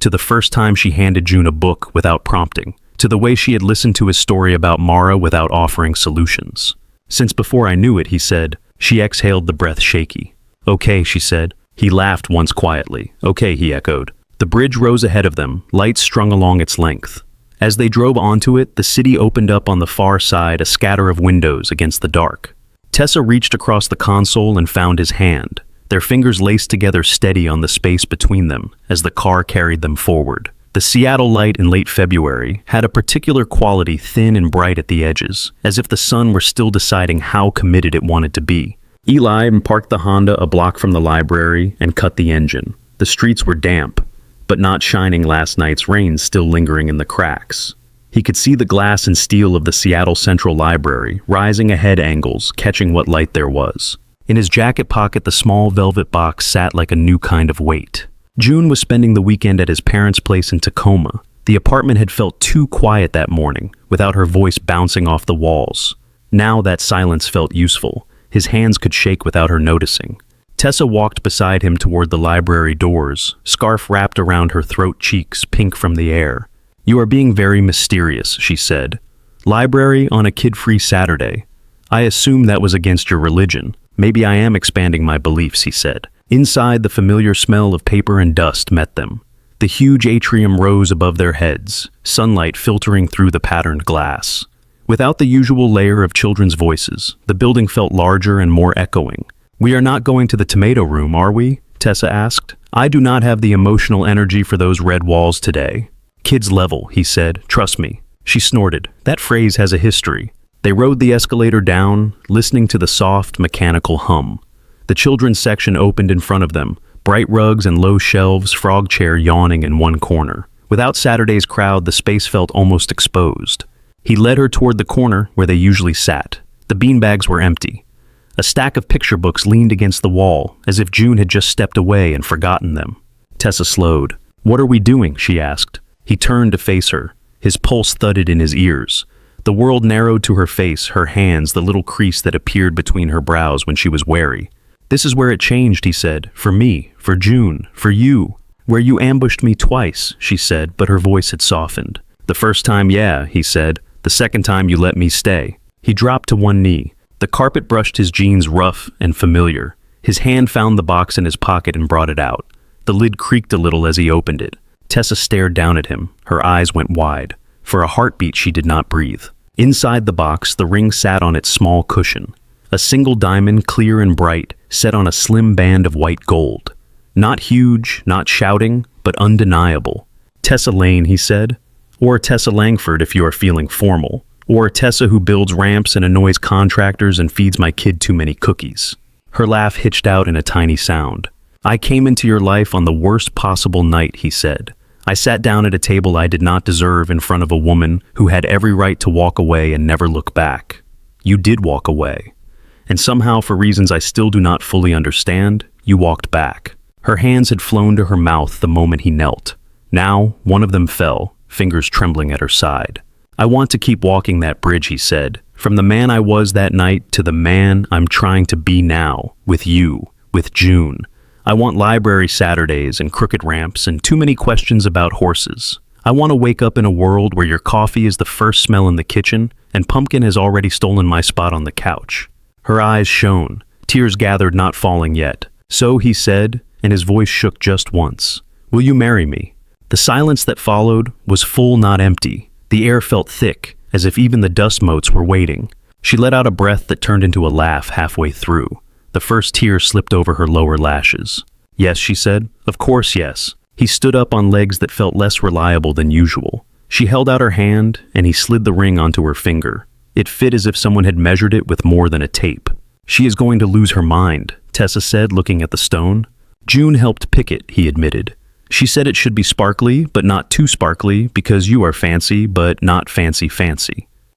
to the first time she handed June a book without prompting, to the way she had listened to his story about Mara without offering solutions. "Since before I knew it," he said. She exhaled, the breath shaky. "Okay," she said. He laughed once quietly. "Okay," he echoed. The bridge rose ahead of them, lights strung along its length. As they drove onto it, the city opened up on the far side, a scatter of windows against the dark. Tessa reached across the console and found his hand, their fingers laced together, steady on the space between them as the car carried them forward. The Seattle light in late February had a particular quality, thin and bright at the edges, as if the sun were still deciding how committed it wanted to be. Eli parked the Honda a block from the library and cut the engine. The streets were damp, but not shining, last night's rain still lingering in the cracks. He could see the glass and steel of the Seattle Central Library rising ahead angles, catching what light there was. In his jacket pocket, the small velvet box sat like a new kind of weight. June was spending the weekend at his parents' place in Tacoma. The apartment had felt too quiet that morning, without her voice bouncing off the walls. Now that silence felt useful. His hands could shake without her noticing. Tessa walked beside him toward the library doors, scarf wrapped around her throat, cheeks pink from the air. "You are being very mysterious," she said. "Library on a kid-free Saturday. I assume that was against your religion. Maybe I am expanding my beliefs," he said. Inside, the familiar smell of paper and dust met them. The huge atrium rose above their heads, sunlight filtering through the patterned glass. Without the usual layer of children's voices, the building felt larger and more echoing. "We are not going to the tomato room, are we?" Tessa asked. "I do not have the emotional energy for those red walls today." "Kids level," he said. "Trust me." She snorted. That phrase has a history. They rode the escalator down, listening to the soft, mechanical hum. The children's section opened in front of them, bright rugs and low shelves, frog chair yawning in one corner. Without Saturday's crowd, the space felt almost exposed. He led her toward the corner where they usually sat. The beanbags were empty. A stack of picture books leaned against the wall, as if June had just stepped away and forgotten them. Tessa slowed. "What are we doing?" she asked. He turned to face her. His pulse thudded in his ears. The world narrowed to her face, her hands, the little crease that appeared between her brows when she was wary. "This is where it changed," he said. "For me, for June, for you. Where you ambushed me twice," she said, but her voice had softened. "The first time, yeah," he said. "The second time you let me stay." He dropped to one knee. The carpet brushed his jeans, rough and familiar. His hand found the box in his pocket and brought it out. The lid creaked a little as he opened it. Tessa stared down at him. Her eyes went wide. For a heartbeat, she did not breathe. Inside the box, the ring sat on its small cushion. A single diamond, clear and bright, set on a slim band of white gold. Not huge, not shouting, but undeniable. "Tessa Lane," he said. "Or Tessa Langford if you are feeling formal. Or Tessa who builds ramps and annoys contractors and feeds my kid too many cookies." Her laugh hitched out in a tiny sound. "I came into your life on the worst possible night," he said. "I sat down at a table I did not deserve in front of a woman who had every right to walk away and never look back. You did walk away. And somehow, for reasons I still do not fully understand, you walked back." Her hands had flown to her mouth the moment he knelt. Now, one of them fell, fingers trembling at her side. "I want to keep walking that bridge," he said. "From the man I was that night to the man I'm trying to be now, with you, with June. I want library Saturdays and crooked ramps and too many questions about horses. I want to wake up in a world where your coffee is the first smell in the kitchen and pumpkin has already stolen my spot on the couch." Her eyes shone, Tears gathered, not falling yet. "So," he said, and his voice shook just once. "Will you marry me?" The silence that followed was full, not empty. The air felt thick, as if even the dust motes were waiting. She let out a breath that turned into a laugh halfway through. The first tear slipped over her lower lashes. "Yes," she said. "Of course, yes." He stood up on legs that felt less reliable than usual. She held out her hand, and he slid the ring onto her finger. It fit as if someone had measured it with more than a tape. "She is going to lose her mind," Tessa said, looking at the stone. "June helped pick it," he admitted. "She said it should be sparkly, but not too sparkly, because you are fancy, but not fancy.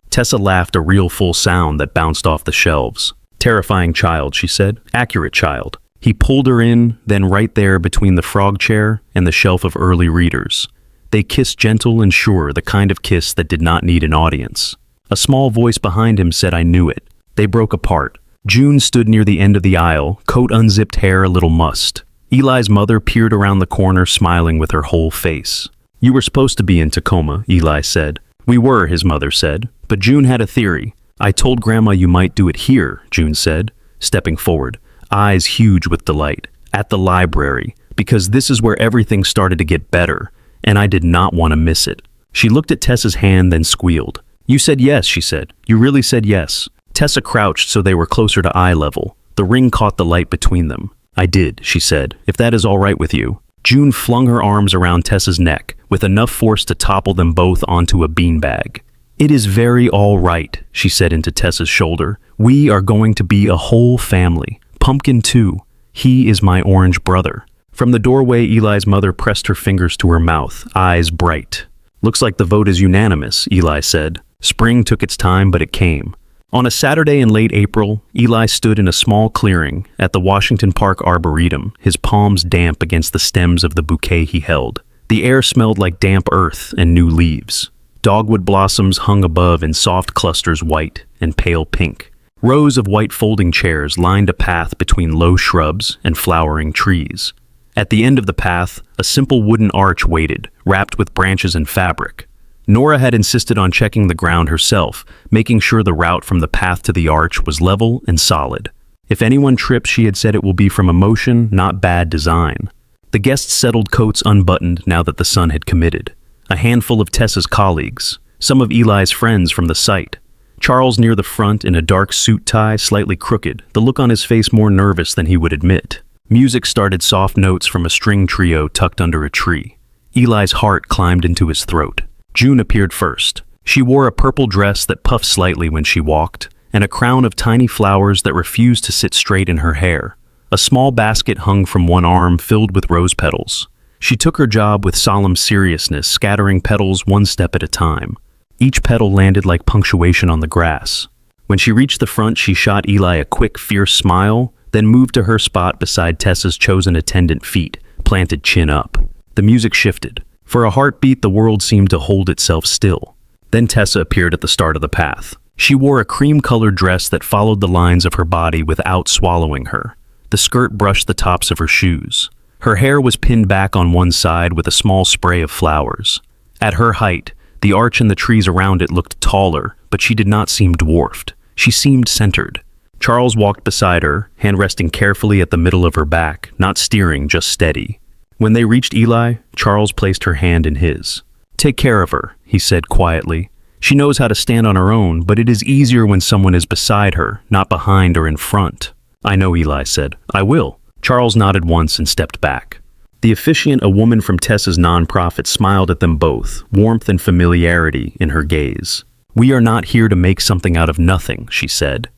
Tessa laughed, a real full sound that bounced off the shelves. "Terrifying child," she said. "Accurate child." He pulled her in, then right there between the frog chair and the shelf of early readers. They kissed, gentle and sure, the kind of kiss that did not need an audience. A small voice behind him said, "I knew it." They broke apart. June stood near the end of the aisle, coat unzipped, hair a little mussed. Eli's mother peered around the corner, smiling with her whole face. "You were supposed to be in Tacoma," Eli said. "We were," his mother said. But June had a theory. "I told Grandma you might do it here," June said, stepping forward, eyes huge with delight. "At the library, because this is where everything started to get better, and I did not want to miss it." She looked at Tessa's hand, then squealed. "You said yes," she said. "You really said yes." Tessa crouched so they were closer to eye level. The ring caught the light between them. "I did," she said, "if that is all right with you." June flung her arms around Tessa's neck, with enough force to topple them both onto a beanbag. "It is very all right," she said into Tessa's shoulder. "We are going to be a whole family. Pumpkin too. He is my orange brother." From the doorway, Eli's mother pressed her fingers to her mouth, eyes bright. "Looks like the vote is unanimous," Eli said. Spring took its time, but it came. On a Saturday in late April, Eli stood in a small clearing at the Washington Park Arboretum, his palms damp against the stems of the bouquet he held. The air smelled like damp earth and new leaves. Dogwood blossoms hung above in soft clusters, white and pale pink. Rows of white folding chairs lined a path between low shrubs and flowering trees. At the end of the path, a simple wooden arch waited, wrapped with branches and fabric. Nora had insisted on checking the ground herself, making sure the route from the path to the arch was level and solid. If anyone trips, she had said, it will be from emotion, not bad design. The guests settled, coats unbuttoned now that the sun had committed. A handful of Tessa's colleagues, some of Eli's friends from the site. Charles near the front in a dark suit tie, slightly crooked, the look on his face more nervous than he would admit. Music started, soft notes from a string trio tucked under a tree. Eli's heart climbed into his throat. June appeared first. She wore a purple dress that puffed slightly when she walked, and a crown of tiny flowers that refused to sit straight in her hair. A small basket hung from one arm, filled with rose petals. She took her job with solemn seriousness, scattering petals one step at a time. Each petal landed like punctuation on the grass. When she reached the front, she shot Eli a quick, fierce smile, then moved to her spot beside Tessa's chosen attendant feet, planted chin up. The music shifted. For a heartbeat, the world seemed to hold itself still. Then Tessa appeared at the start of the path. She wore a cream-colored dress that followed the lines of her body without swallowing her. The skirt brushed the tops of her shoes. Her hair was pinned back on one side with a small spray of flowers. At her height, the arch and the trees around it looked taller, but she did not seem dwarfed. She seemed centered. Charles walked beside her, hand resting carefully at the middle of her back, not steering, just steady. When they reached Eli, Charles placed her hand in his. "Take care of her," he said quietly. "She knows how to stand on her own, but it is easier when someone is beside her, not behind or in front." "I know," Eli said. "I will." Charles nodded once and stepped back. The officiant, a woman from Tessa's nonprofit, smiled at them both, warmth and familiarity in her gaze. "We are not here to make something out of nothing," she said.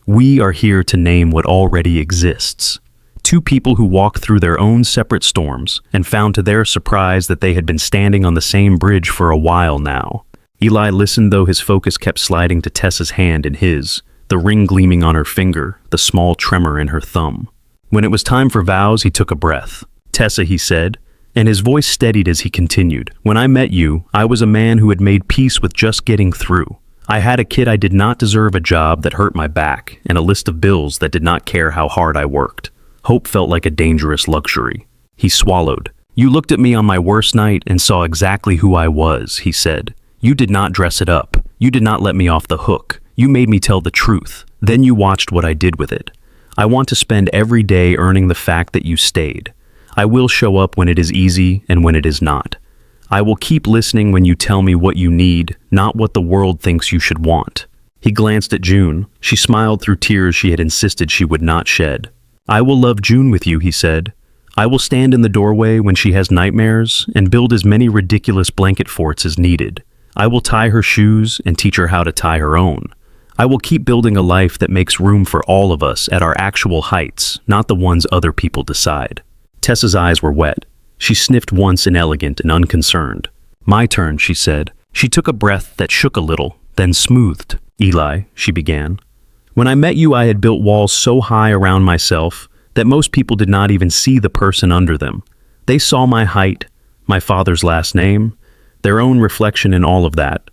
"We are here to name what already exists." Two people who walked through their own separate storms and found to their surprise that they had been standing on the same bridge for a while now. Eli listened, though his focus kept sliding to Tessa's hand in his, the ring gleaming on her finger, the small tremor in her thumb. When it was time for vows, he took a breath. "Tessa," he said, and his voice steadied as he continued. "When I met you, I was a man who had made peace with just getting through. I had a kid I did not deserve, a job that hurt my back, and a list of bills that did not care how hard I worked. Hope felt like a dangerous luxury." He swallowed. "You looked at me on my worst night and saw exactly who I was," he said. "You did not dress it up. You did not let me off the hook. You made me tell the truth. Then you watched what I did with it. I want to spend every day earning the fact that you stayed. I will show up when it is easy and when it is not. I will keep listening when you tell me what you need, not what the world thinks you should want." He glanced at June. She smiled through tears she had insisted she would not shed. "I will love June with you," he said. "I will stand in the doorway when she has nightmares and build as many ridiculous blanket forts as needed. I will tie her shoes and teach her how to tie her own. I will keep building a life that makes room for all of us at our actual heights, not the ones other people decide." Tessa's eyes were wet. She sniffed once, inelegant and unconcerned. "My turn," she said. She took a breath that shook a little, then smoothed. "Eli," she began. "When I met you, I had built walls so high around myself that most people did not even see the person under them. They saw my height, my father's last name, their own reflection in all of that.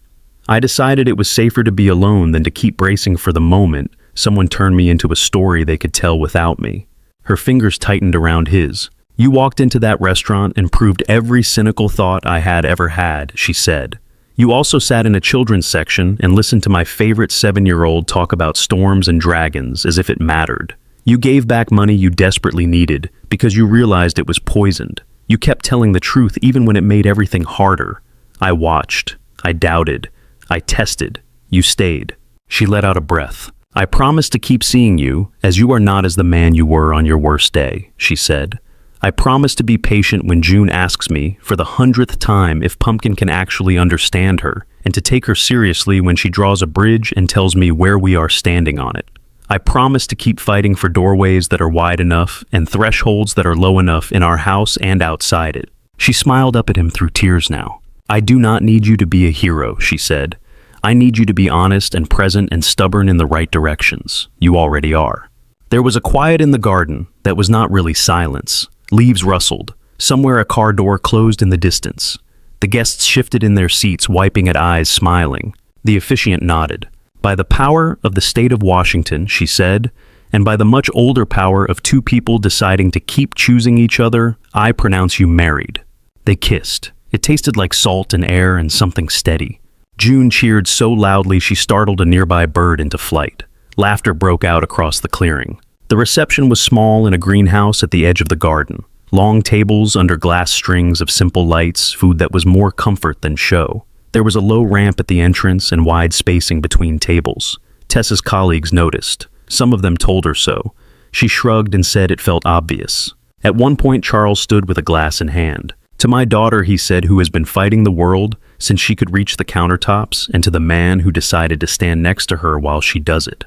I decided it was safer to be alone than to keep bracing for the moment someone turned me into a story they could tell without me." Her fingers tightened around his. "You walked into that restaurant and proved every cynical thought I had ever had," she said. "You also sat in a children's section and listened to my favorite 7-year-old talk about storms and dragons as if it mattered. You gave back money you desperately needed because you realized it was poisoned. You kept telling the truth even when it made everything harder. I watched. I doubted. I tested. You stayed." She let out a breath. "I promise to keep seeing you, as you are not as the man you were on your worst day," she said. "I promise to be patient when June asks me, for the 100th time, if Pumpkin can actually understand her, and to take her seriously when she draws a bridge and tells me where we are standing on it. I promise to keep fighting for doorways that are wide enough and thresholds that are low enough in our house and outside it." She smiled up at him through tears now. "I do not need you to be a hero," she said. "I need you to be honest and present and stubborn in the right directions. You already are." There was a quiet in the garden that was not really silence. Leaves rustled. Somewhere a car door closed in the distance. The guests shifted in their seats, wiping at eyes, smiling. The officiant nodded. "By the power of the state of Washington," she said, "and by the much older power of two people deciding to keep choosing each other, I pronounce you married." They kissed. It tasted like salt and air and something steady. June cheered so loudly she startled a nearby bird into flight. Laughter broke out across the clearing. The reception was small in a greenhouse at the edge of the garden. Long tables under glass strings of simple lights, food that was more comfort than show. There was a low ramp at the entrance and wide spacing between tables. Tessa's colleagues noticed. Some of them told her so. She shrugged and said it felt obvious. At one point, Charles stood with a glass in hand. "To my daughter," he said, "who has been fighting the world since she could reach the countertops, and to the man who decided to stand next to her while she does it.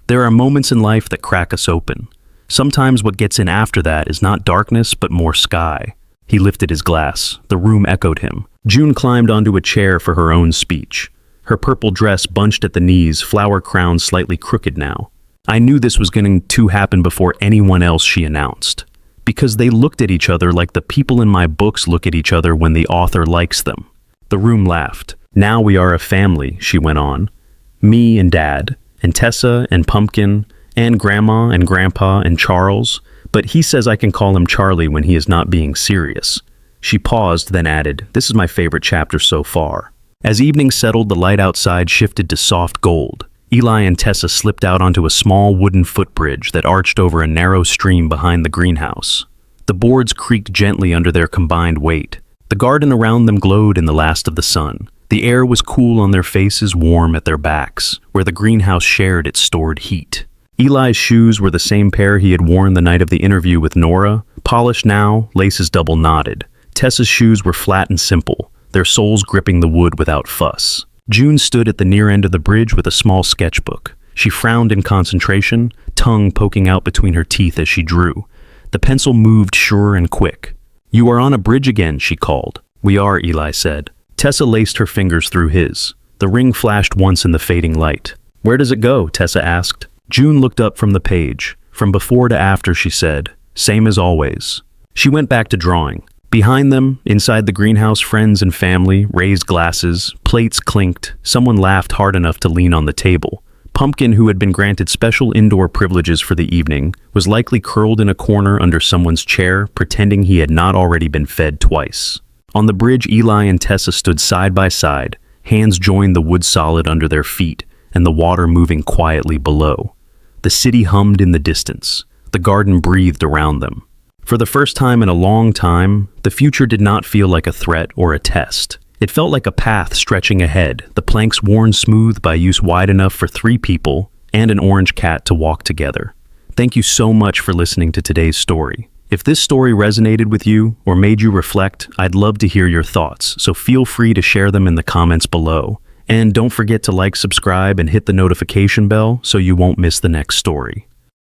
There are moments in life that crack us open. Sometimes what gets in after that is not darkness, but more sky." He lifted his glass. The room echoed him. June climbed onto a chair for her own speech. Her purple dress bunched at the knees, flower crown slightly crooked now. "I knew this was going to happen before anyone else," she announced. "Because they looked at each other like the people in my books look at each other when the author likes them." The room laughed. "Now we are a family," she went on. "Me and Dad, and Tessa and Pumpkin, and Grandma and Grandpa and Charles, but he says I can call him Charlie when he is not being serious." She paused, then added, "This is my favorite chapter so far." As evening settled, the light outside shifted to soft gold. Eli and Tessa slipped out onto a small wooden footbridge that arched over a narrow stream behind the greenhouse. The boards creaked gently under their combined weight. The garden around them glowed in the last of the sun. The air was cool on their faces, warm at their backs, where the greenhouse shared its stored heat. Eli's shoes were the same pair he had worn the night of the interview with Nora, polished now, laces double knotted. Tessa's shoes were flat and simple, their soles gripping the wood without fuss. June stood at the near end of the bridge with a small sketchbook. She frowned in concentration, tongue poking out between her teeth as she drew. The pencil moved sure and quick. "You are on a bridge again," she called. "We are," Eli said. Tessa laced her fingers through his. The ring flashed once in the fading light. "Where does it go?" Tessa asked. June looked up from the page. "From before to after," she said. "Same as always." She went back to drawing. Behind them, inside the greenhouse, friends and family raised glasses, plates clinked, someone laughed hard enough to lean on the table. Pumpkin, who had been granted special indoor privileges for the evening, was likely curled in a corner under someone's chair, pretending he had not already been fed twice. On the bridge, Eli and Tessa stood side by side, hands joined the wood solid under their feet, and the water moving quietly below. The city hummed in the distance. The garden breathed around them. For the first time in a long time, the future did not feel like a threat or a test. It felt like a path stretching ahead, the planks worn smooth by use wide enough for 3 people and an orange cat to walk together. Thank you so much for listening to today's story. If this story resonated with you or made you reflect, I'd love to hear your thoughts, so feel free to share them in the comments below. And don't forget to like, subscribe, and hit the notification bell so you won't miss the next story.